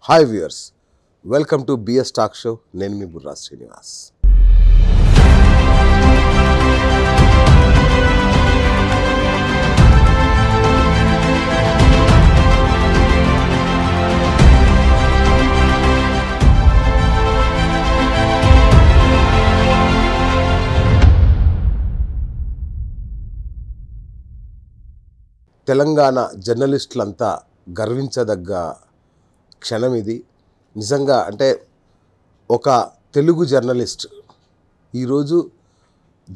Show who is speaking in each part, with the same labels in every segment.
Speaker 1: Hi viewers, welcome to BS talk show. నేను మీ బుర్రా శ్రీనివాస్. తెలంగాణ జర్నలిస్టులంతా గర్వించదగ్గ క్షణం ఇది. నిజంగా అంటే ఒక తెలుగు జర్నలిస్ట్ ఈరోజు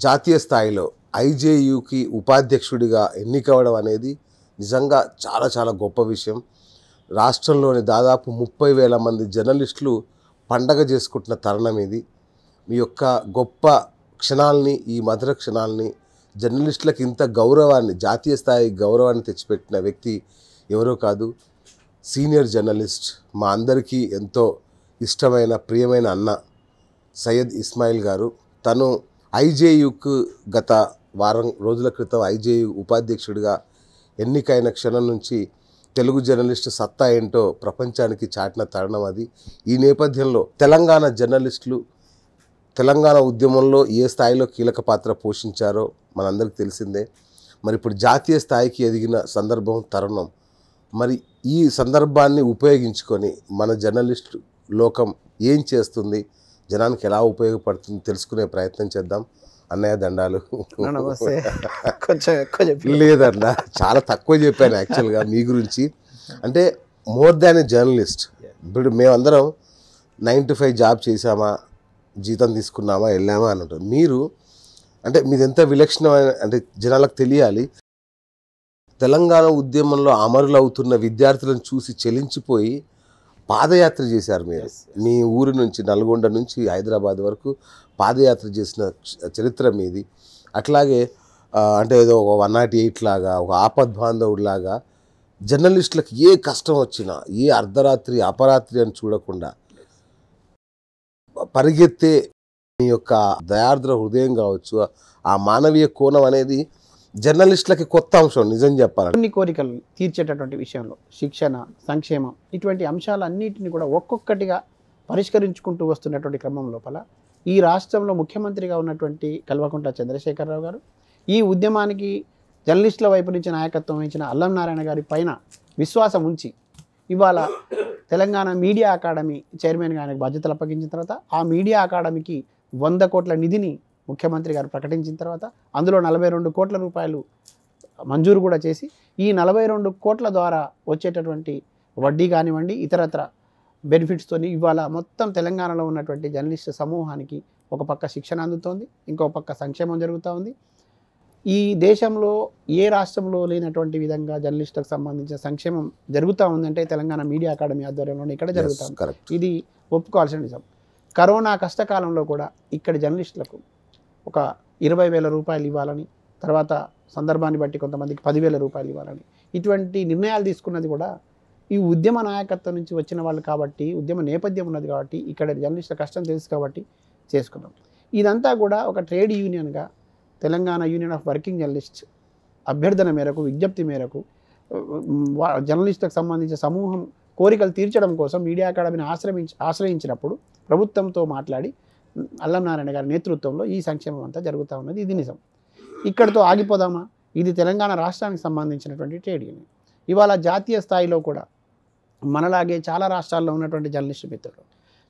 Speaker 1: జాతీయ స్థాయిలో ఐజేయుకి ఉపాధ్యక్షుడిగా ఎన్నికవడం అనేది నిజంగా చాలా చాలా గొప్ప విషయం. రాష్ట్రంలోని దాదాపు 30,000 మంది జర్నలిస్టులు పండగ చేసుకుంటున్న తరుణం ఇది. మీ యొక్క గొప్ప క్షణాలని, ఈ మధుర క్షణాలని, జర్నలిస్టులకు ఇంత గౌరవాన్ని, జాతీయ స్థాయి గౌరవాన్ని తెచ్చిపెట్టిన వ్యక్తి ఎవరో కాదు, సీనియర్ జర్నలిస్ట్, మా అందరికీ ఎంతో ఇష్టమైన ప్రియమైన అన్న సయ్యద్ ఇస్మాయిల్ గారు. తను ఐజేయుకు గత వారం రోజుల క్రితం ఐజేయు ఉపాధ్యక్షుడిగా ఎన్నికైన క్షణం నుంచి తెలుగు జర్నలిస్టు సత్తా ఏంటో ప్రపంచానికి చాటిన తరుణం అది. ఈ నేపథ్యంలో తెలంగాణ జర్నలిస్టులు తెలంగాణ ఉద్యమంలో ఏ స్థాయిలో కీలక పాత్ర పోషించారో మనందరికీ తెలిసిందే. మరి ఇప్పుడు జాతీయ స్థాయికి ఎదిగిన సందర్భం, తరుణం. మరి ఈ సందర్భాన్ని ఉపయోగించుకొని మన జర్నలిస్ట్ లోకం ఏం చేస్తుంది, జనానికి ఎలా ఉపయోగపడుతుంది తెలుసుకునే ప్రయత్నం చేద్దాం. అన్నయ్య దండాలు. లేదన్నా, చాలా తక్కువ చెప్పాను యాక్చువల్గా మీ గురించి. అంటే మోర్ దాన్ ఏ జర్నలిస్ట్. ఇప్పుడు మేమందరం 9 to 5 జాబ్ చేసామా, జీతం తీసుకున్నామా, వెళ్ళామా అని ఉంటుంది. మీరు అంటే మీది ఎంత విలక్షణమైన, అంటే జనాలకు తెలియాలి. తెలంగాణ ఉద్యమంలో అమరులవుతున్న విద్యార్థులను చూసి చెలించిపోయి పాదయాత్ర చేశారు మీరు. మీ ఊరి నుంచి, నల్గొండ నుంచి హైదరాబాద్ వరకు పాదయాత్ర చేసిన చరిత్ర మీది. అట్లాగే అంటే ఏదో ఒక 108 లాగా, ఒక ఆపద్బాంధవుడిలాగా జర్నలిస్టులకు ఏ కష్టం వచ్చినా, ఏ అర్ధరాత్రి అపరాత్రి అని చూడకుండా పరిగెత్తే మీ యొక్క దయార్ద్ర హృదయం కావచ్చు, ఆ మానవీయ కోణం అనేది జర్నలిస్టులకి కొత్త అంశం. నిజం చెప్పాలి,
Speaker 2: కొన్ని కోరికలు తీర్చేటటువంటి విషయంలో శిక్షణ, సంక్షేమం, ఇటువంటి అంశాలన్నింటినీ కూడా ఒక్కొక్కటిగా పరిష్కరించుకుంటూ వస్తున్నటువంటి క్రమం లోపల ఈ రాష్ట్రంలో ముఖ్యమంత్రిగా ఉన్నటువంటి కల్వకుంట్ల చంద్రశేఖరరావు గారు ఈ ఉద్యమానికి జర్నలిస్టుల వైపు నుంచి నాయకత్వం వహించిన అల్లం నారాయణ గారి పైన విశ్వాసం ఉంచి ఇవాళ తెలంగాణ మీడియా అకాడమీ చైర్మన్గా ఆయనకు బాధ్యతలు అప్పగించిన తర్వాత ఆ మీడియా అకాడమీకి 100 కోట్ల నిధిని ముఖ్యమంత్రి గారు ప్రకటించిన తర్వాత అందులో 42 కోట్ల రూపాయలు మంజూరు కూడా చేసి ఈ 42 కోట్ల ద్వారా వచ్చేటటువంటి వడ్డీ కానివ్వండి, ఇతరత్ర బెనిఫిట్స్తో ఇవాళ మొత్తం తెలంగాణలో ఉన్నటువంటి జర్నలిస్ట్ సమూహానికి ఒక పక్క శిక్షణ అందుతోంది, ఇంకో పక్క సంక్షేమం జరుగుతూ ఉంది. ఈ దేశంలో ఏ రాష్ట్రంలో లేనటువంటి విధంగా జర్నలిస్టులకు సంబంధించిన సంక్షేమం జరుగుతూ ఉందంటే తెలంగాణ మీడియా అకాడమీ ఆధ్వర్యంలోనే ఇక్కడ జరుగుతుంది. ఇది ఒప్పుకోవాల్సిన నిజం. కరోనా కష్టకాలంలో కూడా ఇక్కడి జర్నలిస్టులకు ఒక 20,000 రూపాయలు ఇవ్వాలని, తర్వాత సందర్భాన్ని బట్టి కొంతమందికి 10,000 రూపాయలు ఇవ్వాలని, ఇటువంటి నిర్ణయాలు తీసుకున్నది కూడా ఈ ఉద్యమ నాయకత్వం నుంచి వచ్చిన వాళ్ళు కాబట్టి, ఉద్యమ నేపథ్యం ఉన్నది కాబట్టి, ఇక్కడ జర్నలిస్టుల కష్టం తెలుసు కాబట్టి చేసుకున్నాం. ఇదంతా కూడా ఒక ట్రేడ్ యూనియన్గా Telangana union of working journalist అభ్యర్థన మేరకు, విజ్ఞప్తి మేరకు జర్నలిస్టులకు సంబంధించిన సమూహం కోరికలు తీర్చడం కోసం మీడియా అకాడమీని ఆశ్రయించినప్పుడు ప్రభుత్వంతో మాట్లాడి అల్లం నారాయణ గారి నేతృత్వంలో ఈ సంక్షేమం అంతా జరుగుతూ ఉన్నది. ఇది నిజం. ఇక్కడితో ఆగిపోదామా? ఇది తెలంగాణ రాష్ట్రానికి సంబంధించినటువంటి ట్రేడ్ యూనియన్. ఇవాళ జాతీయ స్థాయిలో కూడా మనలాగే చాలా రాష్ట్రాల్లో ఉన్నటువంటి జర్నలిస్టు మిత్రులు,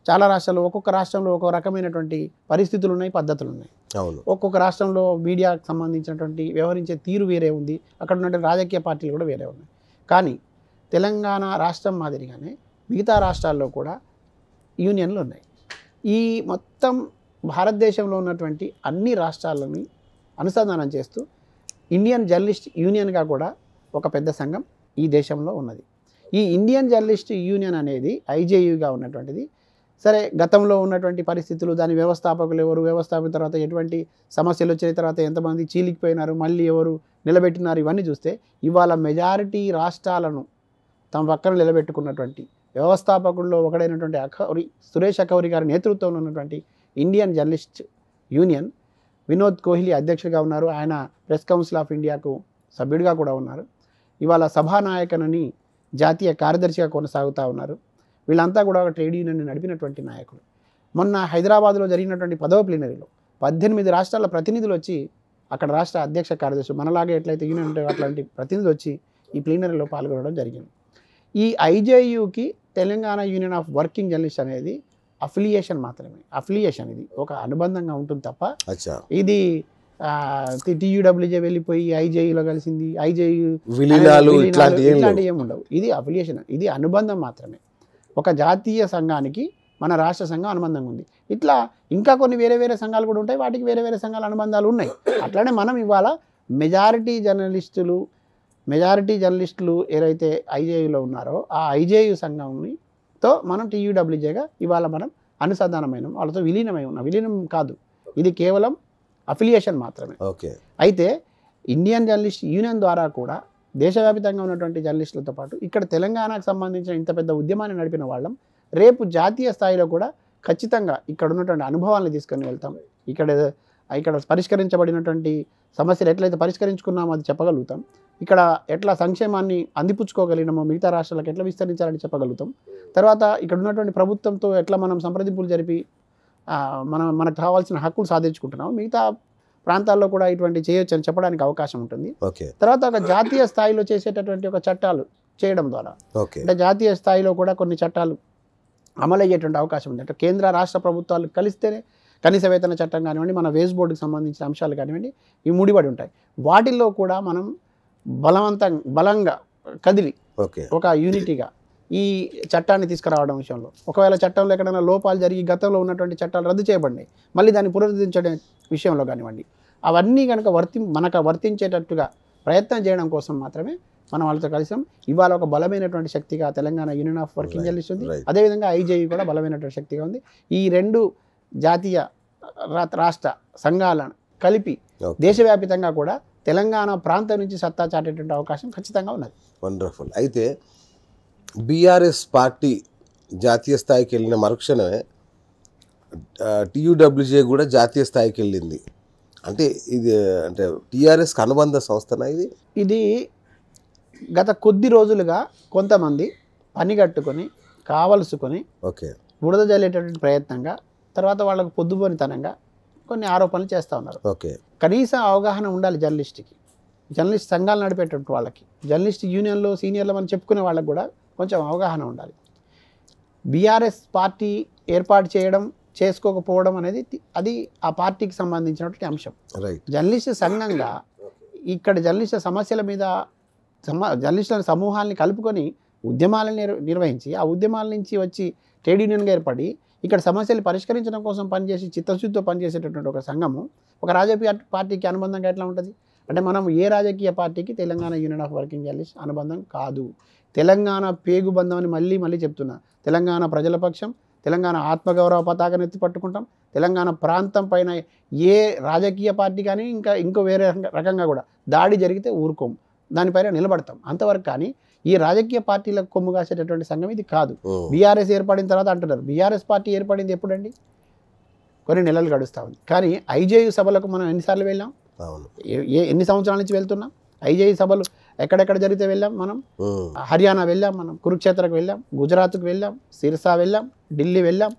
Speaker 2: చాలా రాష్ట్రాల్లో ఒక్కొక్క రాష్ట్రంలో ఒక్కొక్క రకమైనటువంటి పరిస్థితులు ఉన్నాయి, పద్ధతులు ఉన్నాయి. ఒక్కొక్క రాష్ట్రంలో మీడియాకు సంబంధించినటువంటి వ్యవహరించే తీరు వేరే ఉంది, అక్కడ ఉన్నటువంటి రాజకీయ పార్టీలు కూడా వేరే ఉన్నాయి. కానీ తెలంగాణ రాష్ట్రం మాదిరిగానే మిగతా రాష్ట్రాల్లో కూడా యూనియన్లు ఉన్నాయి. ఈ మొత్తం భారతదేశంలో ఉన్నటువంటి అన్ని రాష్ట్రాలని అనుసంధానం చేస్తూ ఇండియన్ జర్నలిస్ట్ యూనియన్గా కూడా ఒక పెద్ద సంఘం ఈ దేశంలో ఉన్నది. ఈ ఇండియన్ జర్నలిస్ట్ యూనియన్ అనేది ఐజేయుగా ఉన్నటువంటిది. సరే, గతంలో ఉన్నటువంటి పరిస్థితులు, దాని వ్యవస్థాపకులు ఎవరు, వ్యవస్థాపన తర్వాత ఎటువంటి సమస్యలు వచ్చిన తర్వాత ఎంతమంది చీలికిపోయినారు, మళ్ళీ ఎవరు నిలబెట్టినారు, ఇవన్నీ చూస్తే ఇవాళ మెజారిటీ రాష్ట్రాలను తమ పక్కన నిలబెట్టుకున్నటువంటి వ్యవస్థాపకుల్లో ఒకడైనటువంటి సురేష్ అఖౌరి గారి నేతృత్వంలో ఉన్నటువంటి Indian journalist union Vinod Kohli అధ్యక్షుడిగా ఉన్నారు. ఆయన ప్రెస్ కౌన్సిల్ ఆఫ్ ఇండియాకు సభ్యుడిగా కూడా ఉన్నారు. ఇవాళ సభానాయకనని జాతీయ కార్యదర్శిగా కొనసాగుతూ ఉన్నారు. వీళ్ళంతా కూడా ఒక ట్రేడ్ యూనియన్ నడిపినటువంటి నాయకులు. మొన్న హైదరాబాద్లో జరిగినటువంటి 10వ ప్లీనరీలో 18 రాష్ట్రాల ప్రతినిధులు వచ్చి, అక్కడ రాష్ట్ర అధ్యక్ష కార్యదర్శి మనలాగే ఎట్లయితే యూనియన్ ఉంటాయో అట్లాంటి ప్రతినిధులు వచ్చి ఈ ప్లీనరీలో పాల్గొనడం జరిగింది. ఈ ఐజేయుకి Telangana union of working journalist అనేది అఫిలియేషన్ మాత్రమే. అఫిలియేషన్ ఇది ఒక అనుబంధంగా ఉంటుంది తప్ప ఇది టీయూడబ్ల్యూజే వెళ్ళిపోయి ఐజేయులో కలిసింది, ఐజేయు ఇట్లాంటివి ఏమి ఉండవు. ఇది అఫిలియేషన్, ఇది అనుబంధం మాత్రమే. ఒక జాతీయ సంఘానికి మన రాష్ట్ర సంఘం అనుబంధంగా ఉంది. ఇట్లా ఇంకా కొన్ని వేరే వేరే సంఘాలు కూడా ఉంటాయి, వాటికి వేరే వేరే సంఘాల అనుబంధాలు ఉన్నాయి. అట్లానే మనం ఇవాళ మెజారిటీ జర్నలిస్టులు ఏదైతే ఐజేయులో ఉన్నారో ఆ ఐజేయు సంఘంతో మనం టీయూడబ్ల్యూజేగా ఇవాళ మనం అనుసంధానమైన వాళ్ళతో విలీనమై ఉన్నాం. విలీనం కాదు, ఇది కేవలం అఫిలియేషన్ మాత్రమే. అయితే ఇండియన్ జర్నలిస్ట్ యూనియన్ ద్వారా కూడా దేశవ్యాప్తంగా ఉన్నటువంటి జర్నలిస్టులతో పాటు ఇక్కడ తెలంగాణకు సంబంధించిన ఇంత పెద్ద ఉద్యమాన్ని నడిపిన వాళ్ళం రేపు జాతీయ స్థాయిలో కూడా ఖచ్చితంగా ఇక్కడ ఉన్నటువంటి అనుభవాలను తీసుకొని వెళ్తాం. ఇక్కడ పరిష్కరించబడినటువంటి సమస్యలు ఎట్లయితే పరిష్కరించుకున్నామో అది చెప్పగలుగుతాం. ఇక్కడ ఎట్లా సంక్షేమాన్ని అందిపుచ్చుకోగలిగినామో మిగతా రాష్ట్రాలకు ఎట్లా విస్తరించాలని చెప్పగలుగుతాం. తర్వాత ఇక్కడ ఉన్నటువంటి ప్రభుత్వంతో ఎట్లా మనం సంప్రదింపులు జరిపి మనకు కావాల్సిన హక్కులు సాధించుకుంటున్నాం, మిగతా ప్రాంతాల్లో కూడా ఇటువంటి చేయొచ్చు అని చెప్పడానికి అవకాశం ఉంటుంది. తర్వాత ఒక జాతీయ స్థాయిలో చేసేటటువంటి ఒక చట్టాలు చేయడం ద్వారా అంటే జాతీయ స్థాయిలో కూడా కొన్ని చట్టాలు అమలయ్యేటువంటి అవకాశం ఉంది. అంటే కేంద్ర రాష్ట్ర ప్రభుత్వాలు కలిస్తేనే కనీస వేతన చట్టం కానివ్వండి, మన వేజ్ బోర్డుకి సంబంధించిన అంశాలు కానివ్వండి, ఇవి ముడిపడి ఉంటాయి. వాటిల్లో కూడా మనం బలంగా కదిలి ఒక యూనిటీగా ఈ చట్టాన్ని తీసుకురావడం విషయంలో, ఒకవేళ చట్టంలో ఎక్కడైనా లోపాలు జరిగి గతంలో ఉన్నటువంటి చట్టాలు రద్దు చేయబడినాయి, మళ్ళీ దాన్ని పునరుద్ధరించడం విషయంలో కానివ్వండి, అవన్నీ కనుక మనకు వర్తించేటట్టుగా ప్రయత్నం చేయడం కోసం మాత్రమే మనం వాళ్ళతో కలిసాం. ఇవాళ ఒక బలమైనటువంటి శక్తిగా Telangana union of working journalist ఉంది, అదేవిధంగా ఐజేయు కూడా బలమైనటువంటి శక్తిగా ఉంది. ఈ రెండు జాతీయ రాష్ట్ర సంఘాలను కలిపి దేశవ్యాప్తంగా కూడా తెలంగాణ ప్రాంతం నుంచి సత్తా చాటేటువంటి అవకాశం ఖచ్చితంగా ఉన్నది.
Speaker 1: వండర్ఫుల్. అయితే బీఆర్ఎస్ పార్టీ జాతీయ స్థాయికి వెళ్ళిన మరుక్షణమే టీయూడబ్ల్యూజే కూడా జాతీయ స్థాయికి వెళ్ళింది. అంటే ఇది అంటే టీఆర్ఎస్కి అనుబంధ సంస్థనా ఇది
Speaker 2: గత కొద్ది రోజులుగా కొంతమంది పనిగట్టుకొని కావలసుకొని బురద జల్లేటటువంటి ప్రయత్నంగా, తర్వాత వాళ్ళకు పొద్దుపోనితనంగా కొన్ని ఆరోపణలు చేస్తూ ఉన్నారు. కనీస అవగాహన ఉండాలి జర్నలిస్ట్ సంఘాలు నడిపేటటువంటి వాళ్ళకి, జర్నలిస్ట్ యూనియన్లో సీనియర్లు మనం చెప్పుకునే వాళ్ళకి కూడా కొంచెం అవగాహన ఉండాలి. బీఆర్ఎస్ పార్టీ ఏర్పాటు చేయడం చేసుకోకపోవడం అనేది అది ఆ పార్టీకి సంబంధించినటువంటి అంశం. జర్నలిస్ట్ సంఘంగా ఇక్కడ జర్నలిస్ట్ సమస్యల మీద జర్నలిస్టుల సమూహాలని కలుపుకొని ఉద్యమాలను నిర్వహించి ఆ ఉద్యమాల నుంచి వచ్చి ట్రేడ్ యూనియన్గా ఏర్పడి ఇక్కడ సమస్యలు పరిష్కరించడం కోసం పనిచేసి చిత్తశుద్ధితో పనిచేసేటటువంటి ఒక సంఘము ఒక రాజకీయ పార్టీకి అనుబంధంగా ఎట్లా ఉంటుంది? అంటే మనం ఏ రాజకీయ పార్టీకి Telangana union of working journalist అనుబంధం కాదు. తెలంగాణ పేగుబంధం అని మళ్ళీ చెప్తున్నా. తెలంగాణ ప్రజల పక్షం, తెలంగాణ ఆత్మగౌరవ పతాకాన్ని ఎత్తి పట్టుకుంటాం. తెలంగాణ ప్రాంతం పైన ఏ రాజకీయ పార్టీ కానీ ఇంకో వేరే రకంగా కూడా దాడి జరిగితే ఊరుకోము, దానిపైన నిలబడతాం అంతవరకు. కానీ ఈ రాజకీయ పార్టీలకు కొమ్ము కాసేటటువంటి సంఘం ఇది కాదు. బీఆర్ఎస్ ఏర్పడిన తర్వాత అంటున్నారు, బీఆర్ఎస్ పార్టీ ఏర్పడింది ఎప్పుడండి? కొన్ని నెలలు గడుస్తూ ఉంది. కానీ ఐజేయు సభలకు మనం ఎన్నిసార్లు వెళ్ళాం? ఎన్ని సంవత్సరాల నుంచి వెళ్తున్నాం? ఐజేయు సభలు ఎక్కడెక్కడ జరిగితే వెళ్ళాం మనం. హర్యానా వెళ్ళాం, మనం కురుక్షేత్రకు వెళ్ళాం, గుజరాత్కు వెళ్ళాం, సిర్సా వెళ్ళాం, ఢిల్లీ వెళ్ళాం,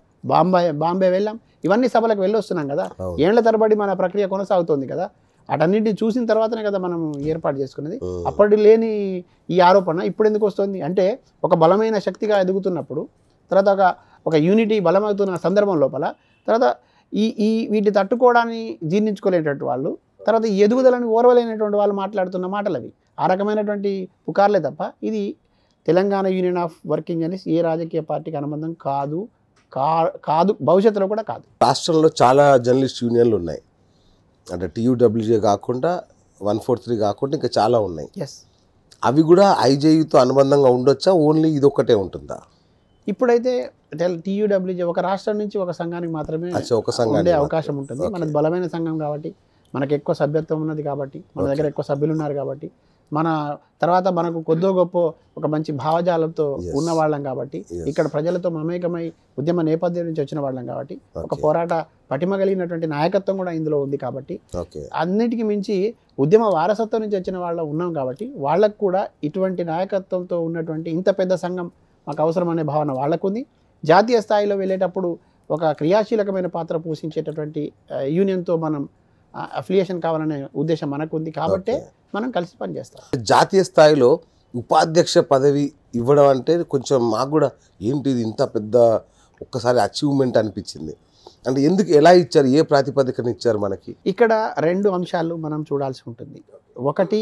Speaker 2: బాంబే వెళ్ళాం. ఇవన్నీ సభలకు వెళ్ళొస్తున్నాం కదా. ఏళ్ల తరబడి మన ప్రక్రియ కొనసాగుతుంది కదా. అటన్నింటినీ చూసిన తర్వాతనే కదా మనం ఏర్పాటు చేసుకున్నది. అప్పటి లేని ఈ ఆరోపణ ఇప్పుడు ఎందుకు వస్తుంది అంటే, ఒక బలమైన శక్తిగా ఎదుగుతున్నప్పుడు, తర్వాత ఒక యూనిటీ బలమవుతున్న సందర్భం లోపల, తర్వాత వీటిని తట్టుకోవడాన్ని జీర్ణించుకోలేనటువంటి వాళ్ళు, తర్వాత ఈ ఎదుగుదలని ఓర్వలేనటువంటి వాళ్ళు మాట్లాడుతున్న మాటలు అవి. ఆ రకమైనటువంటి పుకార్లే తప్ప ఇది Telangana union of working journalist ఏ రాజకీయ పార్టీకి అనుబంధం కాదు, భవిష్యత్తులో కూడా కాదు.
Speaker 1: రాష్ట్రంలో చాలా జర్నలిస్ట్ యూనియన్లు ఉన్నాయి. అంటే టీయూడబ్ల్యూజే కాకుండా 143 కాకుండా ఇంకా చాలా ఉన్నాయి. అవి కూడా ఐజేయుతో అనుబంధంగా ఉండొచ్చా? ఓన్లీ ఇది ఒక్కటే ఉంటుందా?
Speaker 2: ఇప్పుడైతే టీయూడబ్ల్యూజే ఒక రాష్ట్రం నుంచి ఒక సంఘానికి మాత్రమే ఉండే అవకాశం ఉంటుంది. మనది బలమైన సంఘం కాబట్టి, మనకు ఎక్కువ సభ్యత్వం ఉన్నది కాబట్టి, మన దగ్గర ఎక్కువ సభ్యులు ఉన్నారు కాబట్టి, మన తర్వాత మనకు కొద్దో గొప్ప ఒక మంచి భావజాలంతో ఉన్న వాళ్ళం కాబట్టి, ఇక్కడ ప్రజలతో మమేకమై ఉద్యమ నేపథ్యం నుంచి వచ్చిన వాళ్ళం కాబట్టి, ఒక పోరాట పటిమ కలిగినటువంటి నాయకత్వం కూడా ఇందులో ఉంది కాబట్టి, అన్నిటికీ మించి ఉద్యమ వారసత్వం నుంచి వచ్చిన వాళ్ళు ఉన్నాం కాబట్టి, వాళ్ళకు కూడా ఇటువంటి నాయకత్వంతో ఉన్నటువంటి ఇంత పెద్ద సంఘం మాకు అవసరం అనే భావన వాళ్ళకుంది. జాతీయ స్థాయిలో వెళ్ళేటప్పుడు ఒక క్రియాశీలకమైన పాత్ర పోషించేటటువంటి యూనియన్తో మనం అఫిలియేషన్ కావాలనే ఉద్దేశం మనకుంది. కాబట్టే మనం కలిసి పనిచేస్తాం.
Speaker 1: జాతీయ స్థాయిలో ఉపాధ్యక్ష పదవి ఇవ్వడం అంటే కొంచెం మాకు కూడా ఏంటిది ఇంత పెద్ద ఒక్కసారి అచీవ్మెంట్ అనిపించింది. అంటే ఎందుకు, ఎలా ఇచ్చారు, ఏ ప్రాతిపదికన ఇచ్చారు మనకి?
Speaker 2: ఇక్కడ 2 అంశాలు మనం చూడాల్సి ఉంటుంది. ఒకటి,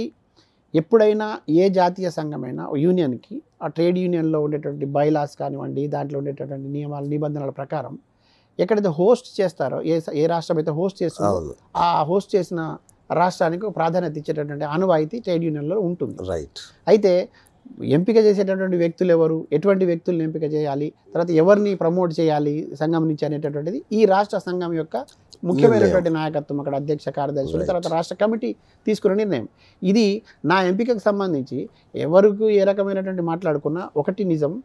Speaker 2: ఎప్పుడైనా ఏ జాతీయ సంఘమైనా యూనియన్కి ఆ ట్రేడ్ యూనియన్లో ఉండేటువంటి బైలాస్ కానివ్వండి, దాంట్లో ఉండేటటువంటి నియమాలు నిబంధనల ప్రకారం ఎక్కడైతే హోస్ట్ చేస్తారో, ఏ రాష్ట్రం అయితే హోస్ట్ చేస్తుందో ఆ హోస్ట్ చేసిన రాష్ట్రానికి ప్రాధాన్యత ఇచ్చేటటువంటి ఆనవాయితీ ట్రేడ్ యూనియన్లో ఉంటుంది.
Speaker 1: రైట్.
Speaker 2: అయితే ఎంపిక చేసేటటువంటి వ్యక్తులు ఎవరు, ఎటువంటి వ్యక్తులను ఎంపిక చేయాలి, తర్వాత ఎవరిని ప్రమోట్ చేయాలి సంఘం నుంచి అనేటటువంటిది ఈ రాష్ట్ర సంఘం యొక్క ముఖ్యమైనటువంటి నాయకత్వం, అక్కడ అధ్యక్ష కార్యదర్శులు, తర్వాత రాష్ట్ర కమిటీ తీసుకున్న నిర్ణయం. ఇది నా ఎంపికకు సంబంధించి ఎవరికి ఏ రకమైనటువంటి మాట్లాడుకున్నా ఒకటి నిజం,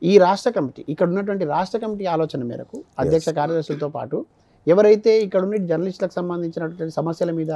Speaker 2: ఈ రాష్ట్ర కమిటీ, ఇక్కడ ఉన్నటువంటి రాష్ట్ర కమిటీ ఆలోచన మేరకు అధ్యక్ష కార్యదర్శులతో పాటు ఎవరైతే ఇక్కడ ఉన్న జర్నలిస్టులకు సంబంధించినటువంటి సమస్యల మీద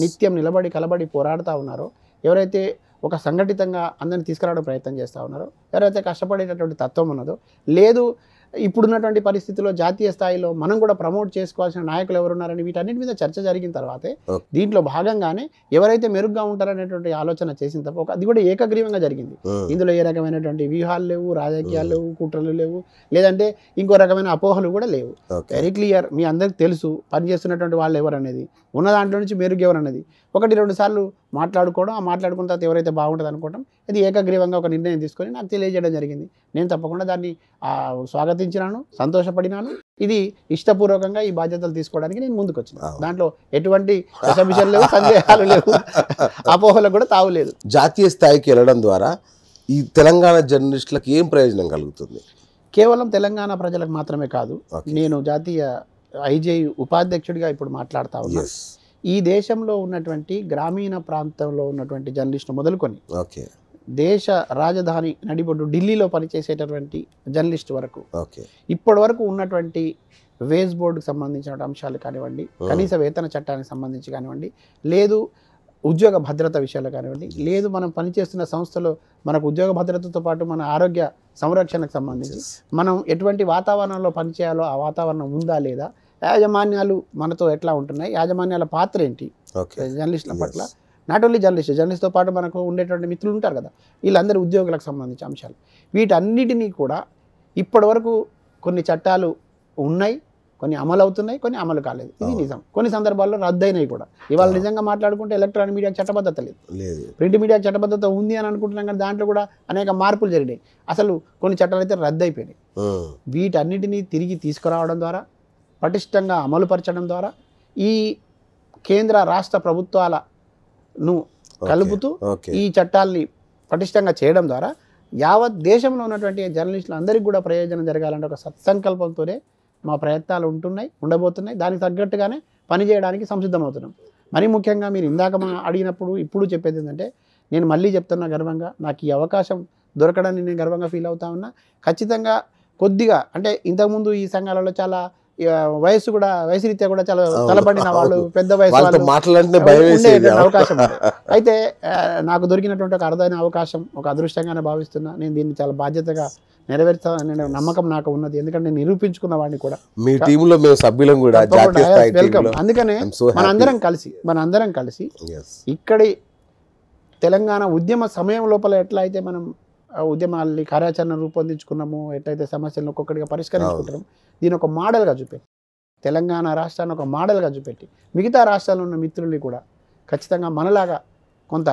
Speaker 2: నిత్యం నిలబడి కలబడి పోరాడుతూ ఉన్నారో, ఎవరైతే ఒక సంఘటితంగా అందరిని తీసుకురావడం ప్రయత్నం చేస్తూ ఉన్నారో, ఎవరైతే కష్టపడేటటువంటి తత్వం ఉన్నదో, లేదు ఇప్పుడున్నటువంటి పరిస్థితుల్లో జాతీయ స్థాయిలో మనం కూడా ప్రమోట్ చేసుకోవాల్సిన నాయకులు ఎవరున్నారని వీటన్నిటి మీద చర్చ జరిగిన తర్వాతే దీంట్లో భాగంగానే ఎవరైతే మెరుగ్గా ఉంటారనేటువంటి ఆలోచన చేసిన తప్ప అది కూడా ఏకగ్రీవంగా జరిగింది. ఇందులో ఏ రకమైనటువంటి వ్యూహాలు లేవు, రాజకీయాలు లేవు, కుట్రలు లేవు, లేదంటే ఇంకో రకమైన అపోహలు కూడా లేవు. Very clear. మీ అందరికి తెలుసు పనిచేస్తున్నటువంటి వాళ్ళు ఎవరు అనేది, ఉన్న దాంట్లో నుంచి మెరుగు ఎవరు అనేది 1-2 సార్లు మాట్లాడుకోవడం, ఆ మాట్లాడుకున్న తర్వాత ఎవరైతే బాగుంటుంది అనుకోవడం, ఇది ఏకగ్రీవంగా ఒక నిర్ణయం తీసుకొని నాకు తెలియజేయడం జరిగింది. నేను తప్పకుండా దాన్ని స్వాగతించినాను, సంతోషపడినాను. ఇది ఇష్టపూర్వకంగా ఈ బాధ్యతలు తీసుకోవడానికి నేను ముందుకు వచ్చిన. దాంట్లో ఎటువంటి విషయాలు లేవు, సందేహాలు లేవు, అపోహలకు కూడా తావులేదు.
Speaker 1: జాతీయ స్థాయికి వెళ్ళడం ద్వారా ఈ తెలంగాణ జర్నలిస్టులకు ఏం ప్రయోజనం కలుగుతుంది?
Speaker 2: కేవలం తెలంగాణ ప్రజలకు మాత్రమే కాదు, నేను జాతీయ ఐజేయు ఉపాధ్యక్షుడిగా ఇప్పుడు మాట్లాడుతా ఉన్నా. ఈ దేశంలో ఉన్నటువంటి గ్రామీణ ప్రాంతంలో ఉన్నటువంటి జర్నలిస్టులు మొదలుకొని దేశ రాజధాని నడిబొడ్డు ఢిల్లీలో పనిచేసేటటువంటి జర్నలిస్ట్ వరకు ఇప్పటి వరకు ఉన్నటువంటి వేజ్ బోర్డుకు సంబంధించిన అంశాలు కానివ్వండి, కనీస వేతన చట్టానికి సంబంధించి కానివ్వండి, లేదు ఉద్యోగ భద్రత విషయాలు కానివ్వండి, లేదు మనం పనిచేస్తున్న సంస్థలో మనకు ఉద్యోగ భద్రతతో పాటు మన ఆరోగ్య సంరక్షణకు సంబంధించి మనం ఎటువంటి వాతావరణంలో పనిచేయాలో ఆ వాతావరణం ఉందా లేదా, యాజమాన్యాలు మనతో ఎట్లా ఉంటున్నాయి, యాజమాన్యాల పాత్ర ఏంటి జర్నలిస్టుల పట్ల, నాట్ ఓన్లీ జర్నలిస్ట్తో పాటు మనకు ఉండేటువంటి మిత్రులు ఉంటారు కదా, వీళ్ళందరూ ఉద్యోగులకు సంబంధించిన అంశాలు, వీటన్నిటినీ కూడా ఇప్పటి వరకు కొన్ని చట్టాలు ఉన్నాయి, కొన్ని అమలు అవుతున్నాయి, కొన్ని అమలు కాలేదు. ఇది నిజం. కొన్ని సందర్భాల్లో రద్దయినాయి కూడా. ఇవాళ నిజంగా మాట్లాడుకుంటే ఎలక్ట్రానిక్ మీడియాకి చట్టబద్ధత లేదు, ప్రింట్ మీడియాకి చట్టబద్ధత ఉంది అని అనుకుంటున్నాం, కానీ దాంట్లో కూడా అనేక మార్పులు జరిగినాయి. అసలు కొన్ని చట్టాలు అయితే రద్దయిపోయినాయి. వీటన్నిటినీ తిరిగి తీసుకురావడం ద్వారా, పటిష్టంగా అమలుపరచడం ద్వారా, ఈ కేంద్ర రాష్ట్ర ప్రభుత్వాలను కలుపుతూ ఈ చట్టాల్ని పటిష్టంగా చేయడం ద్వారా యావత్ దేశంలో ఉన్నటువంటి జర్నలిస్టులు అందరికీ కూడా ప్రయోజనం జరగాలంటే ఒక సత్సంకల్పంతోనే మా ప్రయత్నాలు ఉండబోతున్నాయి. దానికి తగ్గట్టుగానే పనిచేయడానికి సంసిద్ధమవుతున్నాం. మరీ ముఖ్యంగా మీరు ఇందాక అడిగినప్పుడు ఇప్పుడు చెప్పేది ఏంటంటే, నేను మళ్ళీ చెప్తున్నా గర్వంగా, నాకు ఈ అవకాశం దొరకడాన్ని నేను గర్వంగా ఫీల్ అవుతా ఉన్నా. ఖచ్చితంగా కొద్దిగా అంటే ఇంతకుముందు ఈ సంఘాలలో చాలా వయసు రీత్యా కూడా చాలా తలపడిన వాళ్ళు, పెద్ద వయసు అవకాశం ఉంది. అయితే నాకు దొరికినటువంటి ఒక అరుదైన అవకాశం, ఒక అదృష్టంగానే భావిస్తున్నా. నేను దీన్ని చాలా బాధ్యతగా నెరవేర్చాలనే నమ్మకం నాకు ఉన్నది. ఎందుకంటే నేను నిరూపించుకున్న వాడిని కూడా.
Speaker 1: మీ టీంలో మేము సభ్యులం కూడా
Speaker 2: వెల్కమ్. అందుకనే మనందరం కలిసి ఇక్కడి తెలంగాణ ఉద్యమ సమయం లోపల ఎట్లా అయితే మనం ఉద్యమాల్ని కార్యాచరణ రూపొందించుకున్నాము, ఎట్లయితే సమస్యలను ఒక్కొక్కటిగా పరిష్కరించుకుంటాం, దీని ఒక మోడల్గా చూపెట్టి, తెలంగాణ రాష్ట్రాన్ని ఒక మోడల్గా చూపెట్టి మిగతా రాష్ట్రాల్లో ఉన్న మిత్రుల్ని కూడా ఖచ్చితంగా మనలాగా కొంత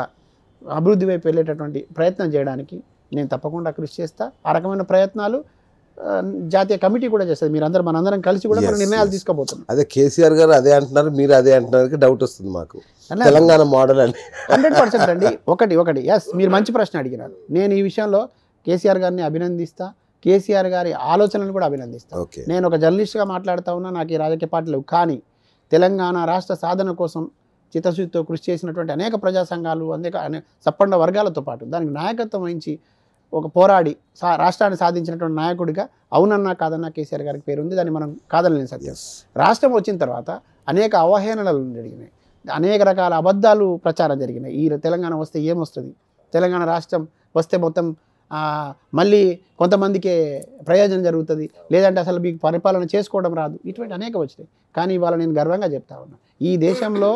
Speaker 2: అభివృద్ధి వైపు వెళ్ళేటటువంటి ప్రయత్నం చేయడానికి నేను తప్పకుండా కృషి చేస్తా. ఆ రకమైన ప్రయత్నాలు జాతీయ కమిటీ కూడా చేస్తుంది. మనందరం కలిసి కూడా మన నిర్ణయాలు తీసుకోబోతున్నాం.
Speaker 1: అదే కేసీఆర్ గారు అదే అంటున్నారు, మీరు అదే అంటున్నారు, డౌట్ వస్తుంది మాకు. తెలంగాణ మోడల్ అని
Speaker 2: 100% అండి. ఒకటి ఎస్, మీరు మంచి ప్రశ్న అడిగినారు. నేను ఈ విషయంలో కేసీఆర్ గారిని అభినందిస్తా, కేసీఆర్ గారి ఆలోచనలు కూడా అభినందిస్తా. నేను ఒక జర్నలిస్ట్గా మాట్లాడుతూ ఉన్నా, నాకు ఈ రాజకీయ పార్టీలు కానీ తెలంగాణ రాష్ట్ర సాధన కోసం చిత్తశుద్ధితో కృషి చేసినటువంటి అనేక ప్రజా సంఘాలు, అనేక సప్పండ వర్గాలతో పాటు దానికి నాయకత్వం వహించి ఒక పోరాడి రాష్ట్రాన్ని సాధించినటువంటి నాయకుడిగా అవునన్నా కాదన్నా కేసీఆర్ గారికి పేరు ఉంది. దాన్ని మనం కాదనలేని సత్యం. రాష్ట్రం వచ్చిన తర్వాత అనేక అవహేళనలు జరిగినాయి, అనేక రకాల అబద్ధాలు ప్రచారం జరిగినాయి. ఈ తెలంగాణ వస్తే ఏమొస్తుంది, తెలంగాణ రాష్ట్రం వస్తే మొత్తం మళ్ళీ కొంతమందికే ప్రయోజనం జరుగుతుంది, లేదంటే అసలు మీకు పరిపాలన చేసుకోవడం రాదు, ఇటువంటి అనేక వచ్చినాయి. కానీ ఇవాళ నేను గర్వంగా చెప్తా ఉన్నా, ఈ దేశంలో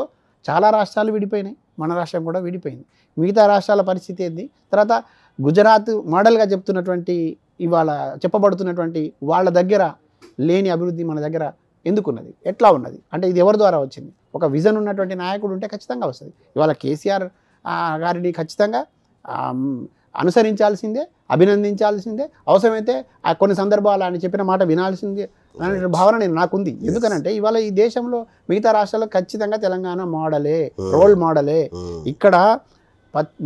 Speaker 2: చాలా రాష్ట్రాలు విడిపోయినాయి, మన రాష్ట్రం కూడా విడిపోయింది. మిగతా రాష్ట్రాల పరిస్థితి ఏంది, తర్వాత గుజరాత్ మోడల్గా చెప్తున్నటువంటి ఇవాళ చెప్పబడుతున్నటువంటి వాళ్ళ దగ్గర లేని అభివృద్ధి మన దగ్గర ఎందుకున్నది, ఎట్లా ఉన్నది అంటే ఇది ఎవరి ద్వారా వచ్చింది? ఒక విజన్ ఉన్నటువంటి నాయకుడు ఉంటే ఖచ్చితంగా వస్తుంది. ఇవాళ కేసీఆర్ గారిని ఖచ్చితంగా అనుసరించాల్సిందే, అభినందించాల్సిందే, అవసరమైతే కొన్ని సందర్భాలు ఆయన చెప్పిన మాట వినాల్సిందే అనే భావన నాకుంది. ఎందుకనంటే ఇవాళ ఈ దేశంలో మిగతా రాష్ట్రాల్లో ఖచ్చితంగా తెలంగాణ మోడలే, రోల్ మోడలే. ఇక్కడ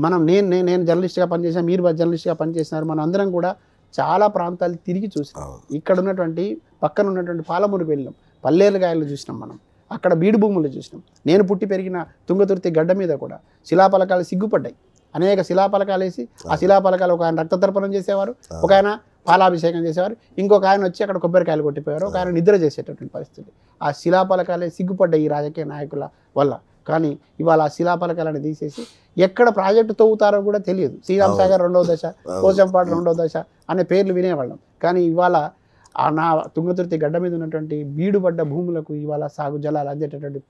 Speaker 2: మనం నేను జర్నలిస్ట్గా పనిచేసాను, మీరు జర్నలిస్ట్గా పనిచేసినారు, మనం అందరం కూడా చాలా ప్రాంతాలు తిరిగి చూసినాం. ఇక్కడ ఉన్నటువంటి పక్కన ఉన్నటువంటి పాలమూరుకు వెళ్ళినాం, పల్లేరుగాయలు చూసినాం, మనం అక్కడ బీడు భూములు చూసినాం. నేను పుట్టి పెరిగిన తుంగతుర్తి గడ్డ మీద కూడా శిలాపలకాలు సిగ్గుపడ్డాయి, అనేక శిలాపలకాలు వేసి ఆ శిలాపలకాలు ఒక ఆయన రక్తతర్పణం చేసేవారు, ఒక ఆయన పాలాభిషేకం చేసేవారు, ఇంకొక ఆయన వచ్చి అక్కడ కొబ్బరికాయలు కొట్టిపోయారు, ఒక ఆయన నిద్ర చేసేటటువంటి పరిస్థితి. ఆ శిలాపలకాలే సిగ్గుపడ్డాయి ఈ రాజకీయ నాయకుల వల్ల. కానీ ఇవాళ ఆ శిలాపలకాలను తీసేసి ఎక్కడ ప్రాజెక్టు తవ్వుతారో కూడా తెలియదు. శ్రీరామ్ సాగర్ 2వ దశ, పోచంపాడు 2వ దశ అనే పేర్లు వినేవాళ్ళం. కానీ ఇవాళ నా తుంగతుర్తి గడ్డ మీద ఉన్నటువంటి బీడుపడ్డ భూములకు ఇవాళ సాగు జలాలు అందేటటువంటి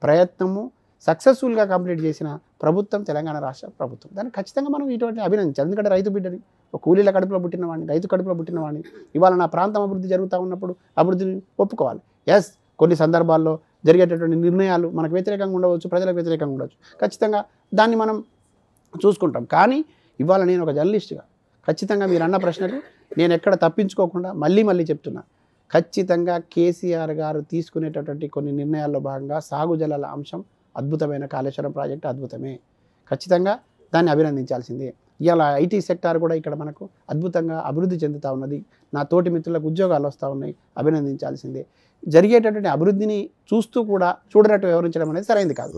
Speaker 2: ప్రయత్నము సక్సెస్ఫుల్గా కంప్లీట్ చేసిన ప్రభుత్వం తెలంగాణ రాష్ట్ర ప్రభుత్వం. దాన్ని ఖచ్చితంగా మనం ఇటువంటి అభినందించాలి. ఎందుకంటే రైతు బిడ్డని, ఒక కూలీల కడుపులో పుట్టిన వాడిని, రైతు కడుపులో పుట్టిన వాడిని ఇవాళ నా ప్రాంతం అభివృద్ధి జరుగుతూ ఉన్నప్పుడు అభివృద్ధిని ఒప్పుకోవాలి. ఎస్, కొన్ని సందర్భాల్లో జరిగేటటువంటి నిర్ణయాలు మనకు వ్యతిరేకంగా ఉండవచ్చు, ప్రజలకు వ్యతిరేకంగా ఉండవచ్చు, ఖచ్చితంగా దాన్ని మనం చూసుకుంటాం. కానీ ఇవాళ నేను ఒక జర్నలిస్ట్గా ఖచ్చితంగా మీరు అన్న ప్రశ్నకు నేను ఎక్కడ తప్పించుకోకుండా మళ్ళీ చెప్తున్నా, ఖచ్చితంగా కేసీఆర్ గారు తీసుకునేటటువంటి కొన్ని నిర్ణయాల్లో భాగంగా సాగు జలాల అంశం అద్భుతమైన కాళేశ్వరం ప్రాజెక్టు అద్భుతమే, ఖచ్చితంగా దాన్ని అభినందించాల్సిందే. ఇవాళ ఐటీ సెక్టార్ కూడా ఇక్కడ మనకు అద్భుతంగా అభివృద్ధి చెందుతూ ఉన్నది, నా తోటి మిత్రులకు ఉద్యోగాలు వస్తూ ఉన్నాయి, అభినందించాల్సిందే. జరిగేటటువంటి అభివృద్ధిని చూస్తూ కూడా చూడనట్టు వివరించడం అనేది సరైనది కాదు.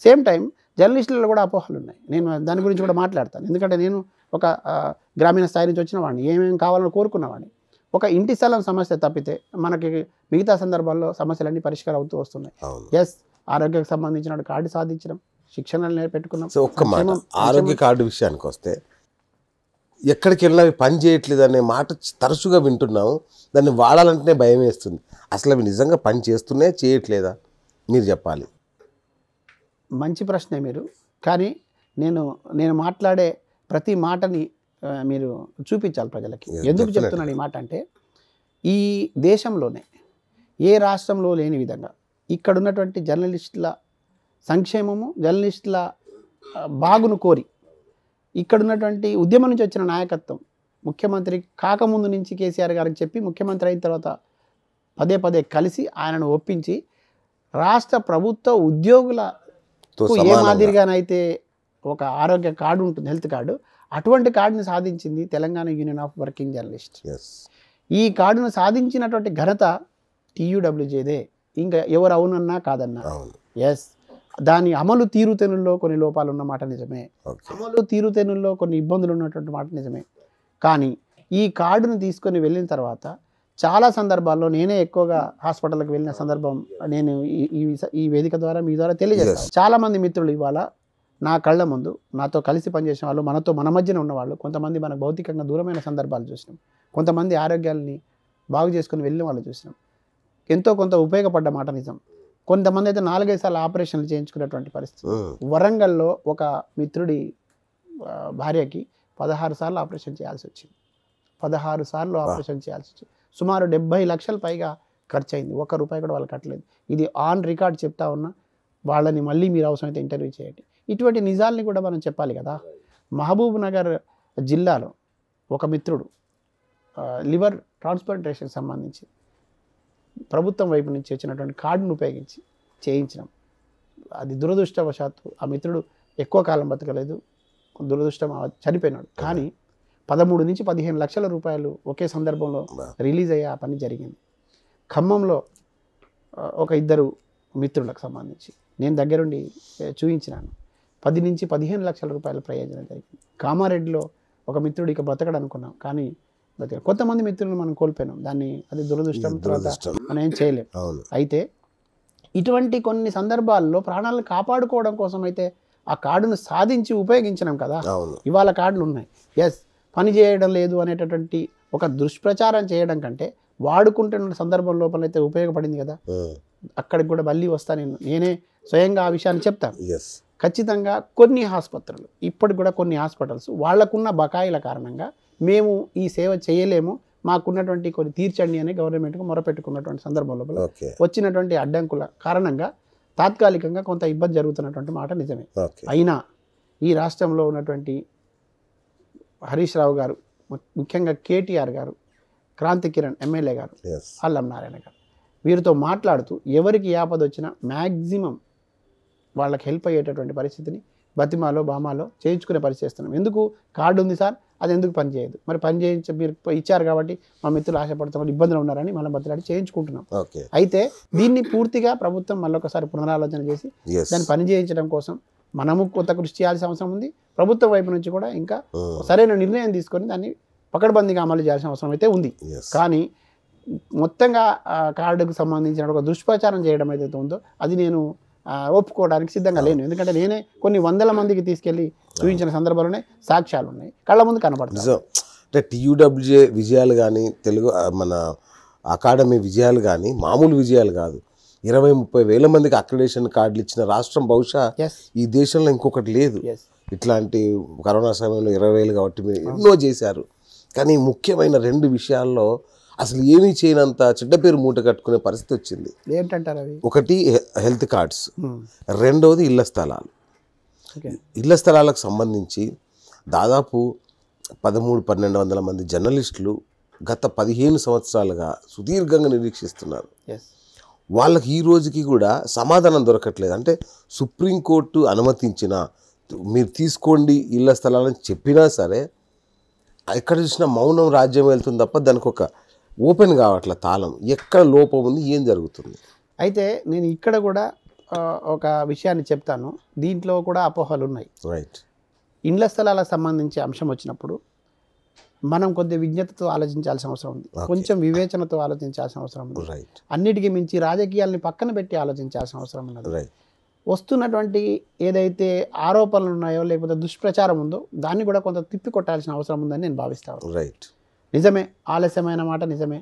Speaker 2: సేమ్ టైం జర్నలిస్టులలో కూడా అపోహలు ఉన్నాయి, నేను దాని గురించి కూడా మాట్లాడతాను. ఎందుకంటే నేను ఒక గ్రామీణ స్థాయి నుంచి వచ్చిన వాడిని, ఏమేమి కావాలని కోరుకున్నవాడిని. ఒక ఇంటి స్థలం సమస్య తప్పితే మనకి మిగతా సందర్భాల్లో సమస్యలన్నీ పరిష్కారం అవుతూ వస్తున్నాయి. ఎస్, ఆరోగ్యకు సంబంధించిన కార్డు సాధించడం, శిక్షణ పెట్టుకున్నాం.
Speaker 1: సో ఒక్క మాట, ఆరోగ్య కార్డు విషయానికి వస్తే ఎక్కడికి వెళ్ళినా అవి పని చేయట్లేదు అనే మాట తరచుగా వింటున్నాము. దాన్ని వాడాలంటేనే భయం వేస్తుంది. అసలు అవి నిజంగా పని చేస్తున్నాయా, చేయట్లేదా, మీరు చెప్పాలి.
Speaker 2: మంచి ప్రశ్నే మీరు. కానీ నేను మాట్లాడే ప్రతి మాటని మీరు చూపించాలి ప్రజలకి. ఎందుకు చెప్తున్నాను ఈ మాట అంటే, ఈ దేశంలోనే ఏ రాష్ట్రంలో లేని విధంగా ఇక్కడ ఉన్నటువంటి జర్నలిస్టుల సంక్షేమము, జర్నలిస్టుల బాగును కోరి ఇక్కడ ఉన్నటువంటి ఉద్యమం నుంచి వచ్చిన నాయకత్వం, ముఖ్యమంత్రి కాకముందు నుంచి కేసీఆర్ గారికి చెప్పి ముఖ్యమంత్రి అయిన తర్వాత పదే కలిసి ఆయనను ఒప్పించి రాష్ట్ర ప్రభుత్వ ఉద్యోగులకు ఏ మాదిరిగానైతే ఒక ఆరోగ్య కార్డు ఉంటుంది, హెల్త్ కార్డు, అటువంటి కార్డుని సాధించింది Telangana union of working journalist. ఈ కార్డును సాధించినటువంటి ఘనత TUWJదే, ఇంకా ఎవరు అవునన్నా కాదన్నా. ఎస్, దాని అమలు తీరుతెనుల్లో కొన్ని లోపాలు ఉన్నమాట నిజమే, అమలు తీరుతెనుల్లో కొన్ని ఇబ్బందులు ఉన్నటువంటి మాట నిజమే. కానీ ఈ కార్డును తీసుకొని వెళ్ళిన తర్వాత చాలా సందర్భాల్లో నేనే ఎక్కువగా హాస్పిటల్కి వెళ్ళిన సందర్భం నేను ఈ వేదిక ద్వారా మీ ద్వారా తెలియజేస్తాను. చాలామంది మిత్రులు ఇవాళ నా కళ్ళ ముందు నాతో కలిసి పనిచేసిన వాళ్ళు, మన మధ్యన ఉన్నవాళ్ళు, కొంతమంది మనకు భౌతికంగా దూరమైన సందర్భాలు చూసినాం, కొంతమంది ఆరోగ్యాలని బాగు చేసుకుని వెళ్ళిన వాళ్ళు చూసినాం. ఎంతో కొంత ఉపయోగపడ్డ మాట నిజం. కొంతమంది అయితే 4-5 సార్లు ఆపరేషన్లు చేయించుకునేటువంటి పరిస్థితి. వరంగల్లో ఒక మిత్రుడి భార్యకి 16 సార్లు ఆపరేషన్ చేయాల్సి వచ్చింది. 16 సార్లు ఆపరేషన్ చేయాల్సి వచ్చింది. సుమారు 70 లక్షల పైగా ఖర్చు అయింది. ₹1 కూడా వాళ్ళు కట్టలేదు. ఇది ఆన్ రికార్డ్ చెప్తా ఉన్నా, వాళ్ళని మళ్ళీ మీరు అవసరమైతే ఇంటర్వ్యూ చేయండి. ఇటువంటి నిజాల్ని కూడా మనం చెప్పాలి కదా. మహబూబ్ నగర్ జిల్లాలో ఒక మిత్రుడు లివర్ ట్రాన్స్ప్లాంటేషన్కి సంబంధించి ప్రభుత్వం వైపు నుంచి వచ్చినటువంటి కార్డును ఉపయోగించి చేయించినాం. అది దురదృష్టవశాత్తు ఆ మిత్రుడు ఎక్కువ కాలం బతకలేదు, దురదృష్టం చనిపోయినాడు. కానీ 13 నుంచి 15 లక్షల రూపాయలు ఒకే సందర్భంలో రిలీజ్ అయ్యే ఆ పని జరిగింది. ఖమ్మంలో ఒక 2 మిత్రులకు సంబంధించి నేను దగ్గరుండి చూయించినాను. 10 నుంచి 15 లక్షల రూపాయల ప్రయోజనం జరిగింది. కామారెడ్డిలో ఒక మిత్రుడు ఇక బ్రతకడు అనుకున్నాం, కానీ కొంతమంది మిత్రులను మనం కోల్పోయినాం. అది దురదృష్టం, తర్వాత మనం ఏం చేయలేం. అయితే ఇటువంటి కొన్ని సందర్భాల్లో ప్రాణాలను కాపాడుకోవడం కోసం అయితే ఆ కార్డును సాధించి ఉపయోగించినాం కదా. ఇవాళ కార్డులు ఉన్నాయి. ఎస్, పని చేయడం లేదు అనేటటువంటి ఒక దుష్ప్రచారం చేయడం కంటే వాడుకుంటున్న సందర్భం లోపలైతే ఉపయోగపడింది కదా. అక్కడికి కూడా మళ్ళీ వస్తా, నేనే స్వయంగా ఆ విషయాన్ని చెప్తాను. ఖచ్చితంగా కొన్ని ఆసుపత్రులు, ఇప్పటికి కూడా కొన్ని హాస్పిటల్స్ వాళ్ళకున్న బకాయిల కారణంగా మేము ఈ సేవ చేయలేము, మాకున్నటువంటి కొన్ని తీర్చండి అని గవర్నమెంట్కు మొరపెట్టుకున్నటువంటి సందర్భం లోపల వచ్చినటువంటి అడ్డంకుల కారణంగా తాత్కాలికంగా కొంత ఇబ్బంది జరుగుతున్నటువంటి మాట నిజమే. అయినా ఈ రాష్ట్రంలో ఉన్నటువంటి హరీష్ రావు గారు, ముఖ్యంగా కేటీఆర్ గారు, క్రాంతి కిరణ్ ఎమ్మెల్యే గారు, అల్లం నారాయణ గారు, వీరితో మాట్లాడుతూ ఎవరికి ఆపద వచ్చినా మ్యాక్సిమం వాళ్ళకి హెల్ప్ అయ్యేటటువంటి పరిస్థితిని బతిమాలో బామాలో చేయించుకునే పరిస్థితి చేస్తున్నాం. ఎందుకు కార్డు ఉంది సార్, అది ఎందుకు పని చేయదు, మరి పని చేయించి మీరు ఇచ్చారు కాబట్టి మా మిత్రులు ఆశపడుతున్నారు, ఇబ్బందులు ఉన్నారని మళ్ళీ బతిలాడి చేయించుకుంటున్నాం. అయితే దీన్ని పూర్తిగా ప్రభుత్వం మళ్ళొకసారి పునరాలోచన చేసి దాన్ని పని చేయించడం కోసం మనము కొంత కృషి చేయాల్సిన అవసరం ఉంది. ప్రభుత్వం వైపు నుంచి కూడా ఇంకా సరైన నిర్ణయం తీసుకొని దాన్ని పకడ్బందీగా అమలు చేయాల్సిన అవసరం అయితే ఉంది. కానీ మొత్తంగా కార్డుకు సంబంధించిన ఒక దుష్ప్రచారం చేయడం ఏదైతే ఉందో అది నేను ఒప్పుకోవడానికి సిద్ధంగా లేను. ఎందుకంటే నేనే కొన్ని వందల మందికి తీసుకెళ్ళి చూపించిన సందర్భాలున్నాయి, సాక్ష్యాలు ఉన్నాయి, కళ్ళ ముందు కనబడుతుంది.
Speaker 1: అంటే TUWJ విజయాలు కానీ, తెలుగు మన అకాడమీ విజయాలు కానీ మామూలు విజయాలు కాదు. 20-30 వేల మందికి అక్రిడేషన్ కార్డులు ఇచ్చిన రాష్ట్రం బహుశా ఈ దేశంలో ఇంకొకటి లేదు. ఇట్లాంటి కరోనా సమయంలో 20,000 కాబట్టి మీరు ఎన్నో చేశారు. కానీ ముఖ్యమైన 2 విషయాల్లో అసలు ఏమీ చేయనంత చెడ్డ పేరు మూట కట్టుకునే పరిస్థితి వచ్చింది.
Speaker 2: ఏంటంటారు అవి?
Speaker 1: ఒకటి హెల్త్ కార్డ్స్, రెండవది ఇళ్ల స్థలాలు. ఇళ్ల స్థలాలకు సంబంధించి దాదాపు 1300-1200 మంది జర్నలిస్టులు గత 15 సంవత్సరాలుగా సుదీర్ఘంగా నిరీక్షిస్తున్నారు. వాళ్ళకి ఈ రోజుకి కూడా సమాధానం దొరకట్లేదు. అంటే సుప్రీంకోర్టు అనుమతించిన మీరు తీసుకోండి ఇళ్ల స్థలాలని చెప్పినా సరే ఎక్కడ చూసినా మౌనం రాజ్యం వెళ్తుంది తప్ప దానికి ఒక ఓపెన్ కావట్ల తాళం. ఎక్కడ లోపం ఉంది, ఏం జరుగుతుంది?
Speaker 2: అయితే నేను ఇక్కడ కూడా ఒక విషయాన్ని చెప్తాను, దీంట్లో కూడా అపోహలు ఉన్నాయి. ఇండ్ల స్థలాలకు సంబంధించి అంశం వచ్చినప్పుడు మనం కొద్ది విజ్ఞతతో ఆలోచించాల్సిన అవసరం ఉంది, కొంచెం వివేచనతో ఆలోచించాల్సిన అవసరం ఉంది. అన్నిటికీ మించి రాజకీయాల్ని పక్కన పెట్టి ఆలోచించాల్సిన అవసరం ఉన్నది. వస్తున్నటువంటి ఏదైతే ఆరోపణలు ఉన్నాయో లేకపోతే దుష్ప్రచారం ఉందో దాన్ని కూడా కొంత తిప్పి కొట్టాల్సిన అవసరం ఉందని నేను భావిస్తాను. నిజమే, ఆలస్యమైన మాట నిజమే,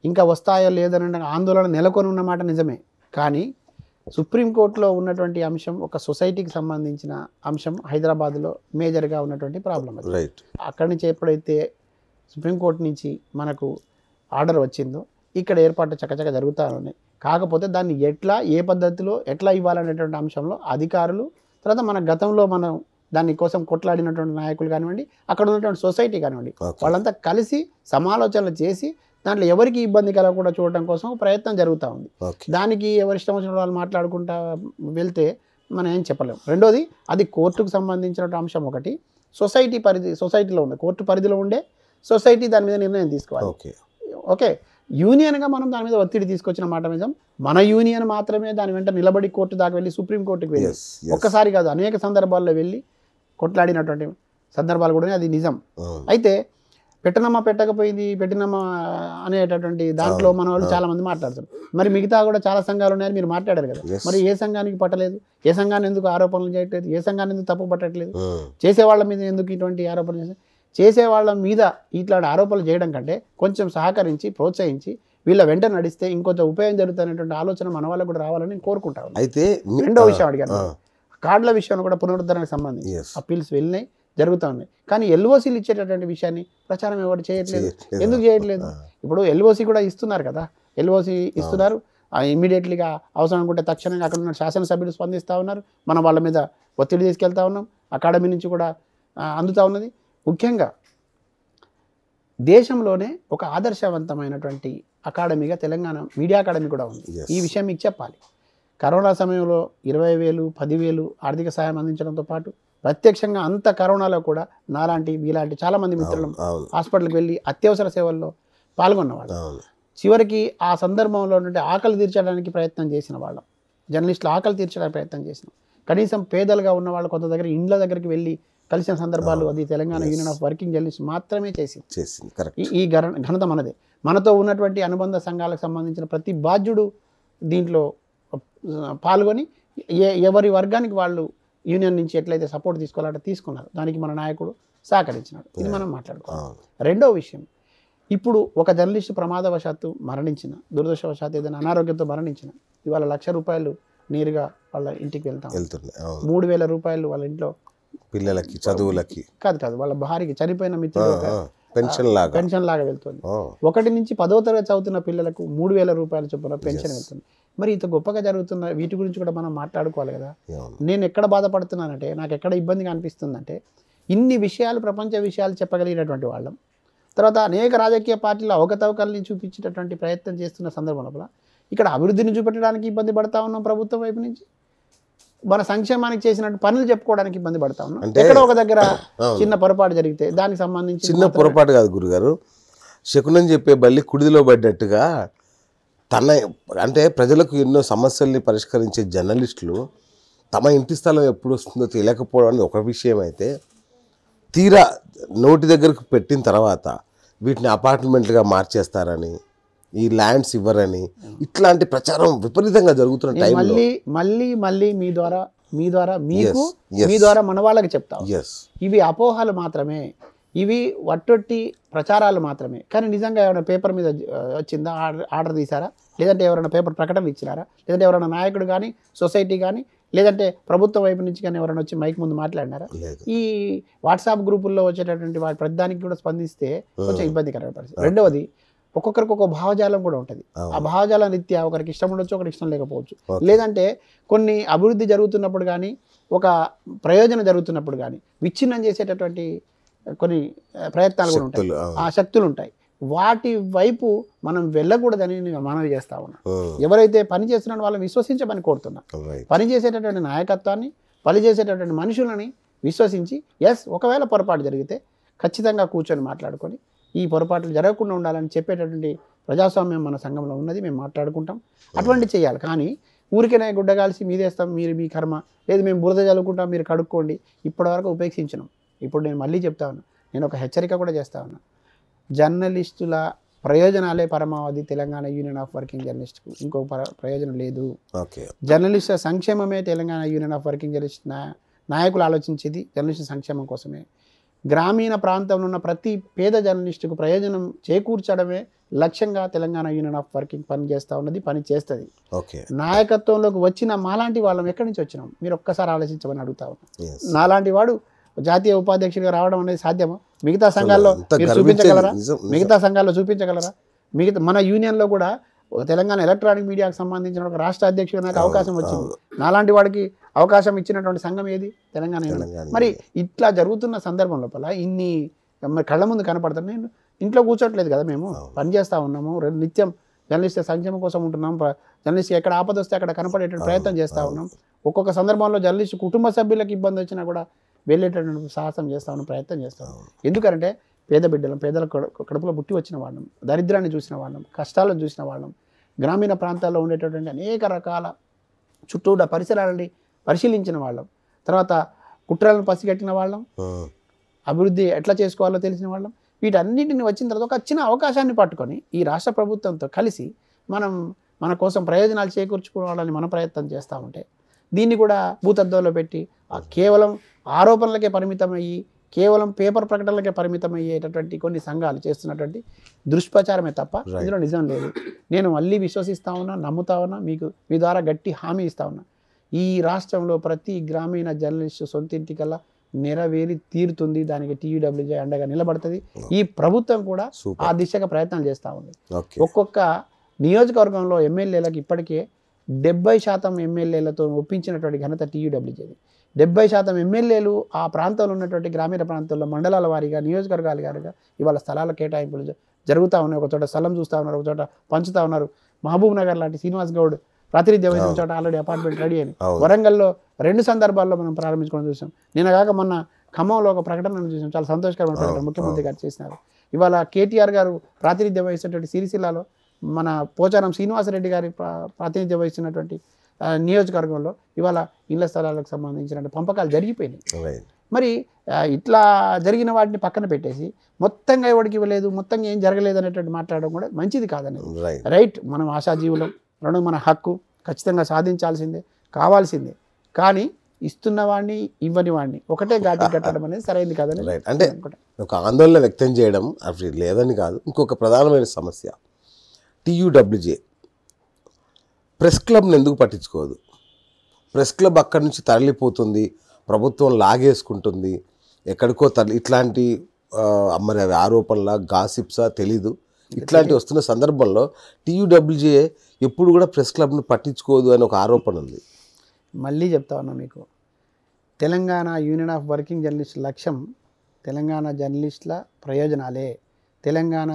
Speaker 2: ఇంకా వస్తాయో లేదన్న ఆందోళన నెలకొని ఉన్న మాట నిజమే. కానీ సుప్రీంకోర్టులో ఉన్నటువంటి అంశం ఒక సొసైటీకి సంబంధించిన అంశం, హైదరాబాద్లో మేజర్గా ఉన్నటువంటి ప్రాబ్లం అది. అక్కడి నుంచి ఎప్పుడైతే సుప్రీంకోర్టు నుంచి మనకు ఆర్డర్ వచ్చిందో ఇక్కడ ఏర్పాటు చకచక జరుగుతూ ఉన్నాయి. కాకపోతే దాన్ని ఎట్లా, ఏ పద్ధతిలో ఎట్లా ఇవ్వాలనేటువంటి అంశంలో అధికారులు, తర్వాత మన గతంలో మనం దాని కోసం కొట్లాడినటువంటి నాయకులు కానివ్వండి, అక్కడ ఉన్నటువంటి సొసైటీ కానివ్వండి, వాళ్ళంతా కలిసి సమాలోచనలు చేసి దాంట్లో ఎవరికి ఇబ్బంది కలగకుండా చూడటం కోసం ప్రయత్నం జరుగుతూ ఉంది. దానికి ఎవరి ఇష్టం వచ్చిన వాళ్ళు మాట్లాడుకుంటా వెళ్తే మనం ఏం చెప్పలేము. రెండోది, అది కోర్టుకు సంబంధించిన అంశం. ఒకటి సొసైటీలో ఉండే, కోర్టు పరిధిలో ఉండే సొసైటీ దాని మీద నిర్ణయం తీసుకోవాలి. ఓకే, యూనియన్గా మనం దాని మీద ఒత్తిడి తీసుకొచ్చిన మాట నిజం. మన యూనియన్ మాత్రమే దాని వెంట నిలబడి కోర్టు దాకా వెళ్ళి సుప్రీంకోర్టుకి వెళ్ళి ఒక్కసారి కాదు అనేక సందర్భాల్లో వెళ్ళి కొట్లాడినటువంటి సందర్భాలు కూడా అది నిజం. అయితే పెట్టనమ్మా పెట్టకపోయింది, పెట్టినమ్మా అనేటటువంటి దాంట్లో మన వాళ్ళు చాలా మంది మాట్లాడతారు. మరి మిగతా కూడా చాలా సంఘాలు ఉన్నాయని మీరు మాట్లాడారు కదా, మరి ఏ సంఘానికి పట్టలేదు, ఏ సంఘాన్ని ఎందుకు ఆరోపణలు చేయట్లేదు, ఏ సంఘాన్ని ఎందుకు తప్పు పట్టట్లేదు, చేసేవాళ్ళ మీద ఎందుకు ఇటువంటి ఆరోపణలు చేస్తారు? చేసేవాళ్ళ మీద ఇట్లాంటి ఆరోపణలు చేయడం కంటే కొంచెం సహకరించి ప్రోత్సహించి వీళ్ళ వెంట నడిస్తే ఇంకొంత ఉపయోగం జరుగుతున్నటువంటి ఆలోచన మన వాళ్ళకు కూడా రావాలని నేను కోరుకుంటాను.
Speaker 1: అయితే
Speaker 2: రెండో విషయం అడిగాను, కార్డుల విషయంలో కూడా పునరుద్ధరణకు సంబంధించి అప్పీల్స్ వెళ్ళినాయి, జరుగుతూ ఉన్నాయి. కానీ LOCలు ఇచ్చేటటువంటి విషయాన్ని ప్రచారం ఎవరు చేయట్లేదు. ఎందుకు చేయట్లేదు? ఇప్పుడు LOC కూడా ఇస్తున్నారు కదా, LOC ఇస్తున్నారు, ఇమ్మీడియట్లీగా అవసరం అనుకుంటే తక్షణంగా అక్కడ ఉన్న శాసనసభ్యులు స్పందిస్తూ ఉన్నారు, మన వాళ్ళ మీద ఒత్తిడి తీసుకెళ్తా ఉన్నాం, అకాడమీ నుంచి కూడా అందుతూ ఉన్నది. ముఖ్యంగా దేశంలోనే ఒక ఆదర్శవంతమైనటువంటి అకాడమీగా తెలంగాణ మీడియా అకాడమీ కూడా ఉంది. ఈ విషయం మీకు చెప్పాలి. కరోనా సమయంలో 20,000, 10,000 ఆర్థిక సహాయం అందించడంతో పాటు ప్రత్యక్షంగా అంత కరోనాలో కూడా మీలాంటి చాలామంది మిత్రులు హాస్పిటల్కి వెళ్ళి అత్యవసర సేవల్లో పాల్గొన్నవాళ్ళు, చివరికి ఆ సందర్భంలో ఆకలి తీర్చడానికి ప్రయత్నం చేసిన వాళ్ళం, జర్నలిస్టులు ఆకలి తీర్చడానికి ప్రయత్నం చేసినాం. కనీసం పేదలుగా ఉన్న వాళ్ళు కొంత దగ్గర ఇండ్ల దగ్గరికి వెళ్ళి కలిసిన సందర్భాలు అది Telangana union of working journalist మాత్రమే చేసింది. ఈ ఘనత మనదే. మనతో ఉన్నటువంటి అనుబంధ సంఘాలకు సంబంధించిన ప్రతి బాధ్యుడు దీంట్లో పాల్గొని ఎవరి వర్గానికి వాళ్ళు యూనియన్ నుంచి ఎట్లయితే సపోర్ట్ తీసుకోవాలంటే తీసుకున్నారు, దానికి మన నాయకుడు సహకరించినాడు. ఇది మనం మాట్లాడుకోవాలి. రెండో విషయం, ఇప్పుడు ఒక జర్నలిస్టు ప్రమాదవశాత్తు మరణించిన, దురదృష్టవశాత్తు ఏదైనా అనారోగ్యంతో మరణించిన, ఇవాళ ₹1,00,000 నేరుగా వాళ్ళ ఇంటికి వెళ్తున్నాయి. 3,000 రూపాయలు వాళ్ళ ఇంట్లో
Speaker 1: పిల్లలకి చదువులకి
Speaker 2: కాదు వాళ్ళ భార్యకి చనిపోయిన మిత్రులు పెన్షన్ లాగా వెళ్తుంది. 1 నుంచి 10వ తరగతి చదువుతున్న పిల్లలకు 3,000 రూపాయల చొప్పున పెన్షన్ వెళ్తుంది. మరి ఇంత గొప్పగా జరుగుతున్న వీటి గురించి కూడా మనం మాట్లాడుకోవాలి కదా. నేను ఎక్కడ బాధపడుతున్నానంటే, నాకు ఎక్కడ ఇబ్బందిగా అనిపిస్తుందంటే, ఇన్ని విషయాలు, ప్రపంచ విషయాలు చెప్పగలిగినటువంటి వాళ్ళం, తర్వాత అనేక రాజకీయ పార్టీలు అవకతవకల్ని చూపించేటటువంటి ప్రయత్నం చేస్తున్న సందర్భంలో ఇక్కడ అభివృద్ధిని చూపెట్టడానికి ఇబ్బంది పడతా ఉన్నాం ప్రభుత్వం వైపు నుంచి, మన సంక్షేమానికి చేసినట్టు పనులు చెప్పుకోవడానికి ఇబ్బంది పడతా ఉన్నాం. ఎక్కడ ఒక దగ్గర చిన్న పొరపాటు జరిగితే దానికి సంబంధించి
Speaker 1: చిన్న పొరపాటు కాదు గురుగారు, శకునం చెప్పే బల్లి కుడిదిలో పడ్డట్టుగా అంటే ప్రజలకు ఎన్నో సమస్యల్ని పరిష్కరించే జర్నలిస్టులు తమ ఇంటి స్థలం ఎప్పుడు వస్తుందో తెలియకపోవడం అనేది ఒక విషయం అయితే, తీరా నోటి దగ్గరకు పెట్టిన తర్వాత వీటిని అపార్ట్మెంట్లుగా మార్చేస్తారని, ఈ ల్యాండ్స్ ఇవ్వరని, ఇట్లాంటి ప్రచారం విపరీతంగా జరుగుతున్న టైం
Speaker 2: మళ్ళీ మీ ద్వారా మీకు మీ ద్వారా మన వాళ్ళకి చెప్తాం, ఇవి అపోహలు మాత్రమే, ఇవి వట్టొట్టి ప్రచారాలు మాత్రమే. కానీ నిజంగా ఏమైనా పేపర్ మీద వచ్చిందా, ఆర్డర్ తీసారా, లేదంటే ఎవరైనా పేపర్ ప్రకటనలు ఇచ్చినారా, లేదంటే ఎవరైనా నాయకుడు కానీ, సొసైటీ కానీ, లేదంటే ప్రభుత్వం వైపు నుంచి కానీ ఎవరైనా వచ్చి మైక్ ముందు మాట్లాడినారా? ఈ వాట్సాప్ గ్రూపుల్లో వచ్చేటటువంటి వాటి ప్రతిదానికి కూడా స్పందిస్తే కొంచెం ఇబ్బందికరమైన పరిస్థితి. రెండవది, ఒక్కొక్కరికి ఒక భావజాలం కూడా ఉంటుంది. ఆ భావజాల రీత్యా ఒకరికి ఇష్టం ఉండొచ్చు, ఒకరికి ఇష్టం లేకపోవచ్చు. లేదంటే కొన్ని అభివృద్ధి జరుగుతున్నప్పుడు కానీ, ఒక ప్రయోజనం జరుగుతున్నప్పుడు కానీ విచ్ఛిన్నం చేసేటటువంటి కొన్ని ప్రయత్నాలు కూడా ఉంటాయి, ఆ శక్తులు ఉంటాయి. వాటి వైపు మనం వెళ్ళకూడదని నేను మనవి చేస్తా ఉన్నా. ఎవరైతే పని చేస్తున్న వాళ్ళని విశ్వసించమని కోరుతున్నా. పనిచేసేటటువంటి నాయకత్వాన్ని, పనిచేసేటటువంటి మనుషులని విశ్వసించి, ఒకవేళ పొరపాటు జరిగితే ఖచ్చితంగా కూర్చొని మాట్లాడుకొని ఈ పొరపాట్లు జరగకుండా ఉండాలని చెప్పేటటువంటి ప్రజాస్వామ్యం మన సంఘంలో ఉన్నది, మేము మాట్లాడుకుంటాం. అటువంటి చేయాలి. కానీ ఊరికేనే గుడ్డగాల్సి మీదేస్తాం, మీరు మీ కర్మ, లేదు మేము బురద చల్లుకుంటాం, మీరు కడుక్కోండి, ఇప్పటివరకు ఉపేక్షించినాం. ఇప్పుడు నేను మళ్ళీ చెప్తా ఉన్నా, నేను ఒక హెచ్చరిక కూడా చేస్తా ఉన్నా. జర్నలిస్టుల ప్రయోజనాలే పరమావధి తెలంగాణ యూనియన్ ఆఫ్ వర్కింగ్ జర్నలిస్ట్కు, ఇంకో ప్రయోజనం లేదు. జర్నలిస్టుల సంక్షేమమే Telangana union of working journalist నాయకులు ఆలోచించేది జర్నలిస్టు సంక్షేమం కోసమే. గ్రామీణ ప్రాంతంలో ఉన్న ప్రతి పేద జర్నలిస్టుకు ప్రయోజనం చేకూర్చడమే లక్ష్యంగా తెలంగాణ యూనియన్ ఆఫ్ వర్కింగ్ పని చేస్తూ ఉన్నది, పని చేస్తుంది. నాయకత్వంలోకి వచ్చిన మాలాంటి వాళ్ళం ఎక్కడి నుంచి వచ్చినాం మీరు ఒక్కసారి ఆలోచించమని అడుగుతా ఉన్నాం. నాలాంటి వాడు జాతీయ ఉపాధ్యక్షుడిగా రావడం అనేది సాధ్యమా? మిగతా సంఘాల్లో మీరు చూపించగలరా? మిగతా సంఘాల్లో చూపించగలరా? మన యూనియన్లో కూడా తెలంగాణ ఎలక్ట్రానిక్ మీడియాకు సంబంధించిన ఒక రాష్ట్ర అధ్యక్షుడు నాకు అవకాశం వచ్చింది. నాలాంటి వాడికి అవకాశం ఇచ్చినటువంటి సంఘం ఏది? తెలంగాణ. మరి ఇట్లా జరుగుతున్న సందర్భం లోపల ఇన్ని కళ్ళ ముందు కనపడతాం. నేను ఇంట్లో కూర్చోట్లేదు కదా, మేము పనిచేస్తూ ఉన్నాము, నిత్యం జర్నలిస్ట్ సంక్షేమం కోసం ఉంటున్నాం. జర్నలిస్ట్ ఎక్కడ ఆపద వస్తే అక్కడ కనపడేటువంటి ప్రయత్నం చేస్తూ ఉన్నాం. ఒక్కొక్క సందర్భంలో జర్నలిస్ట్ కుటుంబ సభ్యులకు ఇబ్బంది వచ్చినా కూడా వెళ్ళేటటువంటి సాహసం చేస్తా ఉన్నాం, ప్రయత్నం చేస్తాం. ఎందుకంటే పేద బిడ్డలం, పేదల కడుపులో పుట్టి వచ్చిన వాళ్ళం, దరిద్రాన్ని చూసిన వాళ్ళం, కష్టాలను చూసిన వాళ్ళం, గ్రామీణ ప్రాంతాల్లో ఉండేటటువంటి అనేక రకాల చుట్టూడ పరిసరాలని పరిశీలించిన వాళ్ళం, తర్వాత కుట్రలను పసిగట్టిన వాళ్ళం, అభివృద్ధి ఎట్లా చేసుకోవాలో తెలిసిన వాళ్ళం. వీటన్నిటిని వచ్చిన తర్వాత ఒక చిన్న అవకాశాన్ని పట్టుకొని ఈ రాష్ట్ర ప్రభుత్వంతో కలిసి మనం మన కోసం ప్రయోజనాలు చేకూర్చుకోవాలని మనం ప్రయత్నం చేస్తూ ఉంటే, దీన్ని కూడా భూతద్దంలో పెట్టి కేవలం ఆరోపణలకే పరిమితమయ్యి, కేవలం పేపర్ ప్రకటనలకే పరిమితమయ్యేటటువంటి కొన్ని సంఘాలు చేస్తున్నటువంటి దుష్ప్రచారమే తప్ప ఇందులో నిజం లేదు. నేను మళ్ళీ విశ్వసిస్తా ఉన్నా, నమ్ముతా ఉన్నా, మీ ద్వారా గట్టి హామీ ఇస్తా ఉన్నా. ఈ రాష్ట్రంలో ప్రతి గ్రామీణ జర్నలిస్టు సొంతింటికల్లా నెరవేరి తీరుతుంది. దానికి TUWJ అండగా నిలబడుతుంది. ఈ ప్రభుత్వం కూడా ఆ దిశగా ప్రయత్నాలు చేస్తూ ఉంది. ఒక్కొక్క నియోజకవర్గంలో ఎమ్మెల్యేలకు ఇప్పటికే 70% ఎమ్మెల్యేలతో ఒప్పించినటువంటి ఘనత TUWJది. 70% ఎమ్మెల్యేలు ఆ ప్రాంతంలో ఉన్నటువంటి గ్రామీణ ప్రాంతాల్లో మండలాల వారీగా, నియోజకవర్గాల వారీగా ఇవాళ స్థలాల కేటాయింపులు జరుగుతూ ఉన్నాయి. ఒక చోట స్థలం చూస్తూ ఉన్నారు, ఒక చోట పంచుతూ ఉన్నారు. మహబూబ్ నగర్ లాంటి శ్రీనివాస్ గౌడ్ ప్రాతినిధ్యం వహించిన చోట ఆల్రెడీ అపార్ట్మెంట్ రెడీ అని. వరంగల్లో 2 సందర్భాల్లో మనం ప్రారంభించుకోవడం చూసాం. నిన్న కాక మొన్న ఖమ్మంలో ఒక ప్రకటన చూసాం, చాలా సంతోషకరమైన ప్రకటన ముఖ్యమంత్రి గారు చేసినారు. ఇవాళ కేటీఆర్ గారు ప్రాతినిధ్యం వహిస్తున్నటువంటి సిరిసిల్లాలో మన పోచారం శ్రీనివాసరెడ్డి గారి ప్రాతినిధ్యం వహిస్తున్నటువంటి నియోజకవర్గంలో ఇవాళ ఇళ్ల స్థలాలకు సంబంధించిన పంపకాలు జరిగిపోయినాయి. మరి ఇట్లా జరిగిన వాటిని పక్కన పెట్టేసి మొత్తంగా ఎవరికి ఇవ్వలేదు, మొత్తంగా ఏం జరగలేదు అనేటువంటి మాట్లాడడం కూడా మంచిది కాదనేది. రైట్, మనం ఆశాజీవులం, మన హక్కు ఖచ్చితంగా సాధించాల్సిందే, కావాల్సిందే. కానీ ఇస్తున్న వాడిని ఇవ్వని వాడిని ఒకటే ఘాటి కట్టడం అనేది సరైనది కాదని
Speaker 1: రైట్. అంటే ఒక ఆందోళన వ్యక్తం చేయడం అవి లేదని కాదు. ఇంకొక ప్రధానమైన సమస్య టీయూడబ్ల్యూజే ప్రెస్ క్లబ్ని ఎందుకు పట్టించుకోదు? ప్రెస్ క్లబ్ అక్కడి నుంచి తరలిపోతుంది, ప్రభుత్వం లాగేసుకుంటుంది, ఎక్కడికో ఇట్లాంటి మరి అవి ఆరోపణలా గాసిప్సా తెలీదు. ఇట్లాంటి వస్తున్న సందర్భంలో టీయూడబ్ల్యూజే ఎప్పుడు కూడా ప్రెస్ క్లబ్ను పట్టించుకోదు అని ఒక ఆరోపణ ఉంది.
Speaker 2: మళ్ళీ చెప్తా ఉన్నా మీకు, Telangana union of working journalist లక్ష్యం తెలంగాణ జర్నలిస్టుల ప్రయోజనాలే, తెలంగాణ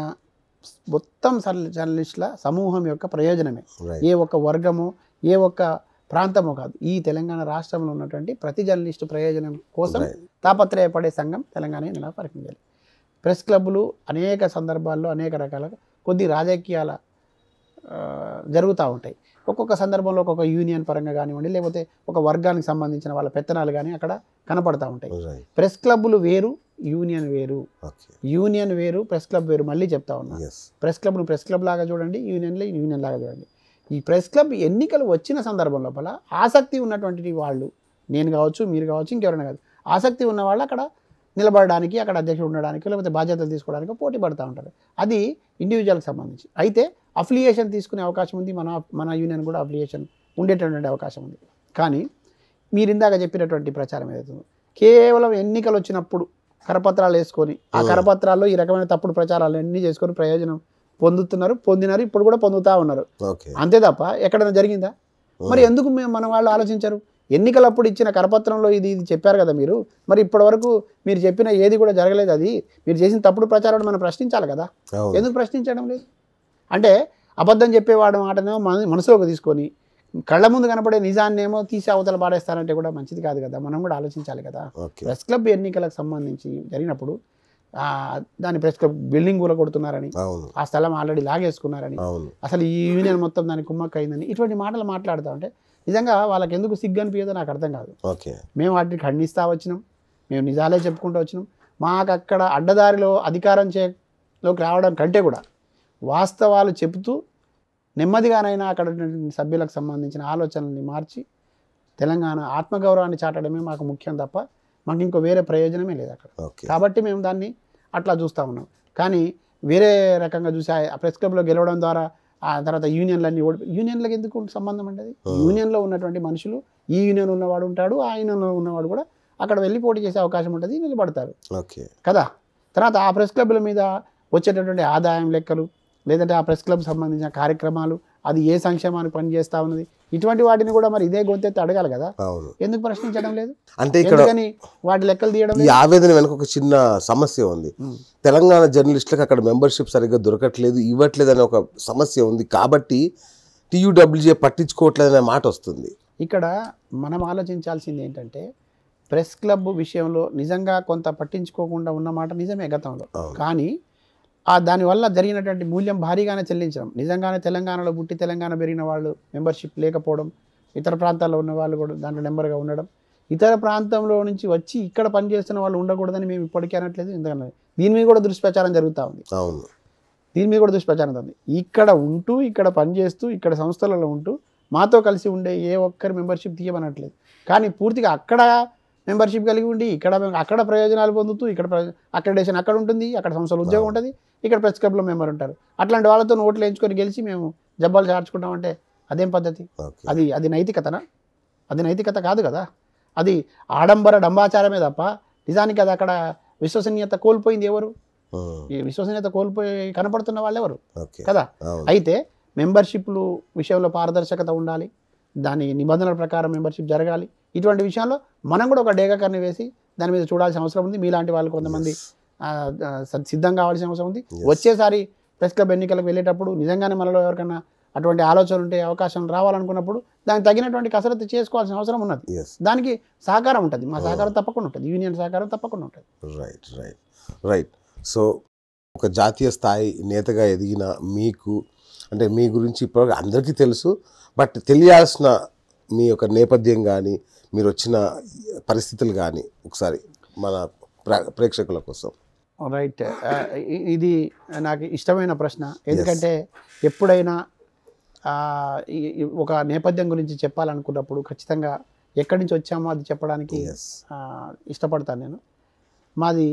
Speaker 2: మొత్తం జర్నలిస్టుల సమూహం యొక్క ప్రయోజనమే. ఏ ఒక్క వర్గమో ఏ ఒక్క ప్రాంతమో కాదు, ఈ తెలంగాణ రాష్ట్రంలో ఉన్నటువంటి ప్రతి జర్నలిస్టు ప్రయోజనం కోసం తాపత్రయపడే సంఘం Telangana union of working journalist. Press క్లబ్లు అనేక సందర్భాల్లో అనేక రకాల కొద్ది రాజకీయాల జరుగుతూ ఉంటాయి. ఒక్కొక్క సందర్భంలో ఒక్కొక్క యూనియన్ పరంగా కానివ్వండి, లేకపోతే ఒక వర్గానికి సంబంధించిన వాళ్ళ పెత్తనాలు కానీ అక్కడ కనపడతా ఉంటాయి. ప్రెస్ క్లబ్లు వేరు, యూనియన్ వేరు. యూనియన్ వేరు, ప్రెస్ క్లబ్ వేరు. మళ్ళీ చెప్తా ఉన్నా, ప్రెస్ క్లబ్ను ప్రెస్ క్లబ్ లాగా చూడండి, యూనియన్ లాగా చూడండి. ఈ ప్రెస్ క్లబ్ ఎన్నికలు వచ్చిన సందర్భం లోపల ఆసక్తి ఉన్నటువంటి వాళ్ళు, నేను కావచ్చు, మీరు కావచ్చు, ఇంకెవరైనా కాదు, ఆసక్తి ఉన్న వాళ్ళు అక్కడ నిలబడడానికి, అక్కడ అధ్యక్షుడు ఉండడానికి, లేకపోతే బాధ్యతలు తీసుకోవడానికి పోటీ పడుతూ ఉంటారు. అది ఇండివిజువల్కి సంబంధించి. అయితే అఫిలియేషన్ తీసుకునే అవకాశం ఉంది, మన యూనియన్ కూడా అఫిలియేషన్ ఉండేటటువంటి అవకాశం ఉంది. కానీ మీరు ఇందాక చెప్పినటువంటి ప్రచారం ఏదైతుందో కేవలం ఎన్నికలు వచ్చినప్పుడు కరపత్రాలు వేసుకొని ఆ కరపత్రాల్లో ఈ రకమైన తప్పుడు ప్రచారాలు అన్నీ చేసుకొని ప్రయోజనం పొందినారు, ఇప్పుడు కూడా పొందుతూ ఉన్నారు. అంతే తప్ప ఎక్కడైనా జరిగిందా? మరి ఎందుకు మన వాళ్ళు ఆలోచించారు? ఎన్నికలప్పుడు ఇచ్చిన కరపత్రంలో ఇది చెప్పారు కదా మీరు, మరి ఇప్పటివరకు మీరు చెప్పిన ఏది కూడా జరగలేదు, అది మీరు చేసిన తప్పుడు ప్రచారం మనం ప్రశ్నించాలి కదా, ఎందుకు ప్రశ్నించడం లేదు? అంటే అబద్ధం చెప్పేవాడు మాటనేమో మనసులోకి తీసుకొని కళ్ళ ముందు కనపడే నిజాన్నేమో తీసి అవతల పాడేస్తారంటే కూడా మంచిది కాదు కదా, మనం కూడా ఆలోచించాలి కదా. ప్రెస్ క్లబ్ ఎన్నికలకు సంబంధించి జరిగినప్పుడు దాని ప్రెస్ క్లబ్ బిల్డింగ్ కూడా కొడుతున్నారని, ఆ స్థలం ఆల్రెడీ లాగేసుకున్నారని, అసలు ఈ యూనియన్ మొత్తం దానికి కుమ్మక్క అయిందని ఇటువంటి మాటలు మాట్లాడుతూ ఉంటే నిజంగా వాళ్ళకి ఎందుకు సిగ్గు అనిపించదో నాకు అర్థం కాదు. మేము వాటిని ఖండిస్తూ వచ్చినాం, మేము నిజాలే చెప్పుకుంటూ వచ్చినాం. మాకు అక్కడ అడ్డదారిలో అధికారం లోకి రావడం కంటే కూడా వాస్తవాలు చెబుతూ నెమ్మదిగానైనా అక్కడ సభ్యులకు సంబంధించిన ఆలోచనల్ని మార్చి తెలంగాణ ఆత్మగౌరవాన్ని చాటడమే మాకు ముఖ్యం తప్ప మాకు ఇంకో వేరే ప్రయోజనమే లేదు అక్కడ. కాబట్టి మేము దాన్ని అట్లా చూస్తూ ఉన్నాం. కానీ వేరే రకంగా చూసి ఆ ప్రెస్ క్లబ్లో గెలవడం ద్వారా ఆ తర్వాత యూనియన్లన్నీ యూనియన్లకు ఎందుకు సంబంధం అంటే, యూనియన్లో ఉన్నటువంటి మనుషులు ఈ యూనియన్ ఉన్నవాడు ఉంటాడు, ఆ యూనియన్లో ఉన్నవాడు కూడా అక్కడ వెళ్ళి పోటీ చేసే అవకాశం ఉంటుంది, నిలబడతారు కదా. తర్వాత ఆ ప్రెస్ క్లబ్ల మీద వచ్చేటటువంటి ఆదాయం లెక్కలు, లేదంటే ఆ ప్రెస్ క్లబ్ సంబంధించిన కార్యక్రమాలు, అది ఏ సంక్షేమానికి పనిచేస్తూ ఉన్నది, ఇటువంటి వాటిని కూడా మరి ఇదే గొంతెత్తి అడగాలి కదా, ఎందుకు ప్రశ్నించడం లేదు?
Speaker 1: అంటే ఇక్కడ
Speaker 2: వాటి లెక్కలు తీయడం.
Speaker 1: ఈ ఆవేదన వెనక ఒక చిన్న సమస్య ఉంది. తెలంగాణ జర్నలిస్టులకు అక్కడ మెంబర్షిప్ సరిగ్గా దొరకట్లేదు, ఇవ్వట్లేదు అనే ఒక సమస్య ఉంది. కాబట్టి టీయూడబ్ల్యూజే పట్టించుకోవట్లేదు అనే మాట వస్తుంది.
Speaker 2: ఇక్కడ మనం ఆలోచించాల్సింది ఏంటంటే, ప్రెస్ క్లబ్ విషయంలో నిజంగా కొంత పట్టించుకోకుండా ఉన్నమాట నిజమే గతంలో. కానీ దానివల్ల జరిగినటువంటి మూల్యం భారీగానే చెల్లించడం, నిజంగానే తెలంగాణలో పుట్టి తెలంగాణ పెరిగిన వాళ్ళు మెంబర్షిప్ లేకపోవడం, ఇతర ప్రాంతాల్లో ఉన్న వాళ్ళు కూడా దాంట్లో నెంబర్గా ఉండడం, ఇతర ప్రాంతంలో నుంచి వచ్చి ఇక్కడ పనిచేస్తున్న వాళ్ళు ఉండకూడదని మేము ఇప్పటికీ అనట్లేదు. ఎందుకన్నా దీని మీద కూడా దుష్ప్రచారం జరుగుతూ ఉంది. దీని మీద కూడా దుష్ప్రచారం ఉంది. ఇక్కడ ఉంటూ, ఇక్కడ పనిచేస్తూ, ఇక్కడ సంస్థలలో ఉంటూ మాతో కలిసి ఉండే ఏ ఒక్కరి మెంబర్షిప్ తీయమనట్లేదు. కానీ పూర్తిగా అక్కడ మెంబర్షిప్ కలిగి ఉండి అక్కడ ప్రయోజనాలు పొందుతూ, ఇక్కడ అక్రెడిటేషన్ అక్కడ ఉంటుంది, అక్కడ సంస్థలో ఉద్యోగం ఉంటుంది, ఇక్కడ ప్రెస్ క్లబ్లో మెంబర్ ఉంటారు. అట్లాంటి వాళ్ళతో ఓట్లు వేయించుకొని గెలిచి మేము జబ్బాలు చార్చుకుంటామంటే అదేం పద్ధతి? అది నైతికతనా? అది నైతికత కాదు కదా. అది డంబాచారమే తప్ప నిజానికి అది అక్కడ విశ్వసనీయత కోల్పోయింది ఎవరు? ఈ విశ్వసనీయత కోల్పోయి కనపడుతున్న వాళ్ళు ఎవరు కదా. అయితే మెంబర్షిప్లు విషయంలో పారదర్శకత ఉండాలి, దాని నిబంధనల ప్రకారం మెంబర్షిప్ జరగాలి. ఇటువంటి విషయాల్లో మనం కూడా ఒక డేగాకర్ని వేసి దాని మీద చూడాల్సిన అవసరం ఉంది. మీలాంటి వాళ్ళు కొంతమంది సిద్ధం కావాల్సిన అవసరం ఉంది. వచ్చేసారి ప్రెస్ క్లబ్ ఎన్నికలకు వెళ్ళేటప్పుడు నిజంగానే మనలో ఎవరికైనా అటువంటి ఆలోచన ఉంటే, అవకాశం రావాలనుకున్నప్పుడు దానికి తగినటువంటి కసరత్తు చేసుకోవాల్సిన అవసరం ఉన్నది. దానికి సహకారం ఉంటుంది, మా సహకారం తప్పకుండా ఉంటుంది, యూనియన్ సహకారం తప్పకుండా ఉంటుంది.
Speaker 1: రైట్. సో ఒక జాతీయ స్థాయి నేతగా ఎదిగిన మీకు, అంటే మీ గురించి ఇప్పుడు అందరికీ తెలుసు, బట్ తెలియాల్సిన మీ యొక్క నేపథ్యం కానీ, మీరు వచ్చిన పరిస్థితులు కానీ ఒకసారి మన ప్రేక్షకుల కోసం.
Speaker 2: రైట్. ఇది నాకు ఇష్టమైన ప్రశ్న. ఎందుకంటే ఎప్పుడైనా ఒక నేపథ్యం గురించి చెప్పాలనుకున్నప్పుడు ఖచ్చితంగా ఎక్కడి నుంచి వచ్చామో అది చెప్పడానికి
Speaker 1: Yes.
Speaker 2: ఇష్టపడతాను నేను. మాది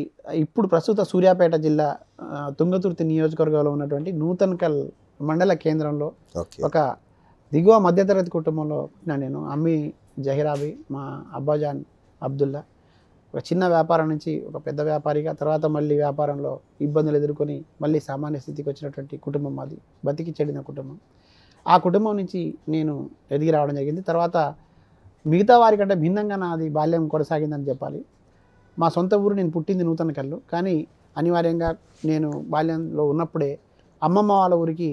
Speaker 2: ఇప్పుడు ప్రస్తుత సూర్యాపేట జిల్లా తుంగతుర్తి నియోజకవర్గంలో ఉన్నటువంటి నూతన్కల్ మండల కేంద్రంలో
Speaker 1: ఓకే.
Speaker 2: ఒక దిగువ మధ్యతరగతి కుటుంబంలో నేను అమ్మి జహీరాబీ, మా అబ్బాజాన్ అబ్దుల్లా, ఒక చిన్న వ్యాపారం నుంచి ఒక పెద్ద వ్యాపారిగా, తర్వాత మళ్ళీ వ్యాపారంలో ఇబ్బందులు ఎదుర్కొని మళ్ళీ సామాన్య స్థితికి వచ్చినటువంటి కుటుంబం మాది, బతికి చెడిన కుటుంబం. ఆ కుటుంబం నుంచి నేను ఎదిగి రావడం జరిగింది. తర్వాత మిగతా వారికంటే భిన్నంగా నాది బాల్యం కొనసాగిందని చెప్పాలి. మా సొంత ఊరు నేను పుట్టింది నూతన్కల్లు, కానీ అనివార్యంగా నేను బాల్యంలో ఉన్నప్పుడే అమ్మమ్మ వాళ్ళ ఊరికి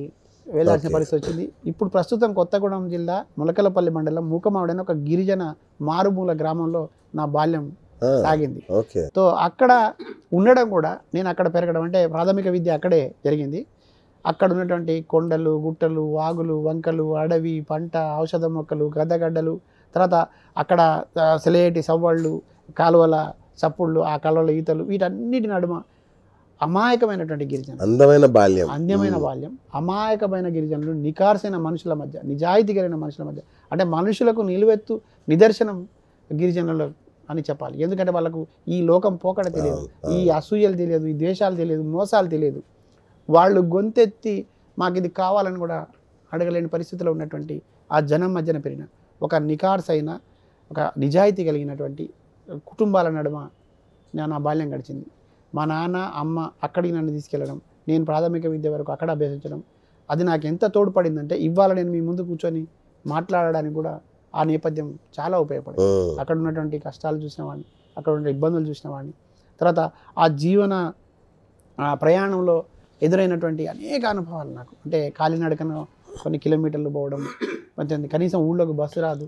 Speaker 2: వెళ్ళాల్సిన పరిస్థితి వచ్చింది. ఇప్పుడు ప్రస్తుతం కొత్తగూడెం జిల్లా ములకలపల్లి మండలం మూకమావిడైన ఒక గిరిజన మారుమూల గ్రామంలో నా బాల్యం సాగింది.
Speaker 1: ఓకే.
Speaker 2: సో అక్కడ ఉండడం కూడా, నేను అక్కడ పెరగడం అంటే ప్రాథమిక విద్య అక్కడే జరిగింది. అక్కడ ఉన్నటువంటి కొండలు, గుట్టలు, వాగులు, వంకలు, అడవి, పంట, ఔషధ మొక్కలు, గద్దగడ్డలు, తర్వాత అక్కడ సెలయేటి సవ్వళ్ళు, కాలువల చప్పుళ్ళు, ఆ కాలువల ఈతలు, వీటన్నిటి నడుమ అమాయకమైనటువంటి గిరిజనులు,
Speaker 1: అందమైన బాల్యం.
Speaker 2: అందమైన బాల్యం, అమాయకమైన గిరిజనులు, నికార్సైన మనుషుల మధ్య, నిజాయితీ కలిగిన మనుషుల మధ్య, అంటే మనుషులకు నిలువెత్తు నిదర్శనం గిరిజనులు అని చెప్పాలి. ఎందుకంటే వాళ్ళకు ఈ లోకం పోకడ తెలియదు, ఈ అసూయలు తెలియదు, ఈ ద్వేషాలు తెలియదు, మోసాలు తెలియదు. వాళ్ళు గొంతెత్తి మాకు ఇది కావాలని కూడా అడగలేని పరిస్థితిలో ఉన్నటువంటి ఆ జనం మధ్యన పెరిగిన ఒక నికార్సైన, ఒక నిజాయితీ కలిగినటువంటి కుటుంబాల నడుమ నా బాల్యం గడిచింది. మా నాన్న అమ్మ అక్కడికి నన్ను తీసుకెళ్ళడం, నేను ప్రాథమిక విద్య వరకు అక్కడ అభ్యసించడం, అది నాకు ఎంత తోడ్పడిందంటే ఇవాళ నేను మీ ముందు కూర్చొని మాట్లాడడానికి కూడా ఆ నేపథ్యం చాలా ఉపయోగపడింది. అక్కడ ఉన్నటువంటి కష్టాలు చూసిన వాడిని, అక్కడ ఉన్న ఇబ్బందులు చూసిన వాడిని, తర్వాత ఆ జీవన ప్రయాణంలో ఎదురైనటువంటి అనేక అనుభవాలు నాకు, అంటే కాలినడకన కొన్ని కిలోమీటర్లు పోవడం, కనీసం ఊళ్ళోకి బస్సు రాదు,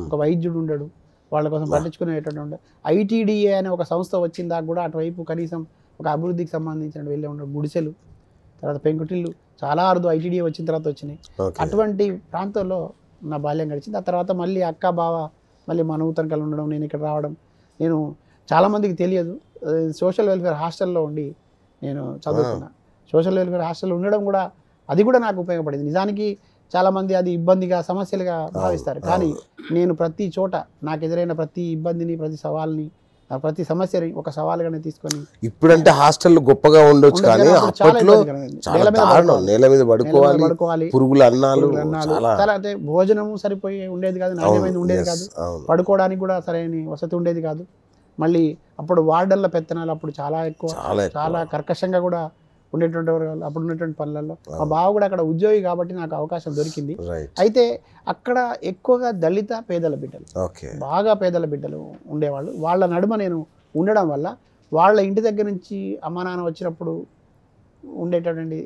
Speaker 2: ఒక వైద్యుడు ఉండడు, వాళ్ళ కోసం పట్టించుకునేటటువంటి ఐటీడీఏ అనే ఒక సంస్థ వచ్చిన దాకా కూడా అటువైపు కనీసం ఒక అభివృద్ధికి సంబంధించిన వెళ్ళే ఉండడం, గుడిసెలు, తర్వాత పెంకుటిళ్ళు చాలా అరుదు ఐటీడీఏ వచ్చిన తర్వాత వచ్చినాయి. అటువంటి ప్రాంతంలో నా బాల్యం గడిచింది. ఆ తర్వాత మళ్ళీ అక్క బావ మళ్ళీ మా నూతన్కల్ ఉండడం, నేను ఇక్కడ రావడం. నేను చాలామందికి తెలియదు, సోషల్ వెల్ఫేర్ హాస్టల్లో ఉండి నేను చదువుకున్నా. సోషల్ వెల్ఫేర్ హాస్టల్లో ఉండడం కూడా, అది కూడా నాకు ఉపయోగపడింది. నిజానికి చాలామంది అది ఇబ్బందిగా, సమస్యలుగా భావిస్తారు, కానీ నేను ప్రతి చోట నాకు ఎదురైన ప్రతి ఇబ్బందిని, ప్రతి సవాల్ని, ప్రతి సమస్యని ఒక సవాలుగానే తీసుకొని,
Speaker 1: ఇప్పుడంటే హాస్టల్ గొప్పగా ఉండొచ్చు, కానీ అప్పట్లో చాలా దారుణం. నేల మీద పడుకోవాలి, పురుగుల అన్నాలు,
Speaker 2: చాలా అంటే భోజనము సరిపోయి ఉండేది కాదు, నాణ్యమైనది ఉండేది కాదు, పడుకోవడానికి కూడా సరైన వసతి ఉండేది కాదు. మళ్ళీ అప్పుడు వార్డర్ల పెత్తనాలు అప్పుడు చాలా ఎక్కువ, చాలా కర్కశంగా కూడా ఉండేటువంటి అప్పుడు ఉన్నటువంటి పనులలో. మా బావ కూడా అక్కడ ఉద్యోగి కాబట్టి నాకు అవకాశం దొరికింది. అయితే అక్కడ ఎక్కువగా దళిత పేదల బిడ్డలు, బాగా పేదల బిడ్డలు ఉండేవాళ్ళు. వాళ్ళ నడుమ నేను ఉండడం వల్ల వాళ్ళ ఇంటి దగ్గర నుంచి అమ్మ నాన్న వచ్చినప్పుడు ఉండేటటువంటి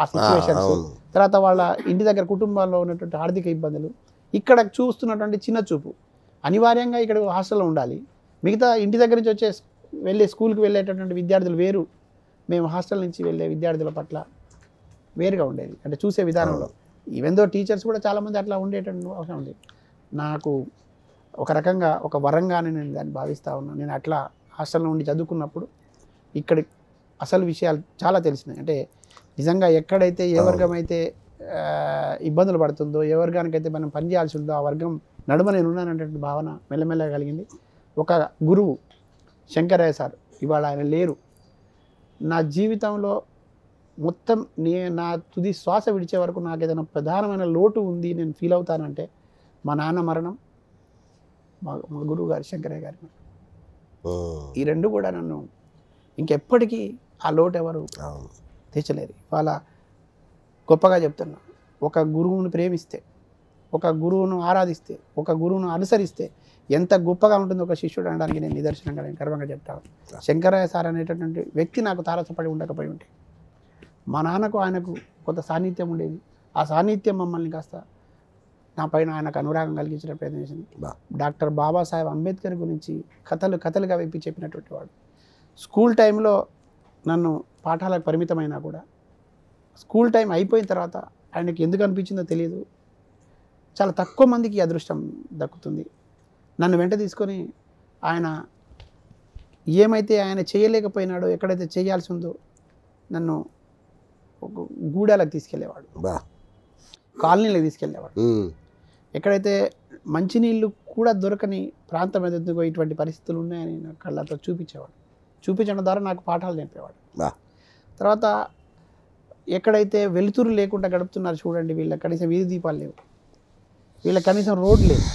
Speaker 2: ఆ సిచ్యువేషన్స్, తర్వాత వాళ్ళ ఇంటి దగ్గర కుటుంబాల్లో ఉన్నటువంటి ఆర్థిక ఇబ్బందులు, ఇక్కడ చూస్తున్నటువంటి చిన్న చూపు, అనివార్యంగా ఇక్కడ హాస్టల్లో ఉండాలి, మిగతా ఇంటి దగ్గర నుంచి వెళ్ళే స్కూల్కి వెళ్ళేటటువంటి విద్యార్థులు వేరు, మేము హాస్టల్ నుంచి వెళ్ళే విద్యార్థుల పట్ల వేరుగా ఉండేది, అంటే చూసే విధానంలో. ఈవెన్ దో టీచర్స్ కూడా చాలామంది అట్లా ఉండేటువంటి అవసరం ఉంది. నాకు ఒక రకంగా ఒక వరంగానే నేను దాన్ని భావిస్తూ ఉన్నాను. నేను అట్లా హాస్టల్లో ఉండి చదువుకున్నప్పుడు ఇక్కడి అసలు విషయాలు చాలా తెలిసినాయి. అంటే నిజంగా ఎక్కడైతే ఏ వర్గం అయితే ఇబ్బందులు పడుతుందో, ఏ వర్గానికైతే మనం పనిచేయాల్సి ఉందో ఆ వర్గం నడుమ నేను ఉన్నాననేటువంటి భావన మెల్లమెల్లగా కలిగింది. ఒక గురువు శంకరయ్య సార్, ఇవాళ ఆయన లేరు. నా జీవితంలో మొత్తం నా తుది శ్వాస విడిచే వరకు నాకు ఏదైనా ప్రధానమైన లోటు ఉంది, నేను ఫీల్ అవుతానంటే మా నాన్న మరణం, మా గురువు గారు శంకరయ్య గారి మరణం. ఈ రెండు కూడా నన్ను ఇంకెప్పటికీ ఆ లోటు ఎవరు తెచ్చలేరు. వాళ్ళ గొప్పగా చెప్తున్నా, ఒక గురువును ప్రేమిస్తే, ఒక గురువును ఆరాధిస్తే, ఒక గురువును అనుసరిస్తే ఎంత గొప్పగా ఉంటుందో ఒక శిష్యుడు అనడానికి నేను నిదర్శనంగా, నేను గర్వంగా చెప్తాను. శంకరయ్య సార్ అనేటటువంటి వ్యక్తి నాకు తారసపడి ఉండకపోయి ఉంటే, మా నాన్నకు ఆయనకు కొంత సాన్నిధ్యం ఉండేది. ఆ సాన్నిధ్యం మమ్మల్ని కాస్త నా పైన ఆయనకు అనురాగం కలిగించడం ప్రయత్నం చేసింది. డాక్టర్ బాబాసాహెబ్ అంబేద్కర్ గురించి కథలుగా వెప్పి చెప్పినటువంటి వాడు. స్కూల్ టైంలో నన్ను పాఠాలకు పరిమితమైనా కూడా స్కూల్ టైం అయిపోయిన తర్వాత ఆయనకి ఎందుకు అనిపించిందో తెలియదు, చాలా తక్కువ మందికి అదృష్టం దక్కుతుంది. నన్ను వెంట తీసుకొని ఆయన ఏమైతే ఆయన చేయలేకపోయినాడో, ఎక్కడైతే చేయాల్సి ఉందో నన్ను ఒక గూడాలకు తీసుకెళ్ళేవాడు, కాలనీలకు తీసుకెళ్ళేవాడు. ఎక్కడైతే మంచినీళ్ళు కూడా దొరకని ప్రాంతం ఏదైతుందో ఇటువంటి పరిస్థితులు ఉన్నాయని నా కళ్ళతో చూపించేవాడు. చూపించడం ద్వారా నాకు పాఠాలు నేర్పేవాడు. తర్వాత ఎక్కడైతే వెలుతురు లేకుండా గడుపుతున్నారు చూడండి, వీళ్ళకి కనీసం వీధి దీపాలు లేవు, వీళ్ళకి కనీసం రోడ్ లేదు,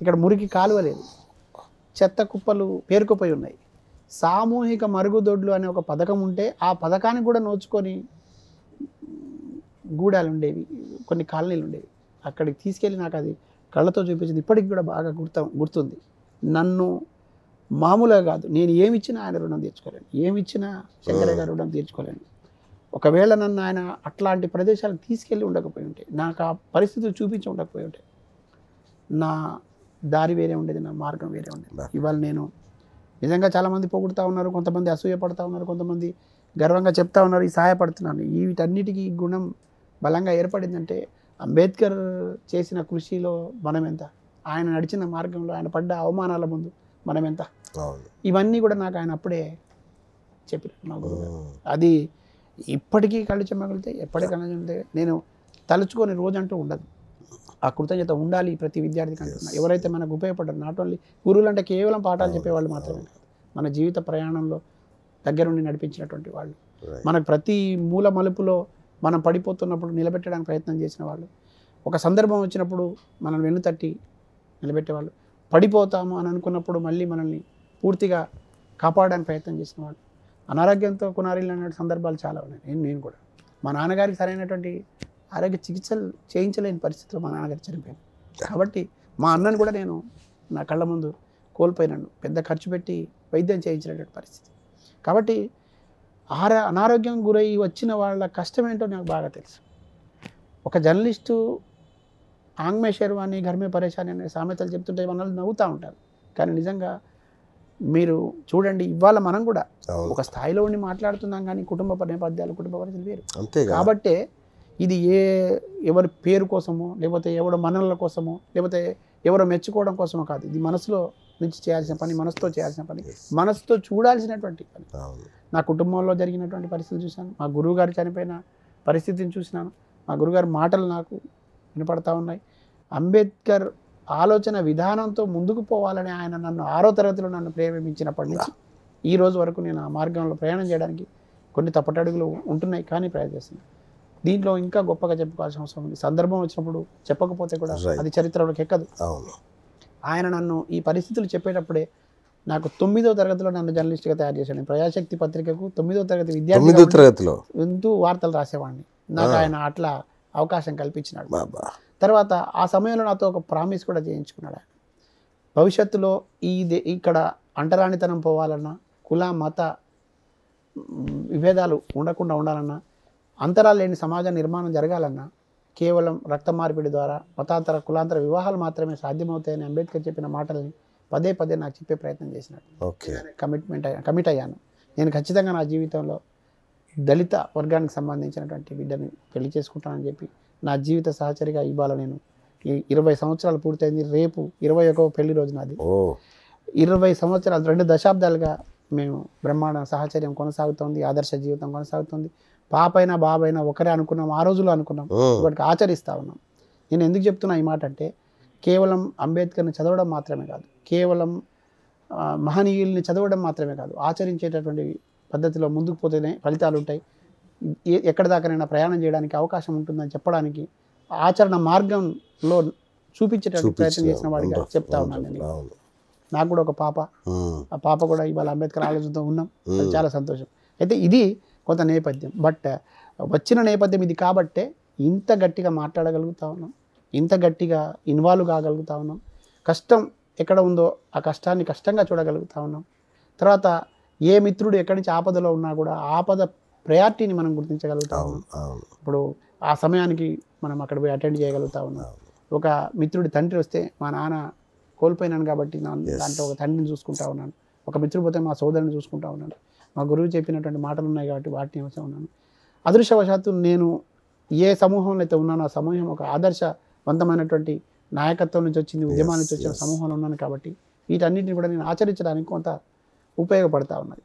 Speaker 2: ఇక్కడ మురికి కాలువ లేదు, చెత్త కుప్పలు పేరుకుపోయి ఉన్నాయి. సామూహిక మరుగుదొడ్లు అనే ఒక పథకం ఉంటే ఆ పథకానికి కూడా నోచుకొని గూడాలు ఉండేవి, కొన్ని కాలనీలు ఉండేవి. అక్కడికి తీసుకెళ్ళి నాకు అది కళ్ళతో చూపించింది. ఇప్పటికి కూడా బాగా గుర్తుంది. నన్ను మామూలుగా కాదు, నేను ఏమిచ్చినా ఆయన రుణం తీర్చుకోలేను, ఏమిచ్చినా శంకరయ్య గారు రుణం తీర్చుకోలేను. ఒకవేళ నన్ను ఆయన అట్లాంటి ప్రదేశాలకు తీసుకెళ్ళి ఉండకపోయి ఉంటే, నాకు ఆ పరిస్థితులు చూపించి ఉండకపోయి ఉంటే, నా దారి వేరే ఉండేది, నా మార్గం వేరే ఉండేది. ఇవాళ నేను నిజంగా చాలామంది పొగుడుతూ ఉన్నారు, కొంతమంది అసూయపడుతూ ఉన్నారు, కొంతమంది గర్వంగా చెప్తా ఉన్నారు, ఈ సహాయపడుతున్నాను. వీటన్నిటికీ గుణం బలంగా ఏర్పడిందంటే అంబేద్కర్ చేసిన కృషిలో మనం ఎంత, ఆయన నడిచిన మార్గంలో ఆయన పడ్డ అవమానాల ముందు మనం ఎంత, ఇవన్నీ కూడా నాకు ఆయన అప్పుడే చెప్పారు మా గురువు. అది ఇప్పటికీ కళ్ళు చెమ్మగలితే, ఎప్పటికీ కళ్ళు చెమ్మితే నేను తలుచుకొని రోజంటూ ఉండదు. ఆ కృతజ్ఞత ఉండాలి ప్రతి విద్యార్థికి అంటున్నా. ఎవరైతే మనకు ఉపయోగపడ్డారు, నాట్ ఓన్లీ గురువులు అంటే కేవలం పాఠాలు చెప్పేవాళ్ళు మాత్రమే కాదు, మన జీవిత ప్రయాణంలో దగ్గరుండి నడిపించినటువంటి వాళ్ళు, మనకు ప్రతి మూల మలుపులో మనం పడిపోతున్నప్పుడు నిలబెట్టడానికి ప్రయత్నం చేసిన వాళ్ళు, ఒక సందర్భం వచ్చినప్పుడు మనల్ని వెన్నుతట్టి నిలబెట్టేవాళ్ళు, పడిపోతాము అని అనుకున్నప్పుడు మళ్ళీ మనల్ని పూర్తిగా కాపాడడానికి ప్రయత్నం చేసిన వాళ్ళు, అనారోగ్యంతో కొనారిల్లిన సందర్భాలు చాలా ఉన్నాయి. నేను కూడా మా నాన్నగారికి సరైనటువంటి ఆరోగ్య చికిత్సలు చేయించలేని పరిస్థితిలో మా నాన్నగారు చనిపోయాను. కాబట్టి మా అన్నను కూడా నేను నా కళ్ళ ముందు కోల్పోయినాను, పెద్ద ఖర్చు పెట్టి వైద్యం చేయించినటువంటి పరిస్థితి. కాబట్టి అనారోగ్యం గురై వచ్చిన వాళ్ళ కష్టం ఏంటో నాకు బాగా తెలుసు. ఒక జర్నలిస్టు ఆంగ్మే షెర్వాని ఘర్మే పరేషాని అనే సామెతలు చెప్తుంటే మనల్ని నవ్వుతూ ఉంటారు, కానీ నిజంగా మీరు చూడండి, ఇవాళ మనం కూడా ఒక స్థాయిలో ఉండి మాట్లాడుతున్నాం, కానీ కుటుంబ నేపథ్యాలు, కుటుంబ పరిస్థితులు వేరు. కాబట్టే ఇది ఎవరి పేరు కోసమో, లేకపోతే ఎవడో మనల కోసమో, లేకపోతే ఎవరో మెచ్చుకోవడం కోసమో కాదు. ఇది మనసులో నుంచి చేయాల్సిన పని, మనసుతో చేయాల్సిన పని, మనసుతో చూడాల్సినటువంటి పని. నా కుటుంబంలో జరిగినటువంటి పరిస్థితులు చూశాను, మా గురువు గారు చనిపోయిన పరిస్థితిని చూసినాను, మా గురుగారి మాటలు నాకు వినపడతా ఉన్నాయి. అంబేద్కర్ ఆలోచన విధానంతో ముందుకు పోవాలని ఆయన నన్ను 6వ తరగతిలో నన్ను ప్రేరేపించినప్పటి నుంచి ఈ రోజు వరకు నేను ఆ మార్గంలో ప్రయాణం చేయడానికి కొన్ని తప్పటడుగులు ఉంటున్నాయి, కానీ ప్రయత్నిస్తున్నాను. దీంట్లో ఇంకా గొప్పగా చెప్పుకోవాల్సిన అవసరం ఉంది. సందర్భం వచ్చినప్పుడు చెప్పకపోతే కూడా అది చరిత్రలోకి ఎక్కదు. ఆయన నన్ను ఈ పరిస్థితులు చెప్పేటప్పుడే నాకు 9వ తరగతిలో నన్ను జర్నలిస్ట్గా తయారు చేశాడు. ప్రజాశక్తి పత్రికకు 9వ తరగతి విద్యార్థి ఎంతో వార్తలు రాసేవాడిని. నాకు ఆయన అట్లా అవకాశం కల్పించినాడు. తర్వాత ఆ సమయంలో నాతో ఒక ప్రామిస్ కూడా చేయించుకున్నాడు ఆయన. భవిష్యత్తులో ఇక్కడ అంటరానితనం పోవాలన్నా, కుల మత విభేదాలు ఉండకుండా ఉండాలన్నా, అంతరాలు లేని సమాజ నిర్మాణం జరగాలన్నా కేవలం రక్త మార్పిడి ద్వారా మతాంతర కులాంతర వివాహాలు మాత్రమే సాధ్యమవుతాయని అంబేద్కర్ చెప్పిన మాటల్ని పదే పదే నాకు చెప్పే ప్రయత్నం చేసినాడు. కమిట్ అయ్యాను. నేను ఖచ్చితంగా నా జీవితంలో దళిత వర్గానికి సంబంధించినటువంటి బిడ్డని పెళ్లి చేసుకుంటానని చెప్పి నా జీవిత సహచరిగా ఇవాళ నేను 20 సంవత్సరాలు పూర్తయింది. రేపు 21వ పెళ్లి రోజు నాది. 20 సంవత్సరాలు 2 దశాబ్దాలుగా మేము బ్రహ్మాండ సహచర్యం కొనసాగుతోంది, ఆదర్శ జీవితం కొనసాగుతుంది. పాపైనా బాబైనా ఒకరే అనుకున్నాం, ఆ రోజులో అనుకున్నాం, ఇప్పటికి ఆచరిస్తూ ఉన్నాం. నేను ఎందుకు చెప్తున్నా ఈ మాట అంటే, కేవలం అంబేద్కర్ని చదవడం మాత్రమే కాదు, కేవలం మహనీయుల్ని చదవడం మాత్రమే కాదు, ఆచరించేటటువంటి పద్ధతిలో ముందుకు పోతేనే ఫలితాలు ఉంటాయి, ఎక్కడి దాకానైనా ప్రయాణం చేయడానికి అవకాశం ఉంటుందని చెప్పడానికి ఆచరణ మార్గంలో చూపించేటటువంటి ప్రయత్నం చేసిన వాడిగా చెప్తా ఉన్నాను నేను. నాకు కూడా ఒక పాప, ఆ పాప కూడా ఇవాళ అంబేద్కర్ ఆలోచనతో ఉన్నాం, అది చాలా సంతోషం. అయితే ఇది కొంత నేపథ్యం, బట్ వచ్చిన నేపథ్యం ఇది కాబట్టే ఇంత గట్టిగా మాట్లాడగలుగుతా ఉన్నాం, ఇంత గట్టిగా ఇన్వాల్వ్ కాగలుగుతా ఉన్నాం. కష్టం ఎక్కడ ఉందో ఆ కష్టాన్ని కష్టంగా చూడగలుగుతా ఉన్నాం. తర్వాత ఏ మిత్రుడు ఎక్కడి నుంచి ఆపదలో ఉన్నా కూడా ఆపద ప్రయారిటీని మనం గుర్తించగలుగుతా ఉన్నాం. ఇప్పుడు ఆ సమయానికి మనం అక్కడ పోయి అటెండ్ చేయగలుగుతా ఉన్నాం. ఒక మిత్రుడి తండ్రి వస్తే మా నాన్న కోల్పోయినాను కాబట్టి దాంట్లో ఒక తండ్రిని చూసుకుంటా ఉన్నాను, ఒక మిత్రుడు పోతే మా సోదరుని చూసుకుంటా ఉన్నాను, మా గురువు చెప్పినటువంటి మాటలు ఉన్నాయి కాబట్టి వాటిని అవసరం ఉన్నాను. అదృష్టవశాత్తు నేను ఏ సమూహంలో అయితే ఉన్నానో ఆ సమూహం ఒక ఆదర్శవంతమైనటువంటి నాయకత్వం నుంచి వచ్చింది, ఉద్యమాల నుంచి వచ్చిన సమూహంలో ఉన్నాను కాబట్టి వీటన్నిటిని కూడా నేను ఆచరించడానికి కొంత ఉపయోగపడతా ఉన్నది.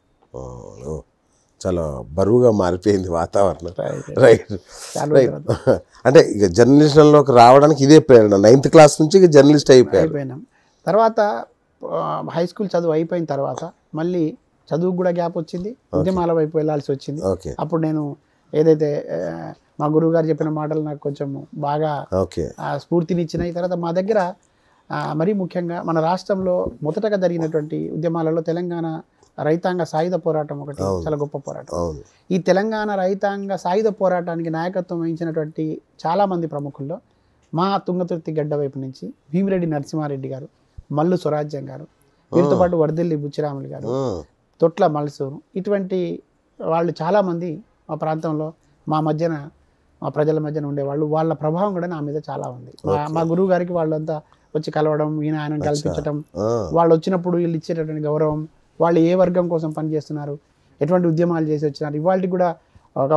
Speaker 1: చాలా బరువుగా మారిపోయింది వాతావరణం.
Speaker 2: Right.
Speaker 1: రైట్
Speaker 2: చాలా
Speaker 1: రైట్.
Speaker 2: రోజుల తర్వాత
Speaker 1: అంటే ఇక జర్నలిజంలోకి రావడానికి ఇదే ప్రేరణ. 9th క్లాస్ నుంచి ఇక జర్నలిస్ట్ అయిపోయారు.
Speaker 2: అయిపోయినాం. తర్వాత హై స్కూల్ చదువు అయిపోయిన తర్వాత మళ్ళీ చదువుకు కూడా గ్యాప్ వచ్చింది, ఉద్యమాల వైపు వెళ్ళాల్సి వచ్చింది.
Speaker 1: ఓకే
Speaker 2: అప్పుడు నేను ఏదైతే మా గురువు గారు చెప్పిన మాటలు నాకు కొంచెం బాగా
Speaker 1: ఓకే
Speaker 2: స్ఫూర్తినిచ్చినాయి. తర్వాత మా దగ్గర మరీ ముఖ్యంగా మన రాష్ట్రంలో మొదటగా జరిగినటువంటి ఉద్యమాలలో తెలంగాణ రైతాంగ సాయుధ పోరాటం ఒకటి చాలా గొప్ప పోరాటం.
Speaker 1: అవును
Speaker 2: ఈ తెలంగాణ రైతాంగ సాయుధ పోరాటానికి నాయకత్వం వహించినటువంటి చాలామంది ప్రముఖుల్లో మా తుంగతుర్తి గడ్డ వైపు నుంచి భీమిరెడ్డి నరసింహారెడ్డి గారు, మల్లు స్వరాజ్యం గారు, వీరితో పాటు వరదెల్లి బుచ్చిరాములు గారు, తొట్ల మల్సూరు, ఇటువంటి వాళ్ళు చాలామంది మా ప్రాంతంలో మా మధ్యన మా ప్రజల మధ్యన ఉండేవాళ్ళు. వాళ్ళ ప్రభావం కూడా నా మీద చాలా ఉంది. మా గురువు గారికి వాళ్ళంతా వచ్చి కలవడం, ఈయన ఆయన కల్పించడం, వాళ్ళు వచ్చినప్పుడు వీళ్ళు ఇచ్చేటటువంటి గౌరవం, వాళ్ళు ఏ వర్గం కోసం పనిచేస్తున్నారు, ఎటువంటి ఉద్యమాలు చేసి వచ్చినారు. ఇవాళకి కూడా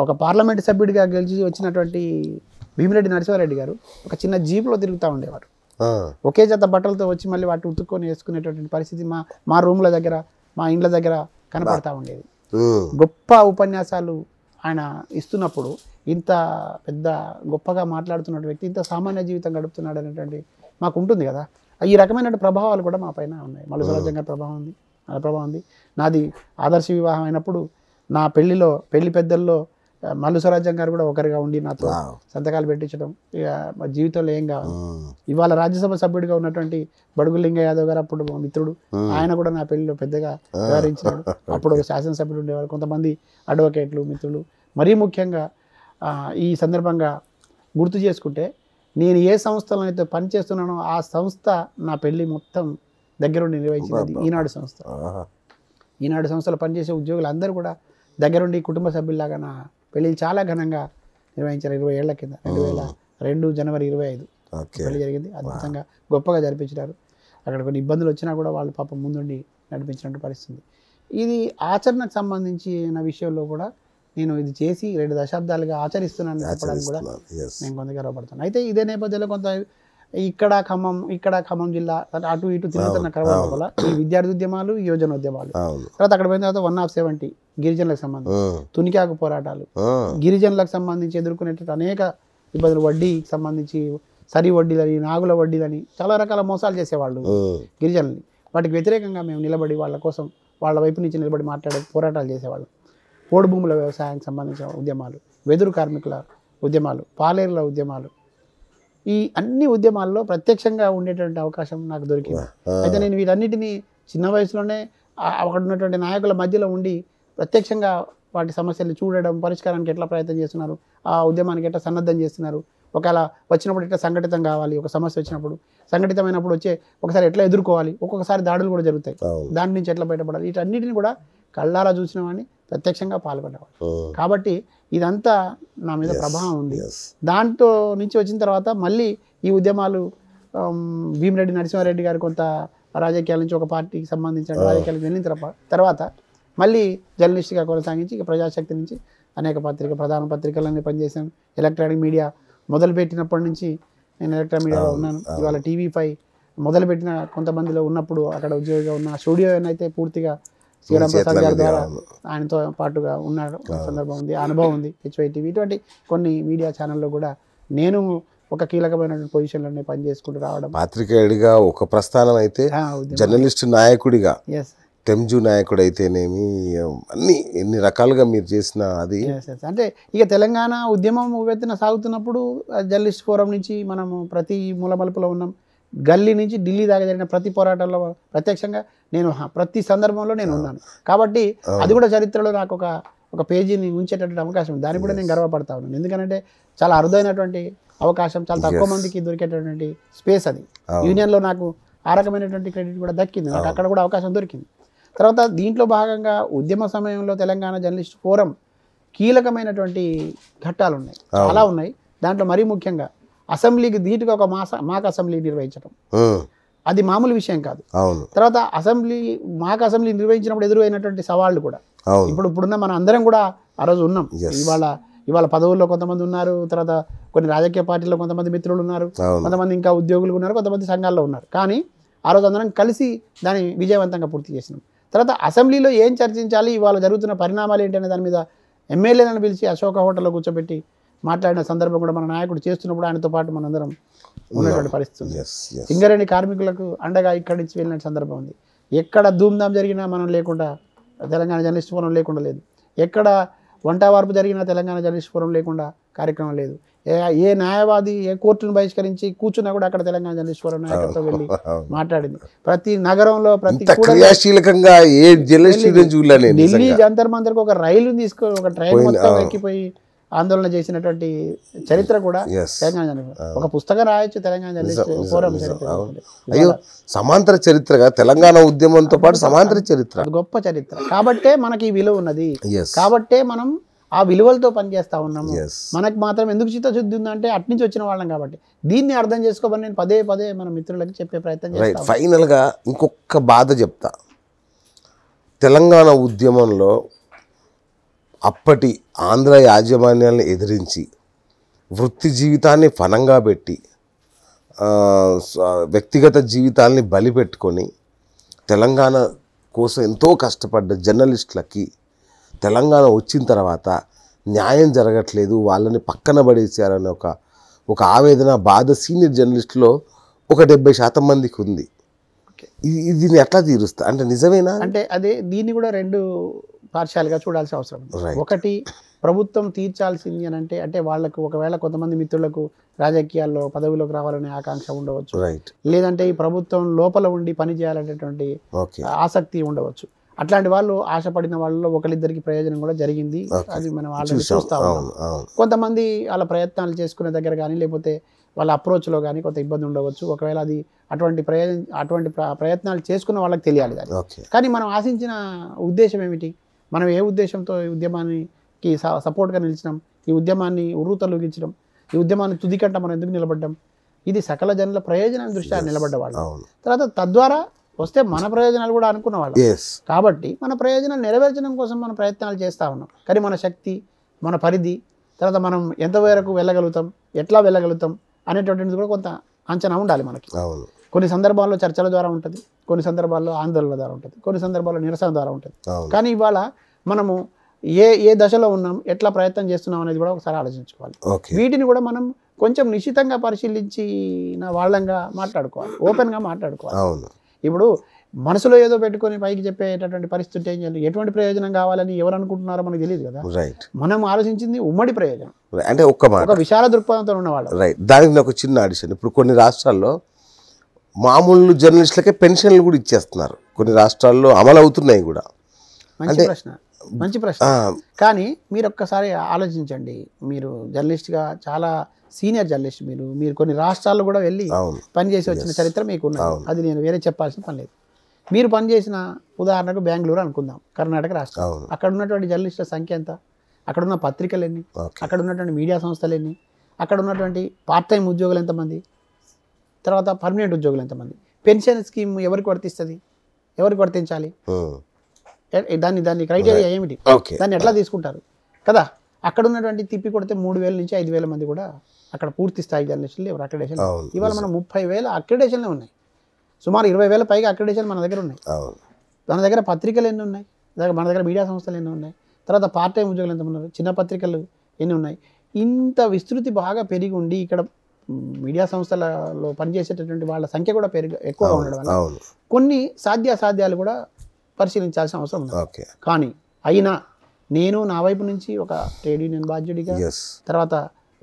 Speaker 2: ఒక పార్లమెంట్ సభ్యుడిగా గెలిచి వచ్చినటువంటి భీమిరెడ్డి నరసింహారెడ్డి గారు ఒక చిన్న జీప్లో తిరుగుతూ ఉండేవారు. ఒకే జత బట్టలతో వచ్చి మళ్ళీ వాటి ఉతుక్కొని వేసుకునేటటువంటి పరిస్థితి మా రూమ్ల దగ్గర, మా ఇండ్ల దగ్గర కనపడతా ఉండేది. గొప్ప ఉపన్యాసాలు ఆయన ఇస్తున్నప్పుడు ఇంత పెద్ద గొప్పగా మాట్లాడుతున్న వ్యక్తి ఇంత సామాన్య జీవితం గడుపుతున్నాడు అనేటువంటి మాకు ఉంటుంది కదా. ఈ రకమైన ప్రభావాలు కూడా మా పైన ఉన్నాయి. మల్లు స్వరాజ్యం గారి ప్రభావం ఉంది, నా ప్రభావం ఉంది. నాది ఆదర్శ వివాహం అయినప్పుడు నా పెళ్లి పెద్దల్లో మల్లు స్వరాజ్యం గారు కూడా ఒకరిగా ఉండి నాతో సంతకాలు పెట్టించడం. ఇక మా జీవితంలో ఏం కావాలి. ఇవాళ రాజ్యసభ సభ్యుడిగా ఉన్నటువంటి బడుగు లింగ యాదవ్ గారు అప్పుడు మిత్రుడు, ఆయన కూడా నా పెళ్లిలో పెద్దగా వ్యవహరించినాడు. అప్పుడు ఒక శాసనసభ్యుడు ఉండేవారు, కొంతమంది అడ్వకేట్లు మిత్రులు. మరీ ముఖ్యంగా ఈ సందర్భంగా గుర్తు చేసుకుంటే నేను ఏ సంస్థలో అయితే పనిచేస్తున్నానో ఆ సంస్థ నా పెళ్లి మొత్తం దగ్గరుండి నిర్వహించినది ఈనాడు సంస్థ. ఈనాడు సంస్థలో పనిచేసే ఉద్యోగులు అందరూ కూడా దగ్గరుండి కుటుంబ సభ్యుల్లాగా నా పెళ్ళి చాలా ఘనంగా నిర్వహించారు. 20 ఏళ్ల కింద 2002 జనవరి 25 పెళ్లి జరిగింది. అద్భుతంగా గొప్పగా జరిపించారు. అక్కడ కొన్ని ఇబ్బందులు వచ్చినా కూడా వాళ్ళు పాపం ముందుండి నడిపించినట్టు పరిస్థితి. ఇది ఆచరణకు సంబంధించిన విషయంలో కూడా నేను ఇది చేసి 2 దశాబ్దాలుగా ఆచరిస్తున్నాను చెప్పడానికి కూడా నేను కొంత గర్వపడతాను. అయితే ఇదే నేపథ్యంలో కొంత ఇక్కడ ఖమ్మం జిల్లా అటు ఇటు తిరుగుతున్న క్రమం వల్ల ఈ విద్యార్థి ఉద్యమాలు, యువజన ఉద్యమాలు, తర్వాత అక్కడ పోయిన తర్వాత 170 గిరిజనులకు సంబంధించి తునికాకు పోరాటాలు, గిరిజనులకు సంబంధించి ఎదుర్కొనేటువంటి అనేక ఇబ్బందులు, వడ్డీకి సంబంధించి సరి వడ్డీలని, నాగుల వడ్డీలని చాలా రకాల మోసాలు చేసేవాళ్ళు గిరిజనుల్ని. వాటికి వ్యతిరేకంగా మేము నిలబడి వాళ్ళ కోసం వాళ్ళ వైపు నుంచి నిలబడి మాట్లాడే పోరాటాలు చేసేవాళ్ళం. పోడు భూముల వ్యవసాయానికి సంబంధించిన ఉద్యమాలు, వెదురు కార్మికుల ఉద్యమాలు, పాలేరుల ఉద్యమాలు, ఈ అన్ని ఉద్యమాల్లో ప్రత్యక్షంగా ఉండేటువంటి అవకాశం నాకు దొరికింది. అయితే నేను వీటన్నిటినీ చిన్న వయసులోనే అక్కడ ఉన్నటువంటి నాయకుల మధ్యలో ఉండి ప్రత్యక్షంగా వాటి సమస్యలు చూడడం, పరిష్కారానికి ఎట్లా ప్రయత్నం చేస్తున్నారు, ఆ ఉద్యమానికి ఎట్లా సన్నద్ధం చేస్తున్నారు, ఒకవేళ వచ్చినప్పుడు ఎట్లా సంఘటితం కావాలి, ఒక సమస్య వచ్చినప్పుడు సంఘటితమైనప్పుడు ఒకసారి ఎట్లా ఎదుర్కోవాలి, ఒక్కొక్కసారి దాడులు కూడా జరుగుతాయి, దాని నుంచి ఎట్లా బయటపడాలి, వీటన్నిటిని కూడా కళ్ళారా చూసిన వాడిని, ప్రత్యక్షంగా పాల్గొనేవాడు. కాబట్టి ఇదంతా నా మీద ప్రభావం ఉంది. దాంట్లో నుంచి వచ్చిన తర్వాత మళ్ళీ ఈ ఉద్యమాలు భీమిరెడ్డి నరసింహారెడ్డి గారు కొంత రాజకీయాల నుంచి ఒక పార్టీకి సంబంధించిన రాజకీయాలకు వెళ్ళిన తర్వాత మళ్ళీ జర్నలిస్ట్గా కొనసాగించి ఇక ప్రజాశక్తి నుంచి అనేక ప్రధాన పత్రికలన్నీ పనిచేశాను. ఎలక్ట్రానిక్ మీడియా మొదలుపెట్టినప్పటి నుంచి నేను ఎలక్ట్రానిక్ మీడియాలో ఉన్నాను. ఇవాళ TV5 మొదలుపెట్టిన కొంతమందిలో ఉన్నప్పుడు అక్కడ ఉద్యోగిగా ఉన్న స్టూడియో అయితే పూర్తిగా శ్రీరామ్ ప్రసాద్ గారి ద్వారా ఆయనతో పాటుగా ఉన్న సందర్భం ఉంది, అనుభవం ఉంది. HYTV ఇటువంటి కొన్ని మీడియా ఛానల్లో కూడా నేను ఒక కీలకమైనటువంటి పొజిషన్లోనే పనిచేసుకుంటూ రావడం.
Speaker 1: పాత్రికేయుడిగా ఒక ప్రస్థానం అయితే, జర్నలిస్ట్ నాయకుడిగా టెంజు నాయకుడు అయితేనేమి, అన్ని ఎన్ని రకాలుగా మీరు చేసిన అది.
Speaker 2: అంటే ఇక తెలంగాణ ఉద్యమం ఉవ్వెత్తున సాగుతున్నప్పుడు జర్నలిస్ట్ ఫోరం నుంచి మనము ప్రతి మూలమలుపులో ఉన్నాం. గల్లీ నుంచి ఢిల్లీ దాకా జరిగిన ప్రతి పోరాటంలో ప్రత్యక్షంగా నేను ప్రతి సందర్భంలో నేను ఉన్నాను. కాబట్టి అది కూడా చరిత్రలో నాకు ఒక పేజీని ఉంచేటటువంటి అవకాశం, దానికి కూడా నేను గర్వపడతా ఉన్నాను. ఎందుకంటే చాలా అరుదైనటువంటి అవకాశం, చాలా తక్కువ మందికి దొరికేటటువంటి స్పేస్ అది. యూనియన్లో నాకు ఆ రకమైనటువంటి క్రెడిట్ కూడా దక్కింది, నాకు అక్కడ కూడా అవకాశం దొరికింది. తర్వాత దీంట్లో భాగంగా ఉద్యమ సమయంలో తెలంగాణ జర్నలిస్ట్ ఫోరం కీలకమైనటువంటి ఘట్టాలు ఉన్నాయి, చాలా ఉన్నాయి. దాంట్లో మరీ ముఖ్యంగా అసెంబ్లీకి ధీటుగా ఒక మాక్ అసెంబ్లీ నిర్వహించడం అది మామూలు విషయం కాదు. తర్వాత మాక్ అసెంబ్లీ నిర్వహించినప్పుడు ఎదురైనటువంటి సవాళ్ళు కూడా ఇప్పుడున్న మన అందరం కూడా ఆ రోజు ఉన్నాం. ఇవాళ పదవుల్లో కొంతమంది ఉన్నారు, తర్వాత కొన్ని రాజకీయ పార్టీల్లో కొంతమంది మిత్రులు ఉన్నారు, కొంతమంది ఇంకా ఉద్యోగులు ఉన్నారు, కొంతమంది సంఘాల్లో ఉన్నారు. కానీ ఆ రోజు అందరం కలిసి దాన్ని విజయవంతంగా పూర్తి చేసినాం. తర్వాత అసెంబ్లీలో ఏం చర్చించాలి, ఇవాళ జరుగుతున్న పరిణామాలు ఏంటి అనే దాని మీద ఎమ్మెల్యేలను పిలిచి అశోక హోటల్లో కూర్చోబెట్టి మాట్లాడిన సందర్భం కూడా మన నాయకుడు చేస్తున్నప్పుడు ఆయనతో పాటు మనందరం ఉన్నటువంటి పరిస్థితి ఉంది. సింగరేణి కార్మికులకు అండగా ఇక్కడి నుంచి వెళ్ళిన సందర్భం ఉంది. ఎక్కడ ధూమ్ధాం జరిగినా మనం లేకుండా తెలంగాణ జర్నలిస్ట్ ఫోరం లేకుండా లేదు. ఎక్కడ వంట వార్పు జరిగినా తెలంగాణ జర్నలిస్ట్ ఫోరం లేకుండా కార్యక్రమం లేదు. ఏ న్యాయవాది ఏ కోర్టును బహిష్కరించి కూర్చున్నా కూడా అక్కడ తెలంగాణ జర్నలిస్ట్ ఫోరం నాయకులతో వెళ్ళి మాట్లాడింది. ప్రతి నగరంలో ప్రతి
Speaker 1: క్రియాశీలకంగా
Speaker 2: ఢిల్లీ జంతర్ మంతర్కి ఒక రైలు తీసుకొని ఒక ట్రైన్ మొత్తం ఎక్కిపోయి ఆందోళన చేసినటువంటి చరిత్ర కూడా తెలంగాణ జర్నలిస్ట్. ఒక పుస్తకం రాయొచ్చు తెలంగాణ జర్నలిస్ట్ ఫోరం చరిత్ర.
Speaker 1: అయ్యో సమాంతర చరిత్రగా తెలంగాణ ఉద్యమంతో పాటు సమాంతర చరిత్ర,
Speaker 2: గొప్ప చరిత్ర. కాబట్టే మనకి ఈ విలువ ఉన్నది. కాబట్టే మనం ఆ విలువలతో పనిచేస్తా ఉన్నాము. మనకు మాత్రం ఎందుకు చిత్తశుద్ధి ఉందంటే అట్నుంచి వచ్చిన వాళ్ళం కాబట్టి. దీన్ని అర్థం చేసుకోమని నేను పదే పదే మన మిత్రులకి చెప్పే ప్రయత్నం చేస్తాను.
Speaker 1: ఫైనల్గా ఇంకొక బాధ చెప్తా. తెలంగాణ ఉద్యమంలో అప్పటి ఆంధ్ర యాజమాన్యాలను ఎదిరించి వృత్తి జీవితాన్ని ఫనంగా పెట్టి వ్యక్తిగత జీవితాల్ని బలిపెట్టుకొని తెలంగాణ కోసం ఎంతో కష్టపడ్డ జర్నలిస్టులకి తెలంగాణ వచ్చిన తర్వాత న్యాయం జరగట్లేదు, వాళ్ళని పక్కన పడేసారని ఒక ఆవేదన, బాధ సీనియర్ జర్నలిస్టులో ఒక 70% మందికి ఉంది. దీన్ని ఎట్లా తీరుస్తా అంటే నిజమేనా?
Speaker 2: అంటే అదే దీన్ని కూడా రెండు పార్షాలుగా చూడాల్సిన అవసరం ఉంది. ఒకటి ప్రభుత్వం తీర్చాల్సింది అని అంటే వాళ్ళకు ఒకవేళ కొంతమంది మిత్రులకు రాజకీయాల్లో పదవిలోకి రావాలనే ఆకాంక్ష ఉండవచ్చు, లేదంటే ఈ ప్రభుత్వం లోపల ఉండి పని చేయాలనేటువంటి ఆసక్తి ఉండవచ్చు. అట్లాంటి వాళ్ళు ఆశపడిన వాళ్ళలో ఒకరిద్దరికి ప్రయోజనం కూడా జరిగింది. అది మనం ఆల్రెడీ చూస్తా ఉన్నాం. కొంతమంది వాళ్ళ ప్రయత్నాలు చేసుకునే దగ్గర కానీ లేకపోతే వాళ్ళ అప్రోచ్లో కానీ కొంత ఇబ్బంది ఉండవచ్చు. ఒకవేళ అది అటువంటి ప్రయత్నాలు చేసుకున్న వాళ్ళకి తెలియాలి దాన్ని. కానీ మనం ఆశించిన ఉద్దేశం ఏమిటి? మనం ఏ ఉద్దేశంతో ఈ ఉద్యమానికి సపోర్ట్గా నిలిచినాం? ఈ ఉద్యమాన్ని ఉర్రూతలూగించడం, ఈ ఉద్యమాన్ని తుదికంట మనం ఎందుకు నిలబడ్డాం? ఇది సకల జనుల ప్రయోజనం దృష్ట్యా నిలబడ్డవాళ్ళు. తర్వాత తద్వారా వస్తే మన ప్రయోజనాలు కూడా అనుకున్నవాళ్ళు. కాబట్టి మన ప్రయోజనాలు నెరవేర్చడం కోసం మనం ప్రయత్నాలు చేస్తూ ఉన్నాం. కానీ మన శక్తి, మన పరిధి, తర్వాత మనం ఎంతవరకు వెళ్ళగలుగుతాం, ఎట్లా వెళ్ళగలుగుతాం అనేటువంటిది కూడా కొంత అంచనా ఉండాలి మనకి. కొన్ని సందర్భాల్లో చర్చల ద్వారా ఉంటుంది, కొన్ని సందర్భాల్లో ఆందోళన ద్వారా ఉంటుంది, కొన్ని సందర్భాల్లో నిరసన ద్వారా ఉంటుంది. కానీ ఇవాళ మనము ఏ దశలో ఉన్నాం, ఎట్లా ప్రయత్నం చేస్తున్నాం అనేది కూడా ఒకసారి ఆలోచించుకోవాలి. వీటిని కూడా మనం కొంచెం నిశ్చితంగా పరిశీలించిన వాళ్ళంగా మాట్లాడుకోవాలి, ఓపెన్గా మాట్లాడుకోవాలి. ఇప్పుడు మనసులో ఏదో పెట్టుకొని పైకి చెప్పేటటువంటి పరిస్థితి ఏం చేయాలి? ఎటువంటి ప్రయోజనం కావాలని ఎవరు అనుకుంటున్నారో మనకు తెలియదు కదా. మనం ఆలోచించింది ఉమ్మడి ప్రయోజనం,
Speaker 1: అంటే ఒక
Speaker 2: విశాల దృక్పథంతో ఉన్నవాళ్ళు.
Speaker 1: దానికి ఒక చిన్న అడిషన్. ఇప్పుడు కొన్ని రాష్ట్రాల్లో మామూలు జర్నలిస్టులకే పెన్షన్లు కూడా ఇచ్చేస్తున్నారు, కొన్ని రాష్ట్రాల్లో అమలు అవుతున్నాయి కూడా.
Speaker 2: మంచి ప్రశ్న. కానీ మీరు ఒక్కసారి ఆలోచించండి. మీరు జర్నలిస్ట్గా చాలా సీనియర్ జర్నలిస్ట్, మీరు కొన్ని రాష్ట్రాల్లో కూడా వెళ్ళి పనిచేసి వచ్చిన చరిత్ర మీకు ఉన్నది. అది నేను వేరే చెప్పాల్సిన పని లేదు. మీరు పనిచేసిన ఉదాహరణకు బెంగళూరు అనుకుందాం, కర్ణాటక రాష్ట్రం. అక్కడ ఉన్నటువంటి జర్నలిస్టుల సంఖ్య ఎంత? అక్కడ ఉన్న పత్రికలు ఎన్ని? అక్కడ ఉన్నటువంటి మీడియా సంస్థలు ఎన్ని? అక్కడ ఉన్నటువంటి పార్ట్ టైం ఉద్యోగులు ఎంతమంది? తర్వాత పర్మనెంట్ ఉద్యోగులు ఎంతమంది? పెన్షన్ స్కీమ్ ఎవరికి వర్తిస్తుంది? ఎవరికి వర్తించాలి? దాని క్రైటీరియా ఏమిటి? దాన్ని ఎట్లా తీసుకుంటారు కదా? అక్కడ ఉన్నటువంటి తిప్పి కొడితే 3,000 నుంచి 5,000 మంది కూడా అక్కడ పూర్తి స్థాయి జర్నలిస్టులు ఎవరు అక్రిడేషన్. ఇవాళ మనం 30,000 అక్రిడేషన్లే ఉన్నాయి. సుమారు 20,000 పైగా అక్రిడేషన్ మన దగ్గర ఉన్నాయి. మన దగ్గర పత్రికలు ఎన్ని ఉన్నాయి? మన దగ్గర మీడియా సంస్థలు ఎన్ని ఉన్నాయి? తర్వాత పార్ట్ టైం ఉద్యోగులు ఎంతమంది ఉన్నారు? చిన్న పత్రికలు ఎన్ని ఉన్నాయి? ఇంత విస్తృతి బాగా పెరిగి ఉండి ఇక్కడ మీడియా సంస్థలలో పనిచేసేటటువంటి వాళ్ళ సంఖ్య కూడా ఎక్కువగా ఉండడం వల్ల కొన్ని సాధ్యాసాధ్యాలు కూడా పరిశీలించాల్సిన అవసరం ఉంది. కానీ అయినా నేను నా వైపు నుంచి ఒక ట్రేడ్ యూనియన్ బాధ్యుడిగా, తర్వాత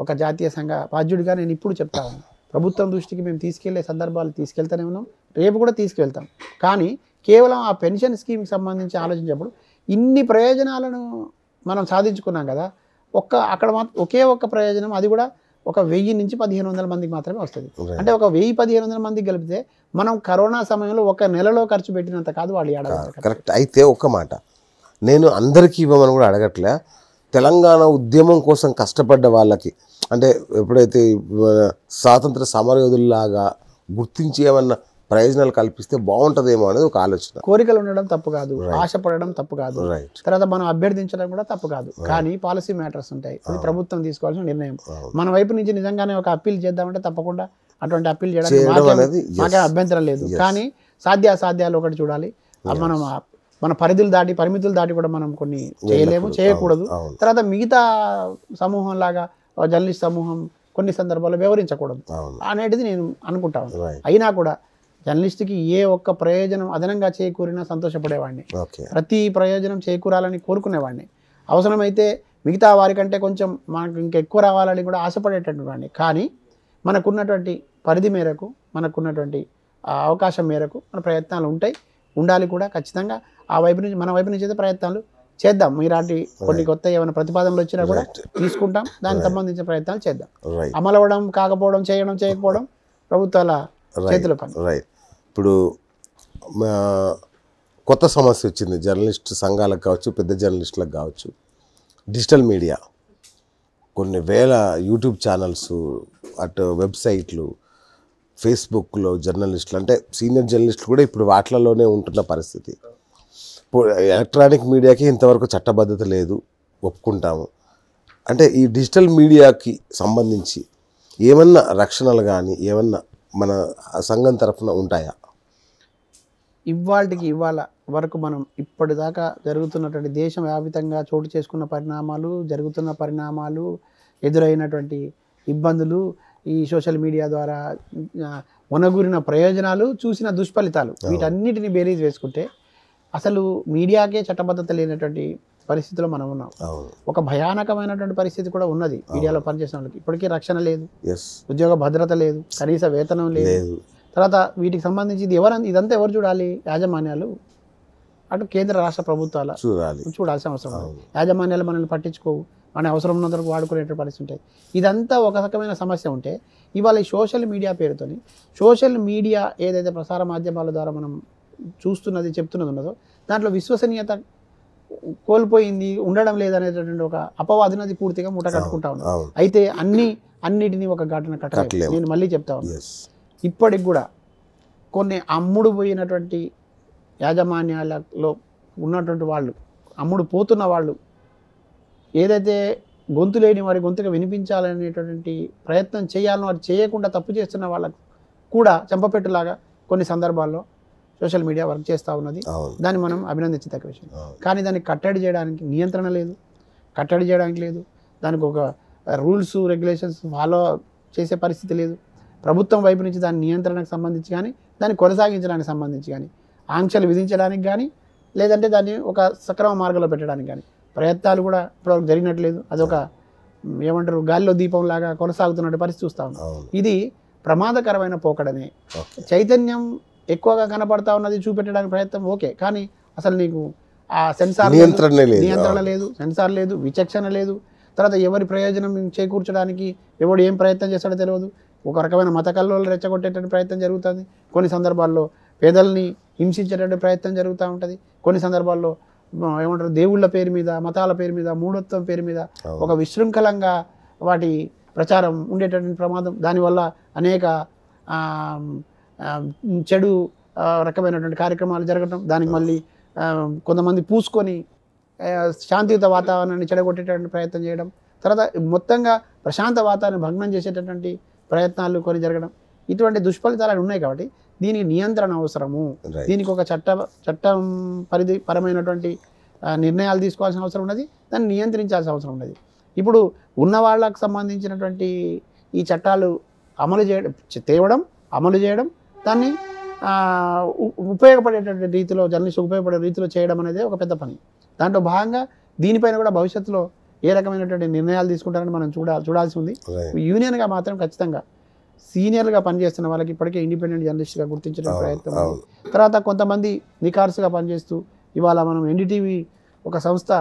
Speaker 2: ఒక జాతీయ సంఘ బాధ్యుడిగా నేను ఇప్పుడు చెప్తా ఉన్నాను. ప్రభుత్వం దృష్టికి మేము తీసుకెళ్లే సందర్భాలు తీసుకెళ్తానే ఉన్నాం, రేపు కూడా తీసుకువెళ్తాం. కానీ కేవలం ఆ పెన్షన్ స్కీమ్కి సంబంధించి ఆలోచించినప్పుడు ఇన్ని ప్రయోజనాలను మనం సాధించుకున్నాం కదా. అక్కడ ఒకే ఒక్క ప్రయోజనం, అది కూడా ఒక 1000 నుంచి 1,500 మందికి మాత్రమే వస్తుంది. అంటే ఒక 1000-1,500 మందికి కలిపితే మనం కరోనా సమయంలో ఒక నెలలో ఖర్చు పెట్టినంత కాదు వాళ్ళు ఏడాది.
Speaker 1: కరెక్ట్. అయితే ఒక్క మాట, నేను అందరికీ ఇవ్వమని కూడా అడగట్లే. తెలంగాణ ఉద్యమం కోసం కష్టపడ్డ వాళ్ళకి, అంటే ఎప్పుడైతే స్వాతంత్ర సమరయోధుల్లాగా గుర్తించి ఏమన్నా ప్రయోజనాలు కల్పిస్తే బాగుంటుందేమో అనేది ఒక ఆలోచన.
Speaker 2: కోరికలు ఉండడం తప్పు కాదు, ఆశపడడం తప్పు కాదు, తర్వాత మనం అభ్యర్థించడం కూడా తప్పు కాదు. కానీ పాలసీ మ్యాటర్స్ ఉంటాయి, అది ప్రభుత్వం తీసుకోవాల్సిన నిర్ణయం. మన వైపు నుంచి నిజంగానే ఒక అప్పీల్ చేద్దామంటే తప్పకుండా అటువంటి అప్పీల్ చేయడానికి మాకే అభ్యంతరం లేదు. కానీ సాధ్యాసాధ్యాలు ఒకటి చూడాలి. మనం మన పరిమితులు దాటి కూడా మనం కొన్ని చేయలేము, చేయకూడదు. తర్వాత మిగతా సమూహం లాగా జర్నలిస్ట్ సమూహం కొన్ని సందర్భాల్లో వివరించకూడదు అనేది నేను అనుకుంటాను. అయినా కూడా జర్నలిస్ట్కి ఏ ఒక్క ప్రయోజనం అదనంగా చేకూరినా సంతోషపడేవాడిని, ప్రతి ప్రయోజనం చేకూరాలని కోరుకునేవాడిని. అవసరమైతే మిగతా వారికంటే కొంచెం మనకు ఇంకెక్కువ రావాలని కూడా ఆశపడేటటువంటి వాడిని. కానీ మనకున్నటువంటి పరిధి మేరకు, మనకున్నటువంటి అవకాశం మేరకు మన ప్రయత్నాలు ఉంటాయి, ఉండాలి కూడా ఖచ్చితంగా. ఆ వైపు నుంచి మన వైపు నుంచి అయితే ప్రయత్నాలు చేద్దాం. మీలాంటి కొన్ని కొత్త ఏమైనా ప్రతిపాదనలు వచ్చినా కూడా తీసుకుంటాం, దానికి సంబంధించిన ప్రయత్నాలు చేద్దాం. అమలవడం కాకపోవడం, చేయకపోవడం ప్రభుత్వాల చేతుల పని.
Speaker 1: ఇప్పుడు కొత్త సమస్య వచ్చింది జర్నలిస్ట్ సంఘాలకు కావచ్చు, పెద్ద జర్నలిస్టులకు కావచ్చు. డిజిటల్ మీడియా కొన్ని వేల యూట్యూబ్ ఛానల్స్, అటు వెబ్సైట్లు, ఫేస్బుక్లో జర్నలిస్టులు, అంటే సీనియర్ జర్నలిస్టులు కూడా ఇప్పుడు వాటిలలోనే ఉంటున్న పరిస్థితి. ఇప్పుడు ఎలక్ట్రానిక్ మీడియాకి ఇంతవరకు చట్టబద్ధత లేదు, ఒప్పుకుంటాము. అంటే ఈ డిజిటల్ మీడియాకి సంబంధించి ఏమన్నా రక్షణలు కానీ ఏమన్నా మన సంఘం తరఫున ఉంటాయా?
Speaker 2: ఇవాళ వరకు మనం ఇప్పటిదాకా జరుగుతున్నటువంటి దేశవ్యాపితంగా చోటు చేసుకున్న పరిణామాలు, జరుగుతున్న పరిణామాలు, ఎదురైనటువంటి ఇబ్బందులు, ఈ సోషల్ మీడియా ద్వారా ఒనగూరిన ప్రయోజనాలు, చూసిన దుష్ఫలితాలు, వీటన్నిటిని బేరీజ్ వేసుకుంటే అసలు మీడియాకే చట్టబద్ధత లేనటువంటి పరిస్థితిలో మనం ఉన్నాం. ఒక భయానకమైనటువంటి పరిస్థితి కూడా ఉన్నది. మీడియాలో పనిచేసిన వాళ్ళకి ఇప్పటికీ రక్షణ లేదు, ఉద్యోగ భద్రత లేదు, కనీస వేతనం లేదు. తర్వాత వీటికి సంబంధించి ఇదంతా ఎవరు చూడాలి? యాజమాన్యాలు, అటు కేంద్ర రాష్ట్ర ప్రభుత్వాలు చూడాల్సిన అవసరం ఉంది. యాజమాన్యాలు మనల్ని పట్టించుకోవు, మన అవసరం ఉన్నందుకు వాడుకునేటువంటి పరిస్థితి ఉంటాయి. ఇదంతా ఒక రకమైన సమస్య ఉంటే, ఇవాళ ఈ సోషల్ మీడియా పేరుతోని, సోషల్ మీడియా ఏదైతే ప్రసార మాధ్యమాల ద్వారా మనం చెప్తున్నది ఉన్నదో దాంట్లో విశ్వసనీయత కోల్పోయింది, ఉండడం లేదనేటటువంటి ఒక అపవాదుని అది పూర్తిగా మూట కట్టుకుంటా ఉన్నాం. అయితే అన్నిటినీ ఒక ఘటన కట్టలేదు. నేను మళ్ళీ చెప్తా ఉన్నాను, ఇప్పటికి కూడా కొన్ని అమ్ముడు పోయినటువంటి యాజమాన్యాలలో ఉన్నటువంటి వాళ్ళు, అమ్ముడు పోతున్న వాళ్ళు, ఏదైతే గొంతు లేని వారి గొంతుగా వినిపించాలనేటువంటి ప్రయత్నం చేయాలని వారు చేయకుండా తప్పు చేస్తున్న వాళ్ళకు కూడా చెంపపెట్టులాగా కొన్ని సందర్భాల్లో సోషల్ మీడియా వర్క్ చేస్తూ ఉన్నది. దాన్ని మనం అభినందించదగ్గ విషయం. కానీ దాన్ని కట్టడి చేయడానికి నియంత్రణ లేదు, దానికి ఒక రూల్స్ రెగ్యులేషన్స్ ఫాలో చేసే పరిస్థితి లేదు. ప్రభుత్వం వైపు నుంచి దాని నియంత్రణకు సంబంధించి కానీ, దాన్ని కొనసాగించడానికి సంబంధించి కానీ, ఆంక్షలు విధించడానికి కానీ, లేదంటే దాన్ని ఒక సక్రమ మార్గంలో పెట్టడానికి కానీ ప్రయత్నాలు కూడా ఇప్పటివరకు జరిగినట్లేదు. అదొక ఏమంటారు, గాలిలో దీపంలాగా కొనసాగుతున్న పరిస్థితి చూస్తూ ఉన్నాం. ఇది ప్రమాదకరమైన పోకడనే. చైతన్యం ఎక్కువగా కనపడతా ఉన్నది, చూపెట్టడానికి ప్రయత్నం ఓకే, కానీ అసలు నీకు ఆ సెన్సార్ నియంత్రణ లేదు, సెన్సార్ లేదు, విచక్షణ లేదు. తర్వాత ఎవరి ప్రయోజనం చేకూర్చడానికి ఎవడు ఏం ప్రయత్నం చేస్తాడో తెలియదు. ఒక రకమైన మత కల్లోలు రెచ్చగొట్టేటువంటి ప్రయత్నం జరుగుతుంది. కొన్ని సందర్భాల్లో పేదల్ని హింసించేటువంటి ప్రయత్నం జరుగుతూ ఉంటుంది. కొన్ని సందర్భాల్లో ఏమంటారు, దేవుళ్ళ పేరు మీద, మతాల పేరు మీద, మూఢత్వం పేరు మీద ఒక విశృంఖలంగా వాటి ప్రచారం ఉండేటటువంటి ప్రమాదం. దానివల్ల అనేక చెడు రకమైనటువంటి కార్యక్రమాలు జరగటం, దానికి మళ్ళీ కొంతమంది పూసుకొని శాంతియుత వాతావరణాన్ని చెడగొట్టేటటువంటి ప్రయత్నం చేయడం, తర్వాత మొత్తంగా ప్రశాంత వాతావరణాన్ని భగ్నం చేసేటటువంటి ప్రయత్నాలు కొన్ని జరగడం, ఇటువంటి దుష్ఫలితాలు ఉన్నాయి. కాబట్టి దీనికి నియంత్రణ అవసరము. దీనికి ఒక చట్టం పరమైనటువంటి నిర్ణయాలు తీసుకోవాల్సిన అవసరం ఉన్నది, దాన్ని నియంత్రించాల్సిన అవసరం ఉన్నది. ఇప్పుడు ఉన్న వాళ్ళకు సంబంధించినటువంటి ఈ చట్టాలు అమలు చేయడం దాన్ని ఉపయోగపడేటువంటి రీతిలో, జర్నలిస్ట్ ఉపయోగపడే రీతిలో చేయడం అనేది ఒక పెద్ద పని. దాంట్లో భాగంగా దీనిపైన కూడా భవిష్యత్తులో ఏ రకమైనటువంటి నిర్ణయాలు తీసుకుంటారని మనం చూడాల్సి ఉంది. యూనియన్గా మాత్రం ఖచ్చితంగా సీనియర్గా పనిచేస్తున్న వాళ్ళకి ఇప్పటికే ఇండిపెండెంట్ జర్నలిస్ట్గా గుర్తించడం ప్రయత్నం ఉంది. తర్వాత కొంతమంది నికార్సుగా పనిచేస్తూ, ఇవాళ మనం ఎన్డీటీవీ ఒక సంస్థ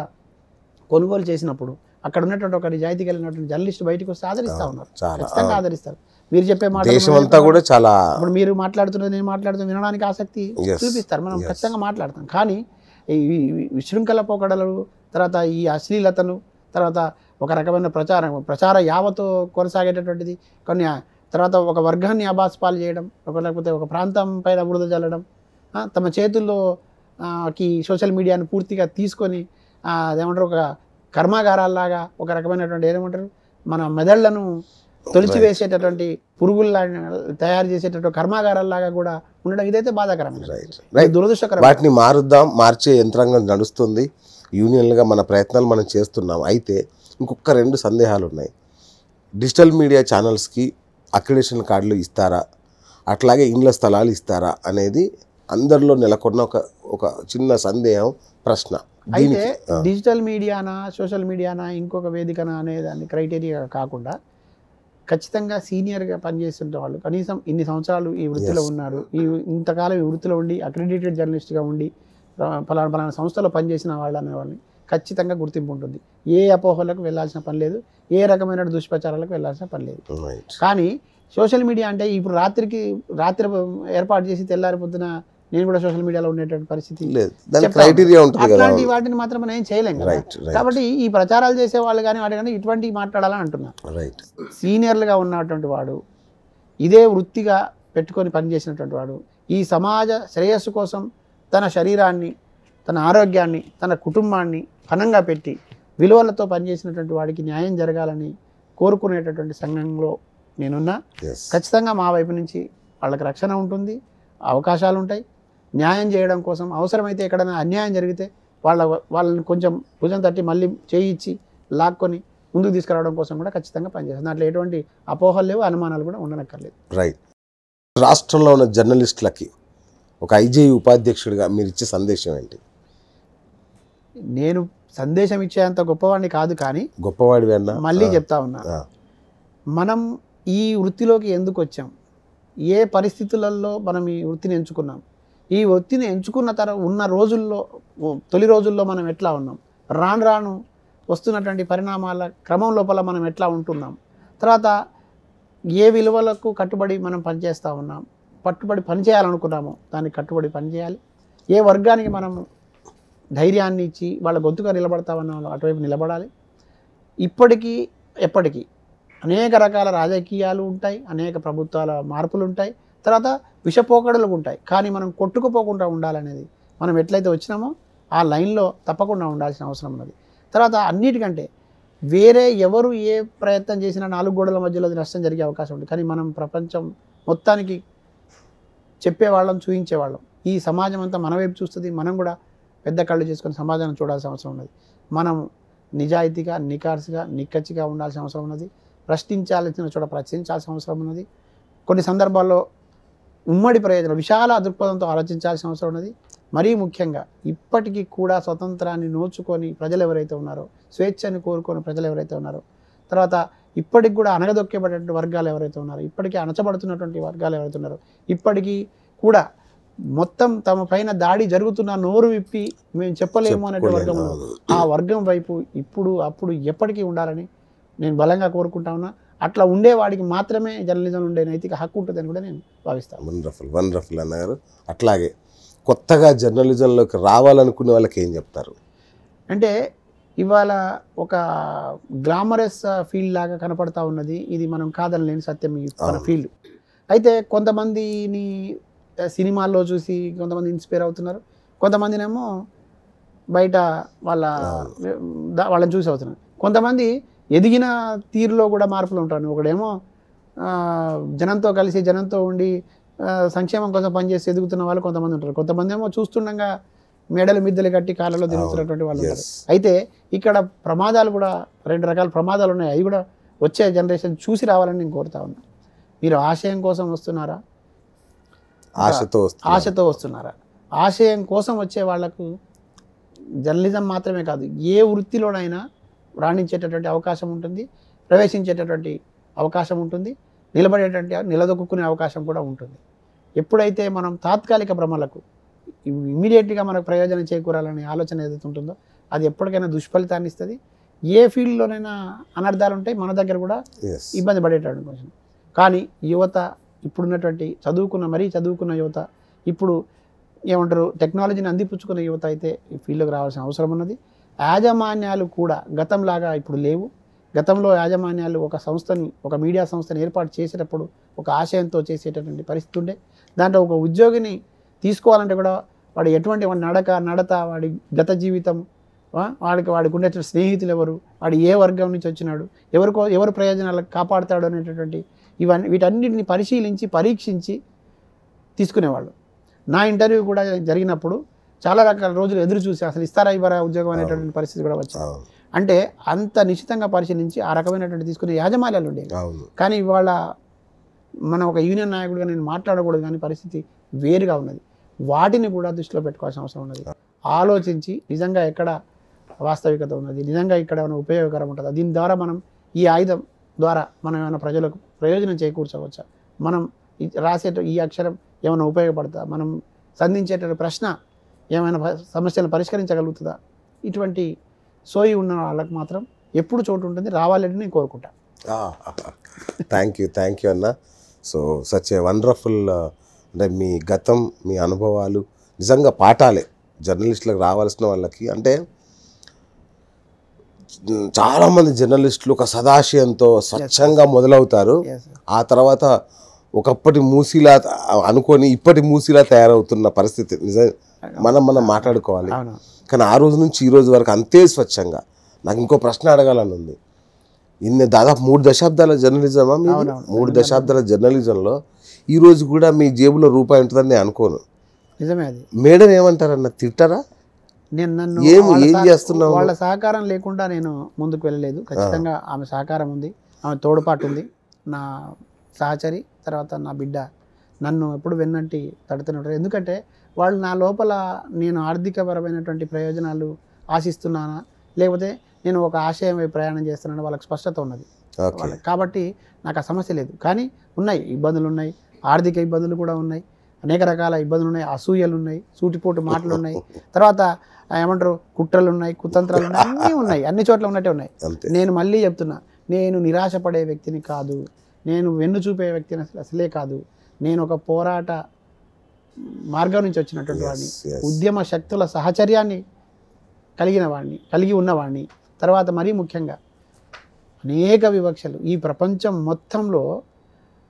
Speaker 2: కొనుగోలు చేసినప్పుడు అక్కడ ఉన్నటువంటి ఒక నిజాయితీ కలిగినటువంటి జర్నలిస్ట్ బయటకు వస్తే ఆదరిస్తూ ఉన్నారు, ఖచ్చితంగా ఆదరిస్తారు. మీరు చెప్పే మాట
Speaker 1: కూడా చాలా,
Speaker 2: ఇప్పుడు మీరు మాట్లాడుతున్నది నేను మాట్లాడుతున్న వినడానికి ఆసక్తి చూపిస్తారు, మనం ఖచ్చితంగా మాట్లాడతాం. కానీ ఈ విశృంఖల పోకడలు, తర్వాత ఈ అశ్లీలతను, తర్వాత ఒక రకమైన ప్రచార యావతో కొనసాగేటటువంటిది, కొన్ని తర్వాత ఒక వర్గాన్ని అబాస్పాలు చేయడం, లేకపోతే ఒక ప్రాంతం పైన బురద జల్లడం, తమ చేతుల్లో సోషల్ మీడియాను పూర్తిగా తీసుకొని అదేమంటారు, ఒక కర్మాగారాల్లాగా, ఒక రకమైనటువంటి ఏమంటారు, మన మెదళ్లను తొలిచివేసేటటువంటి పురుగుల్లా తయారు చేసేటటువంటి కర్మాగారాల్లాగా కూడా ఉండడం ఇదైతే బాధాకరమైన
Speaker 1: రైట్
Speaker 2: ఇది
Speaker 1: రైట్
Speaker 2: దురదృష్టకరం.
Speaker 1: వాటిని మారుద్దాం, మార్చే యంత్రాంగం నడుస్తుంది, యూనియన్లుగా మన ప్రయత్నాలు మనం చేస్తున్నాం. అయితే ఇంకొక 2 సందేహాలు ఉన్నాయి. డిజిటల్ మీడియా ఛానల్స్కి అక్రిడేషన్ కార్డులు ఇస్తారా, అట్లాగే ఇండ్ల స్థలాలు ఇస్తారా అనేది అందరిలో నెలకొన్న ఒక చిన్న సందేహం, ప్రశ్న.
Speaker 2: అయితే
Speaker 1: దీనికి
Speaker 2: డిజిటల్ మీడియానా సోషల్ మీడియానా ఇంకొక వేదికనా అనే దాన్ని క్రైటీరియా కాకుండా ఖచ్చితంగా సీనియర్గా పనిచేస్తుంటే వాళ్ళు కనీసం ఇన్ని సంవత్సరాలు ఈ వృత్తిలో ఉన్నారు, ఇంతకాలం ఈ వృత్తిలో ఉండి అక్రిడిటెడ్ జర్నలిస్ట్గా ఉండి పలానా పలానా సంస్థలో పనిచేసిన వాళ్ళు అనే వాళ్ళని ఖచ్చితంగా గుర్తింపు ఉంటుంది. ఏ అపోహలకు వెళ్ళాల్సిన పని లేదు, ఏ రకమైన దుష్ప్రచారాలకు వెళ్ళాల్సిన పని లేదు. కానీ సోషల్ మీడియా అంటే ఇప్పుడు రాత్రి ఏర్పాటు చేసి తెల్లారి పొద్దున నేను కూడా సోషల్ మీడియాలో ఉండేటువంటి పరిస్థితి
Speaker 1: లేదు, దాని క్రైటీరియా ఉంటుంది కదా.
Speaker 2: అట్లాంటి వాటిని మాత్రం మనం ఏం చేయలేం కదా. కాబట్టి ఈ ప్రచారాలు చేసే వాళ్ళు కానీ వాటి కానీ ఇటువంటివి మాట్లాడాలని అంటున్నా.
Speaker 1: రైట్,
Speaker 2: సీనియర్లుగా ఉన్నటువంటి వాడు, ఇదే వృత్తిగా పెట్టుకొని పనిచేసినటువంటి వాడు, ఈ సమాజ శ్రేయస్సు కోసం తన శరీరాన్ని, తన ఆరోగ్యాన్ని, తన కుటుంబాన్ని పణంగా పెట్టి విలువలతో పనిచేసినటువంటి వాడికి న్యాయం జరగాలని కోరుకునేటటువంటి సంఘంలో నేనున్నా. ఖచ్చితంగా మా వైపు నుంచి వాళ్ళకి రక్షణ ఉంటుంది, అవకాశాలు ఉంటాయి. న్యాయం చేయడం కోసం అవసరమైతే ఎక్కడైనా అన్యాయం జరిగితే వాళ్ళని కొంచెం భుజం తట్టి మళ్ళీ చేయించి లాక్కొని ముందుకు తీసుకురావడం కోసం కూడా ఖచ్చితంగా పనిచేస్తుంది. దాంట్లో ఎటువంటి అపోహలు లేవు, అనుమానాలు కూడా ఉండనక్కర్లేదు.
Speaker 1: రైట్. రాష్ట్రంలో ఉన్న జర్నలిస్టులకి ఒక ఐజేయు ఉపాధ్యక్షుడిగా మీరు ఇచ్చే సందేశం ఏంటి?
Speaker 2: నేను సందేశం ఇచ్చేంత గొప్పవాడిని కాదు, కానీ
Speaker 1: గొప్పవాడివి అన్నా
Speaker 2: మళ్ళీ చెప్తా ఉన్నా, మనం ఈ వృత్తిలోకి ఎందుకు వచ్చాం, ఏ పరిస్థితులలో మనం ఈ వృత్తిని ఎంచుకున్నాం, ఈ వృత్తిని ఎంచుకున్న ఉన్న రోజుల్లో, తొలి రోజుల్లో మనం ఎట్లా ఉన్నాం, రాను రాను వస్తున్నటువంటి పరిణామాల క్రమం లోపల మనం ఎట్లా ఉంటున్నాం, తర్వాత ఏ విలువలకు కట్టుబడి మనం పనిచేస్తూ ఉన్నాం, పట్టుబడి పనిచేయాలనుకున్నామో దానికి కట్టుబడి పనిచేయాలి. ఏ వర్గానికి మనం ధైర్యాన్ని ఇచ్చి వాళ్ళ గొంతుగా నిలబడతా ఉన్నామో అటువైపు నిలబడాలి. ఇప్పటికీ ఎప్పటికీ అనేక రకాల రాజకీయాలు ఉంటాయి, అనేక ప్రభుత్వాల మార్పులు ఉంటాయి, తర్వాత విషపోకడలు ఉంటాయి. కానీ మనం కొట్టుకుపోకుండా ఉండాలనేది, మనం ఎట్లయితే వచ్చినామో ఆ లైన్లో తప్పకుండా ఉండాల్సిన అవసరం ఉన్నది. తర్వాత అన్నిటికంటే వేరే ఎవరు ఏ ప్రయత్నం చేసినా 4 గోడల మధ్యలో నష్టం జరిగే అవకాశం ఉంది. కానీ మనం ప్రపంచం మొత్తానికి చెప్పేవాళ్ళం, చూపించేవాళ్ళం. ఈ సమాజం అంతా మన వైపు చూస్తుంది. మనం కూడా పెద్ద కళ్ళు చేసుకొని సమాజాన్ని చూడాల్సిన అవసరం ఉన్నది. మనం నిజాయితీగా, నికార్సుగా, నిక్కచ్చిగా ఉండాల్సిన అవసరం ఉన్నది. ప్రశ్నించాల్సిన చోట ప్రశ్నించాల్సిన అవసరం ఉన్నది. కొన్ని సందర్భాల్లో ఉమ్మడి ప్రయోజనం, విశాల దృక్పథంతో ఆలోచించాల్సిన అవసరం ఉన్నది. మరీ ముఖ్యంగా ఇప్పటికీ కూడా స్వతంత్రాన్ని నోచుకొని ప్రజలు ఎవరైతే ఉన్నారో, స్వేచ్ఛని కోరుకొని ప్రజలు ఎవరైతే ఉన్నారో, తర్వాత ఇప్పటికి కూడా అణగదొక్కబడేటువంటి వర్గాలు ఎవరైతే ఉన్నారో, ఇప్పటికీ అణచబడుతున్నటువంటి వర్గాలు ఎవరైతే ఉన్నారో, ఇప్పటికీ కూడా మొత్తం తమ పైన దాడి జరుగుతున్న నోరు విప్పి మేము చెప్పలేము అనేటువంటి వర్గం, ఆ వర్గం వైపు ఇప్పుడు అప్పుడు ఎప్పటికీ ఉండాలని నేను బలంగా కోరుకుంటా ఉన్నా. అట్లా ఉండేవాడికి మాత్రమే జర్నలిజం ఉండే నైతిక హక్కు ఉంటుందని కూడా నేను భావిస్తాను.
Speaker 1: వండర్ఫుల్ అన్నారు. అట్లాగే కొత్తగా జర్నలిజంలోకి రావాలనుకునే వాళ్ళకి ఏం చెప్తారు?
Speaker 2: అంటే ఇవాళ ఒక గ్లామరస్ ఫీల్డ్ లాగా కనపడతా ఉన్నది. ఇది మనం కాదనలేని సత్యం ఈ మన ఫీల్డ్. అయితే కొంతమందిని సినిమాల్లో చూసి కొంతమంది ఇన్స్పైర్ అవుతున్నారు, కొంతమందినేమో బయట వాళ్ళని చూసి అవుతున్నారు. కొంతమంది ఎదిగిన తీరులో కూడా మార్పులు ఉంటారు. ఒకడేమో జనంతో కలిసి జనంతో ఉండి సంక్షేమం కోసం పనిచేసి ఎదుగుతున్న వాళ్ళు కొంతమంది ఉంటారు. కొంతమంది ఏమో చూస్తుండగా మెడలు మిద్దెలు కట్టి కాళ్ళలో తిరుగుతున్నటువంటి వాళ్ళు ఉంటారు. అయితే ఇక్కడ ప్రమాదాలు కూడా 2 రకాల ప్రమాదాలు ఉన్నాయి. అవి కూడా వచ్చే జనరేషన్ చూసి రావాలని నేను కోరుతా ఉన్నా. మీరు ఆశయం కోసం వస్తున్నారా, ఆశతో వస్తున్నారా? ఆశయం కోసం వచ్చే వాళ్లకు జర్నలిజం మాత్రమే కాదు, ఏ వృత్తిలోనైనా రాణించేటటువంటి అవకాశం ఉంటుంది, ప్రవేశించేటటువంటి అవకాశం ఉంటుంది, నిలదొక్కునే అవకాశం కూడా ఉంటుంది. ఎప్పుడైతే మనం తాత్కాలిక భ్రమలకు ఇమ్మీడియట్గా మనకు ప్రయోజనం చేకూరాలనే ఆలోచన ఏదైతే ఉంటుందో అది ఎప్పటికైనా దుష్ఫలితాన్ని ఇస్తుంది. ఏ ఫీల్డ్లోనైనా అనర్థాలు ఉంటాయి, మన దగ్గర కూడా ఇబ్బంది పడేటటువంటి కొంచెం. కానీ యువత, ఇప్పుడున్నటువంటి చదువుకున్న యువత, ఇప్పుడు ఏమంటారు టెక్నాలజీని అందిపుచ్చుకున్న యువత అయితే ఈ ఫీల్డ్కి రావాల్సిన అవసరం ఉన్నది. యాజమాన్యాలు కూడా గతంలాగా ఇప్పుడు లేవు. గతంలో యాజమాన్యాలు ఒక సంస్థని, ఒక మీడియా సంస్థని ఏర్పాటు చేసేటప్పుడు ఒక ఆశయంతో చేసేటటువంటి పరిస్థితి ఉండే. దాంట్లో ఒక ఉద్యోగిని తీసుకోవాలంటే కూడా వాడు ఎటువంటి నడత, వాడి గత జీవితం, వాడికి ఉండేటువంటి స్నేహితులు ఎవరు, వాడు ఏ వర్గం నుంచి వచ్చినాడు, ఎవరు ప్రయోజనాలకు కాపాడుతాడు అనేటటువంటి వీటన్నిటిని పరిశీలించి పరీక్షించి తీసుకునేవాళ్ళు. నా ఇంటర్వ్యూ కూడా జరిగినప్పుడు చాలా రకాల రోజులు ఎదురు చూసి అసలు ఇస్తారా ఇవ్వరా ఉద్యోగం అనేటువంటి పరిస్థితి కూడా వచ్చింది. అంటే అంత నిశ్చితంగా పరిశీలించి ఆ రకమైనటువంటి తీసుకునే యాజమాన్యాలు ఉండేవి. కానీ ఇవాళ మన ఒక యూనియన్ నాయకుడిగా నేను మాట్లాడకూడదు, కానీ పరిస్థితి వేరుగా ఉన్నది. వాటిని కూడా దృష్టిలో పెట్టుకోవాల్సిన అవసరం ఉన్నది. ఆలోచించి నిజంగా ఎక్కడ వాస్తవికత ఉన్నది, నిజంగా ఇక్కడ ఏమైనా ఉపయోగకరం ఉంటుందా, దీని ద్వారా మనం ఈ ఆయుధం ద్వారా మనం ఏమైనా ప్రజలకు ప్రయోజనం చేకూర్చవచ్చా, మనం రాసే ఈ అక్షరం ఏమైనా ఉపయోగపడుతుందా, మనం సంధించేటువంటి ప్రశ్న ఏమైనా సమస్యలను పరిష్కరించగలుగుతుందా, ఇటువంటి సోయి ఉన్న వాళ్ళకి మాత్రం ఎప్పుడు చోటు ఉంటుంది, రావాలని నేను కోరుకుంటాను.
Speaker 1: థ్యాంక్ యూ అన్న. సో సచ్ ఏ వండర్ఫుల్, అంటే మీ గతం, మీ అనుభవాలు నిజంగా పాఠాలే జర్నలిస్టులకు రావాల్సిన వాళ్ళకి. అంటే చాలామంది జర్నలిస్టులు ఒక సదాశయంతో స్వచ్ఛంగా మొదలవుతారు, ఆ తర్వాత ఒకప్పటి మూసీలా అనుకొని ఇప్పటి మూసీలా తయారవుతున్న పరిస్థితి నిజం మనం మాట్లాడుకోవాలి. కానీ ఆ రోజు నుంచి ఈ రోజు వరకు అంతే స్వచ్ఛంగా. నాకు ఇంకో ప్రశ్న అడగాలని ఉంది. దాదాపు 3 దశాబ్దాల జర్నలిజమా మీరు? 3 దశాబ్దాల జర్నలిజంలో ఈ రోజు కూడా మీ జేబులో రూపాయి ఉంటుందని నేను అనుకోను.
Speaker 2: నిజమే. అది మేడం
Speaker 1: ఏమంటారన్న, తిట్టారా?
Speaker 2: నేను నన్ను
Speaker 1: ఏం చేస్తున్నావు?
Speaker 2: వాళ్ళ సహకారం లేకుండా నేను ముందుకు వెళ్ళలేదు. ఖచ్చితంగా ఆమె సహకారం ఉంది, ఆమె తోడ్పాటు ఉంది. నా సహచరి తర్వాత నా బిడ్డ నన్ను ఎప్పుడు వెన్నంటి తడుతుంటారు. ఎందుకంటే వాళ్ళు నా లోపల నేను ఆర్థికపరమైనటువంటి ప్రయోజనాలు ఆశిస్తున్నానా, లేకపోతే నేను ఒక ఆశయం ప్రయాణం చేస్తున్నాను వాళ్ళకి స్పష్టత ఉన్నది. కాబట్టి నాకు ఆ సమస్య లేదు. కానీ ఉన్నాయి, ఇబ్బందులు ఉన్నాయి, ఆర్థిక ఇబ్బందులు కూడా ఉన్నాయి, అనేక రకాల ఇబ్బందులు ఉన్నాయి, అసూయలు ఉన్నాయి, సూటిపోటు మాటలు ఉన్నాయి, తర్వాత ఏమంటారు కుట్రలు ఉన్నాయి, కుతంత్రాలు ఉన్నాయి, అన్నీ ఉన్నాయి, అన్ని చోట్ల ఉన్నట్టే ఉన్నాయి. నేను మళ్ళీ చెప్తున్నా, నేను నిరాశపడే వ్యక్తిని కాదు, నేను వెన్ను చూపే వ్యక్తిని అసలే కాదు. నేను ఒక పోరాట మార్గం నుంచి వచ్చినటువంటి వాడిని, ఉద్యమ శక్తుల సహచర్యాన్ని కలిగి ఉన్నవాడిని. తర్వాత మరీ ముఖ్యంగా అనేక వివక్షలు ఈ ప్రపంచం మొత్తంలో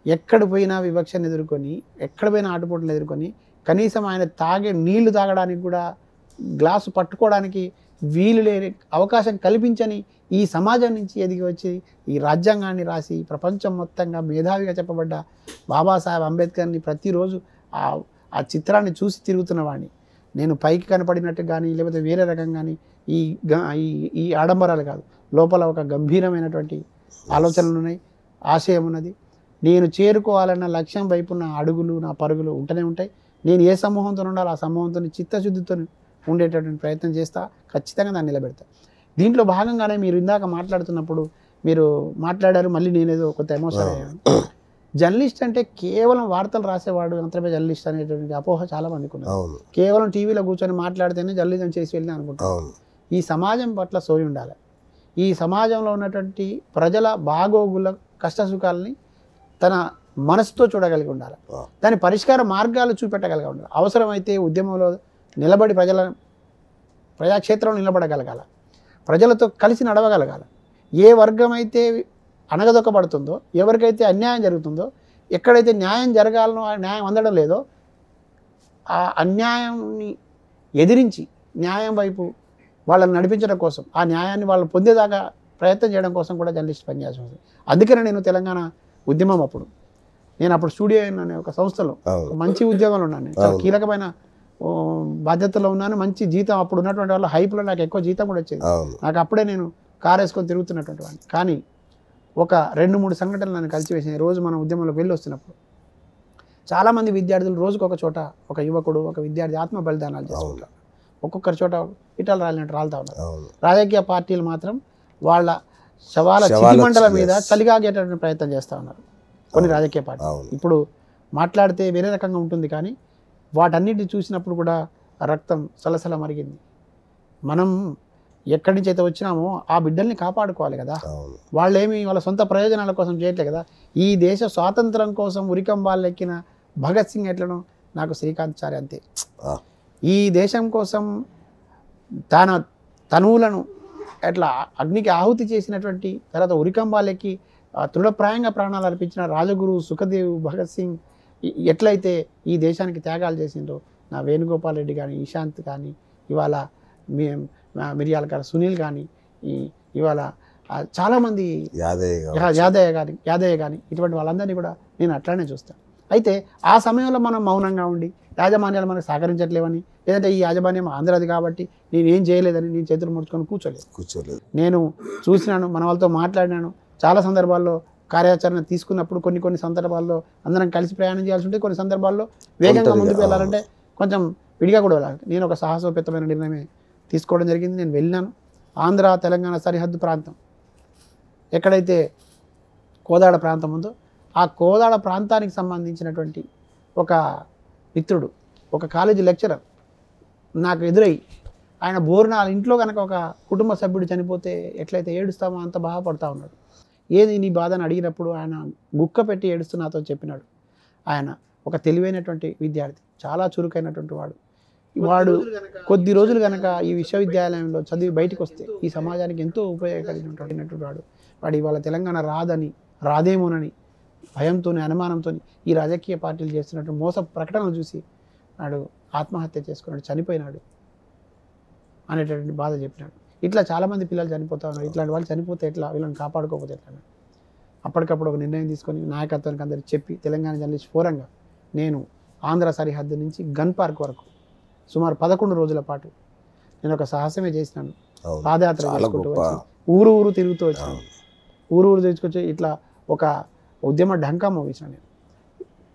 Speaker 2: ఎక్కడ పోయినా వివక్షను ఎదుర్కొని, ఎక్కడ పోయినా ఆటుపోటులు ఎదుర్కొని, కనీసం ఆయన తాగే నీళ్లు తాగడానికి కూడా గ్లాసు పట్టుకోవడానికి వీలు లేని అవకాశం కల్పించని ఈ సమాజం నుంచి ఎదిగి వచ్చి ఈ రాజ్యాంగాన్ని రాసి ప్రపంచం మొత్తంగా మేధావిగా చెప్పబడ్డ బాబాసాహెబ్ అంబేద్కర్ని ప్రతిరోజు ఆ చిత్రాన్ని చూసి తిరుగుతున్న వాడిని. నేను పైకి కనపడినట్టు కానీ లేకపోతే వేరే రకం కానీ ఈ ఆడంబరాలు కాదు, లోపల ఒక గంభీరమైనటువంటి ఆలోచనలు ఉన్నాయి, ఆశయం ఉన్నది. నేను చేరుకోవాలన్న లక్ష్యం వైపు నా అడుగులు, నా పరుగులు ఉంటూనే ఉంటాయి. నేను ఏ సమూహంతో ఉండాలో ఆ సమూహంతో చిత్తశుద్ధితో ఉండేటటువంటి ప్రయత్నం చేస్తా, ఖచ్చితంగా దాన్ని నిలబెడతా. దీంట్లో భాగంగానే మీరు ఇందాక మాట్లాడుతున్నప్పుడు మీరు మాట్లాడారు, మళ్ళీ నేనేదో కొంత ఎమోషన్ అయ్యాను. జర్నలిస్ట్ అంటే కేవలం వార్తలు రాసేవాడు మాత్రమే జర్నలిస్ట్ అనేటువంటి అపోహ చాలా మందికి ఉన్నది. కేవలం టీవీలో కూర్చొని మాట్లాడితేనే జర్నలిజం చేసి వెళ్ళి అనుకుంటాను. ఈ సమాజం పట్ల సోయి ఉండాలి. ఈ సమాజంలో ఉన్నటువంటి ప్రజల బాగోగుల కష్టసుఖాలని తన మనసుతో చూడగలిగి ఉండాలి. దాని పరిష్కార మార్గాలు చూపెట్టగలిగి ఉండాలి. అవసరమైతే ఉద్యమంలో నిలబడి ప్రజాక్షేత్రంలో నిలబడగలగాల, ప్రజలతో కలిసి నడవగలగాల. ఏ వర్గం అయితే అణగదొక్కబడుతుందో, ఎవరికైతే అన్యాయం జరుగుతుందో, ఎక్కడైతే న్యాయం జరగాలనో న్యాయం అందడం లేదో ఆ అన్యాయాన్ని ఎదిరించి న్యాయం వైపు వాళ్ళని నడిపించడం కోసం, ఆ న్యాయాన్ని వాళ్ళు పొందేదాకా ప్రయత్నం చేయడం కోసం కూడా జర్నలిస్ట్ పనిచేయాల్సి వస్తుంది. అందుకనే నేను తెలంగాణ ఉద్యమం నేను అప్పుడు స్టూడియో అనే ఒక సంస్థలో మంచి ఉద్యోగంలో ఉన్నాను, చాలా కీలకమైన బాధ్యతలో ఉన్నాను, మంచి జీతం అప్పుడు ఉన్నటువంటి వాళ్ళ హైప్లో నాకు ఎక్కువ జీతం కూడా వచ్చేది. నాకు అప్పుడే నేను కారు వేసుకొని తిరుగుతున్నటువంటి వాడిని. కానీ ఒక 2-3 సంఘటనలు నన్ను కలిసివేసినాయి. రోజు మనం ఉద్యమంలోకి వెళ్ళి వస్తున్నప్పుడు చాలామంది విద్యార్థులు రోజుకు ఒక చోట, ఒక యువకుడు, ఒక విద్యార్థి ఆత్మ బలిదానాలు చేసుకుంటారు. ఒక్కొక్కరి చోట ఇటాలు రాలినట్టు రాలుతూ ఉన్నారు. రాజకీయ పార్టీలు మాత్రం వాళ్ళ శవాల చితిమంటల మీద చలిగాగేటటువంటి ప్రయత్నం చేస్తూ ఉన్నారు కొన్ని రాజకీయ పార్టీలు. ఇప్పుడు మాట్లాడితే వేరే రకంగా ఉంటుంది, కానీ వాటన్నిటిని చూసినప్పుడు కూడా రక్తం సలసల మరిగింది. మనం ఎక్కడి నుంచి అయితే వచ్చినామో ఆ బిడ్డల్ని కాపాడుకోవాలి కదా. వాళ్ళేమి వాళ్ళ సొంత ప్రయోజనాల కోసం చేయట్లేదు కదా. ఈ దేశ స్వాతంత్రం కోసం ఉరికంబాలు ఎక్కిన భగత్ సింగ్ ఎట్లనో నాకు శ్రీకాంత్ చారి అంతే. ఈ దేశం కోసం తన తనువులను ఎట్లా అగ్నికి ఆహుతి చేసినటువంటి, తర్వాత ఉరికంబాలెక్కి తృఢప్రాయంగా ప్రాణాలు అర్పించిన రాజగురు సుఖదేవ్, భగత్ సింగ్ ఎట్లయితే ఈ దేశానికి త్యాగాలు చేసిండ్రో, నా వేణుగోపాల్ రెడ్డి కానీ, ఇషాంత్ కానీ, ఇవాళ మిరియాల గారు సునీల్ కానీ, ఇవాళ చాలామంది యాదయ్య కానీ ఇటువంటి వాళ్ళందరినీ కూడా నేను అట్లానే చూస్తాను. అయితే ఆ సమయంలో మనం మౌనంగా ఉండి యాజమాన్యాలు మనకు సహకరించట్లేవని, లేదంటే ఈ యాజమాన్యం ఆంధ్రది కాబట్టి నేను ఏం చేయలేదని నేను చేతులు ముడుచుకొని కూర్చోలేదు. నేను చూసినాను, మన వాళ్ళతో మాట్లాడినాను. చాలా సందర్భాల్లో కార్యాచరణ తీసుకున్నప్పుడు కొన్ని సందర్భాల్లో అందరం కలిసి ప్రయాణం చేయాల్సి ఉంటుంది. కొన్ని సందర్భాల్లో వేగంగా ముందుకు వెళ్ళాలంటే కొంచెం విడిగా కూడా వెళ్ళాలి. నేను ఒక సాహసోపేతమైన నిర్ణయమే తీసుకోవడం జరిగింది. నేను వెళ్ళినాను. ఆంధ్ర తెలంగాణ సరిహద్దు ప్రాంతం ఎక్కడైతే కోదాడ ప్రాంతం ఉందో ఆ కోదాడ ప్రాంతానికి సంబంధించినటువంటి ఒక మిత్రుడు, ఒక కాలేజీ లెక్చరర్ నాకు ఎదురయ్యి ఆయన బోర్నాల ఇంట్లో కనుక ఒక కుటుంబ సభ్యుడు చనిపోతే ఎట్లయితే ఏడుస్తామో అంత బాధపడతా ఉన్నాడు. ఏది నీ బాధ అని అడిగినప్పుడు ఆయన గుక్క పెట్టి ఏడుస్తూ నాతో చెప్పినాడు. ఆయన ఒక తెలివైనటువంటి విద్యార్థి, చాలా చురుకైనటువంటి వాడు కొద్ది రోజులు కనుక ఈ విశ్వవిద్యాలయంలో చదివి బయటకు వస్తే ఈ సమాజానికి ఎంతో ఉపయోగపడినటువంటి వాడు ఇవాళ తెలంగాణ రాదేమోనని భయంతో అనుమానంతో ఈ రాజకీయ పార్టీలు చేస్తున్నట్టు మోస ప్రకటనలు చూసి వాడు ఆత్మహత్య చేసుకున్నాడు, చనిపోయినాడు అనేటటువంటి బాధ చెప్పినాడు. ఇట్లా చాలామంది పిల్లలు చనిపోతా ఉన్నారు. ఇట్లాంటి వాళ్ళు చనిపోతే ఎట్లా, వీళ్ళని కాపాడుకోకపోతే ఎట్లా? అప్పటికప్పుడు ఒక నిర్ణయం తీసుకొని నాయకత్వానికి అందరికి చెప్పి తెలంగాణ జర్నలిస్ట్ ఫోరంగా నేను ఆంధ్ర సరిహద్దు నుంచి గన్ పార్క్ వరకు సుమారు 11 రోజుల పాటు నేను ఒక సాహసమే చేసినాను. పాదయాత్ర చేసుకుంటూ వచ్చి ఊరు తిరుగుతూ వచ్చాను. ఊరు తీసుకొచ్చి ఇట్లా ఒక ఉద్యమ ఢంకా మోగించాను. నేను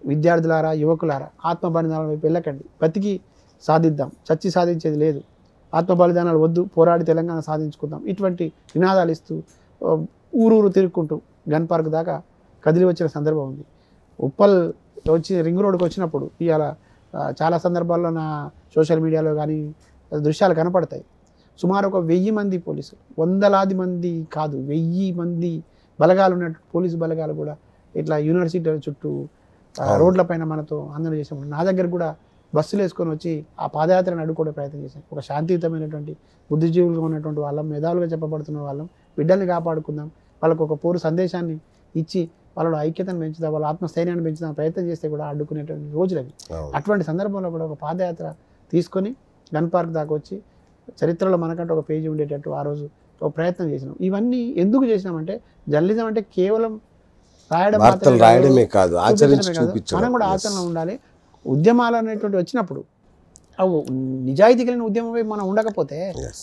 Speaker 2: విద్యార్థులారా, యువకులారా, ఆత్మ బలిదానాల వైపు వెళ్ళకండి, బతికి సాధిద్దాం, చచ్చి సాధించేది లేదు, ఆత్మ బలిదానాలు వద్దు, పోరాడి తెలంగాణ సాధించుకుందాం, ఇటువంటి నినాదాలు ఇస్తూ ఊరు తిరుగుకుంటూ గన్ పార్క్ దాకా కదిలి వచ్చిన సందర్భం ఉంది. ఉప్పల్ వచ్చి రింగ్ రోడ్కి వచ్చినప్పుడు ఇవాళ చాలా సందర్భాల్లో నా సోషల్ మీడియాలో కానీ దృశ్యాలు కనపడతాయి. సుమారు ఒక 1000 మంది పోలీసులు, వందలాది మంది కాదు 1000 మంది బలగాలు ఉన్నట్టు పోలీసు బలగాలు కూడా ఇట్లా యూనివర్సిటీల చుట్టూ రోడ్లపైన మనతో ఆందోళన చేసినప్పుడు నా దగ్గర కూడా బస్సులు వేసుకొని వచ్చి ఆ పాదయాత్రను అడ్డుకోవడం ప్రయత్నం చేశాను. ఒక శాంతియుతమైనటువంటి బుద్ధిజీవులుగా ఉన్నటువంటి వాళ్ళం, మేధావులుగా చెప్పబడుతున్న వాళ్ళం, బిడ్డల్ని కాపాడుకుందాం, వాళ్ళకు ఒక పోరు సందేశాన్ని ఇచ్చి వాళ్ళలో ఐక్యతను పెంచుదాం, వాళ్ళ ఆత్మస్థైర్యాన్ని పెంచుదాం ప్రయత్నం చేస్తే కూడా అడ్డుకునేటువంటి రోజులు అవి. అటువంటి సందర్భంలో కూడా ఒక పాదయాత్ర తీసుకొని గన్ పార్క్ దాకా వచ్చి చరిత్రలో మనకంటే ఒక పేజీ ఉండేటట్టు ఆ రోజు ఒక ప్రయత్నం చేసినాం. ఇవన్నీ ఎందుకు చేసినామంటే జర్నలిజం అంటే కేవలం
Speaker 1: రాయడమే కాదు,
Speaker 2: మనం కూడా ఆచరణ ఉండాలి. ఉద్యమాలు అనేటువంటి వచ్చినప్పుడు అవు నిజాయితీ కలిగిన ఉద్యమం వైపు మనం ఉండకపోతే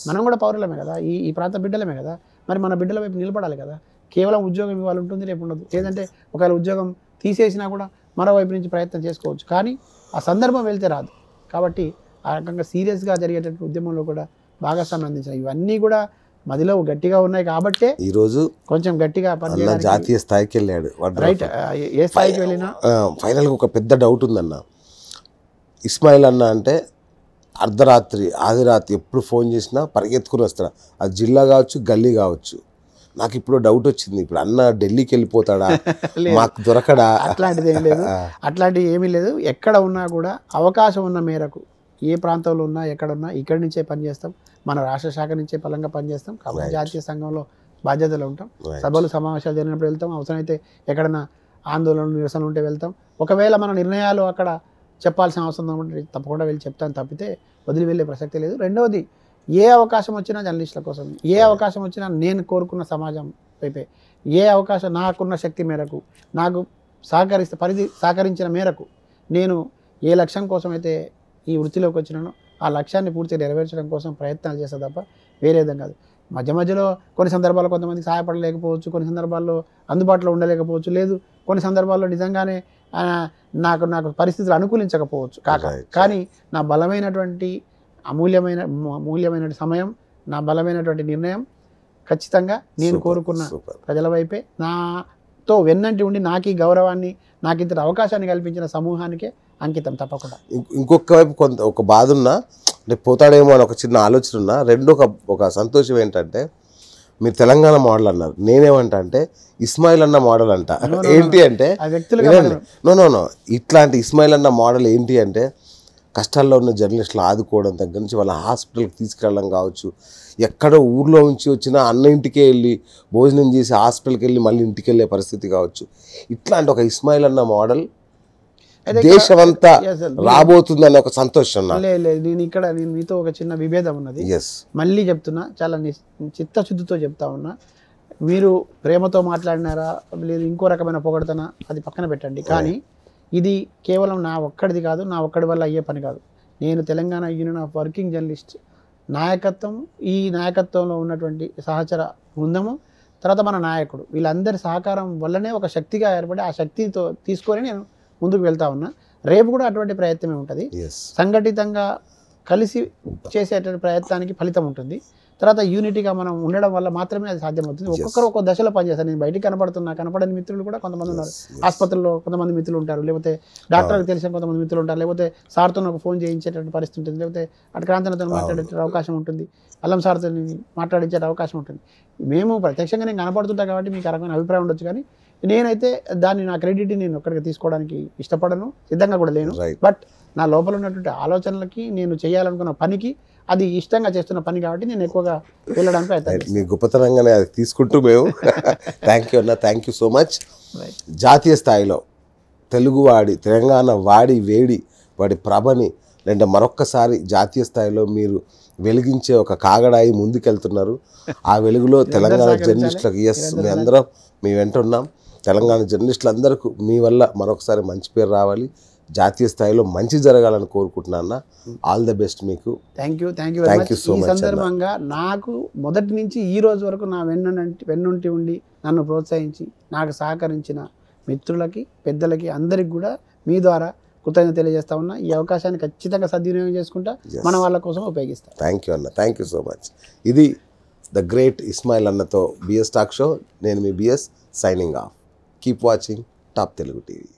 Speaker 2: మనం కూడా పౌరులమే కదా, ఈ ప్రాంత బిడ్డలమే కదా, మరి మన బిడ్డల వైపు నిలబడాలి కదా. కేవలం ఉద్యోగం ఇవాళ ఉంటుంది, రేపు ఉండదు. లేదంటే ఒకవేళ ఉద్యోగం తీసేసినా కూడా మరోవైపు నుంచి ప్రయత్నం చేసుకోవచ్చు, కానీ ఆ సందర్భం వెళ్తే రాదు. కాబట్టి ఆ రకంగా సీరియస్గా జరిగేటటువంటి ఉద్యమంలో కూడా భాగస్వామ్యం అందించాలి. ఇవన్నీ కూడా మదిలో గట్టిగా ఉన్నాయి కాబట్టే
Speaker 1: ఈరోజు
Speaker 2: కొంచెం గట్టిగా పనిచేయాలి.
Speaker 1: జాతీయ స్థాయికి వెళ్ళాడు
Speaker 2: రైట్. ఏ స్థాయికి వెళ్ళినా
Speaker 1: ఫైనల్గా ఒక పెద్ద డౌట్ ఉందన్న. ఇస్మాయిల్ అన్న అంటే అర్ధరాత్రి ఆదిరాత్రి ఎప్పుడు ఫోన్ చేసినా పరిగెత్తుకుని వస్తాడు. అది జిల్లా కావచ్చు, గల్లీ కావచ్చు. నాకు ఇప్పుడు డౌట్ వచ్చింది, ఇప్పుడు అన్న ఢిల్లీకి వెళ్ళిపోతాడా, మాకు దొరకడా?
Speaker 2: అట్లాంటిది ఏం లేదు, అట్లాంటివి ఏమీ లేదు. ఎక్కడ ఉన్నా కూడా అవకాశం ఉన్న మేరకు ఏ ప్రాంతంలో ఉన్నా ఎక్కడున్నా ఇక్కడి నుంచే పనిచేస్తాం. మన రాష్ట్ర శాఖ నుంచే బలంగా పనిచేస్తాం. కాబట్టి జాతీయ సంఘంలో బాధ్యతలు ఉంటాం. సభలు సమావేశాలు జరిగినప్పుడు వెళ్తాం. అవసరమైతే ఎక్కడన్నా ఆందోళన నిరసన ఉంటే వెళ్తాం. ఒకవేళ మన నిర్ణయాలు అక్కడ చెప్పాల్సిన అవసరం ఉంటే తప్పకుండా వెళ్ళి చెప్తాను తప్పితే వదిలి వెళ్ళే ప్రసక్తి లేదు. రెండవది, ఏ అవకాశం వచ్చినా జర్నలిస్టుల కోసం, ఏ అవకాశం వచ్చినా నేను కోరుకున్న సమాజం వైపే, ఏ అవకాశం నాకున్న శక్తి మేరకు, నాకు సహకరించిన మేరకు నేను ఏ లక్ష్యం కోసం అయితే ఈ వృత్తిలోకి వచ్చినానో ఆ లక్ష్యాన్ని పూర్తిగా నెరవేర్చడం కోసం ప్రయత్నాలు చేస్తా తప్ప వేరే విధంగా కాదు. మధ్యలో కొన్ని సందర్భాల్లో కొంతమంది సహాయపడలేకపోవచ్చు, కొన్ని సందర్భాల్లో అందుబాటులో ఉండలేకపోవచ్చు, లేదు కొన్ని సందర్భాల్లో నిజంగానే నాకు పరిస్థితులు అనుకూలించకపోవచ్చు కానీ నా బలమైనటువంటి మూల్యమైన సమయం, నా బలమైనటువంటి నిర్ణయం ఖచ్చితంగా నేను కోరుకున్న ప్రజల వైపే, నాతో వెన్నంటి ఉండి నాకు ఈ గౌరవాన్ని, నాకు ఇంత అవకాశాన్ని కల్పించిన సమూహానికే అంకితం తప్పకుండా.
Speaker 1: ఇంకొక వైపు ఒక బాధ ఉన్నా, రేపు పోతాడేమో అని ఒక చిన్న ఆలోచన ఉన్నా. రెండు ఒక సంతోషం ఏంటంటే, మీరు తెలంగాణ మోడల్ అన్నారు, నేనేమంటా అంటే ఇస్మాయిల్ అన్న మోడల్ అంట. ఏంటి అంటే నో ఇట్లాంటి ఇస్మాయిల్ అన్న మోడల్ ఏంటి అంటే కష్టాల్లో ఉన్న జర్నలిస్టులు ఆదుకోవడం దగ్గర నుంచి వాళ్ళ హాస్పిటల్కి తీసుకెళ్ళడం కావచ్చు, ఎక్కడో ఊర్లో నుంచి వచ్చినా అన్న ఇంటికే వెళ్ళి భోజనం చేసి హాస్పిటల్కి వెళ్ళి మళ్ళీ ఇంటికి వెళ్ళే పరిస్థితి కావచ్చు. ఇట్లాంటి ఒక ఇస్మాయిల్ అన్న మోడల్ దేశమంతా రాబోతుందని ఒక సంతోషం.
Speaker 2: నేను మీతో ఒక చిన్న విభేదం ఉన్నది, మళ్ళీ చెప్తున్నా, చాలా చిత్తశుద్ధితో చెప్తా ఉన్నా. మీరు ప్రేమతో మాట్లాడినారా లేదు ఇంకో రకమైన పొగడతనా అది పక్కన పెట్టండి, కానీ ఇది కేవలం నా ఒక్కడిది కాదు, నా ఒక్కడి వల్ల అయ్యే పని కాదు. నేను Telangana union of working journalist నాయకత్వం, ఈ నాయకత్వంలో ఉన్నటువంటి సహచర బృందము, తర్వాత మన నాయకుడు, వీళ్ళందరి సహకారం వల్లనే ఒక శక్తిగా ఏర్పడి ఆ శక్తితో తీసుకొని నేను ముందుకు వెళ్తా ఉన్నా. రేపు కూడా అటువంటి ప్రయత్నమే ఉంటుంది. సంఘటితంగా కలిసి చేసేటువంటి ప్రయత్నానికి ఫలితం ఉంటుంది. తర్వాత యూనిటీగా మనం ఉండడం వల్ల మాత్రమే అది సాధ్యమవుతుంది. ఒక్కొక్కరు ఒక్కొక్క దశలో పనిచేస్తారు. నేను బయటికి కనపడని మిత్రులు కూడా కొంతమంది ఉన్నారు. ఆసుపత్రుల్లో కొంతమంది మిత్రులు ఉంటారు, లేకపోతే డాక్టర్కి తెలిసిన కొంతమంది మిత్రులు ఉంటారు, లేకపోతే సార్తో ఒక ఫోన్ చేయించేటువంటి పరిస్థితి ఉంటుంది, లేకపోతే అటు క్రాంతనతో మాట్లాడే అవకాశం ఉంటుంది, అల్లం సార్తో మాట్లాడించే అవకాశం ఉంటుంది. మేము ప్రత్యక్షంగా నేను కనపడుతుంటా కాబట్టి మీకు రకమైన అభిప్రాయం ఉండొచ్చు, కానీ నేనైతే దాన్ని నా క్రెడిట్ నేను ఒక్కడికి తీసుకోవడానికి ఇష్టపడను, సిద్ధంగా కూడా లేను. బట్ నా లోపల ఉన్నటువంటి ఆలోచనలకి, నేను చేయాలనుకున్న పనికి, అది ఇష్టంగా చేస్తున్న పని కాబట్టి నేను ఎక్కువగా వెళ్ళడానికి ప్రయత్నం.
Speaker 1: మీ గొప్పతనంగానే అది తీసుకుంటూ మేము థ్యాంక్ యూ అన్న, థ్యాంక్ యూ సో మచ్. జాతీయ స్థాయిలో తెలుగువాడి, తెలంగాణ వాడి వేడి, వాడి ప్రభని లేదా మరొక్కసారి జాతీయ స్థాయిలో మీరు వెలిగించే ఒక కాగడాయి ముందుకెళ్తున్నారు. ఆ వెలుగులో తెలంగాణ జర్నలిస్టులకు మీ అందరం మీ వెంట ఉన్నాం. తెలంగాణ జర్నలిస్టులందరికీ మీ వల్ల మరొకసారి మంచి పేరు రావాలి, జాతీయ స్థాయిలో మంచి జరగాలని కోరుకుంటున్నా. ఆల్ ద బెస్ట్ మీకు.
Speaker 2: Thank you so much. ఈ సందర్భంగా నాకు మొదటి నుంచి ఈ రోజు వరకు నా వెన్నుంటి ఉండి నన్ను ప్రోత్సహించి నాకు సహకరించిన మిత్రులకి, పెద్దలకి, అందరికి కూడా మీ ద్వారా కృతజ్ఞత తెలియజేస్తా ఉన్నా. ఈ అవకాశాన్ని ఖచ్చితంగా సద్వినియోగం చేసుకుంటా, మన వాళ్ళ కోసం ఉపయోగిస్తాను.
Speaker 1: థ్యాంక్ యూ అన్న, థ్యాంక్ యూ సో మచ్. ఇది ద గ్రేట్ ఇస్మాయిల్ అన్నతో బిఎస్ టాక్ షో. నేను మీ BS signing off. Keep watching top Telugu TV.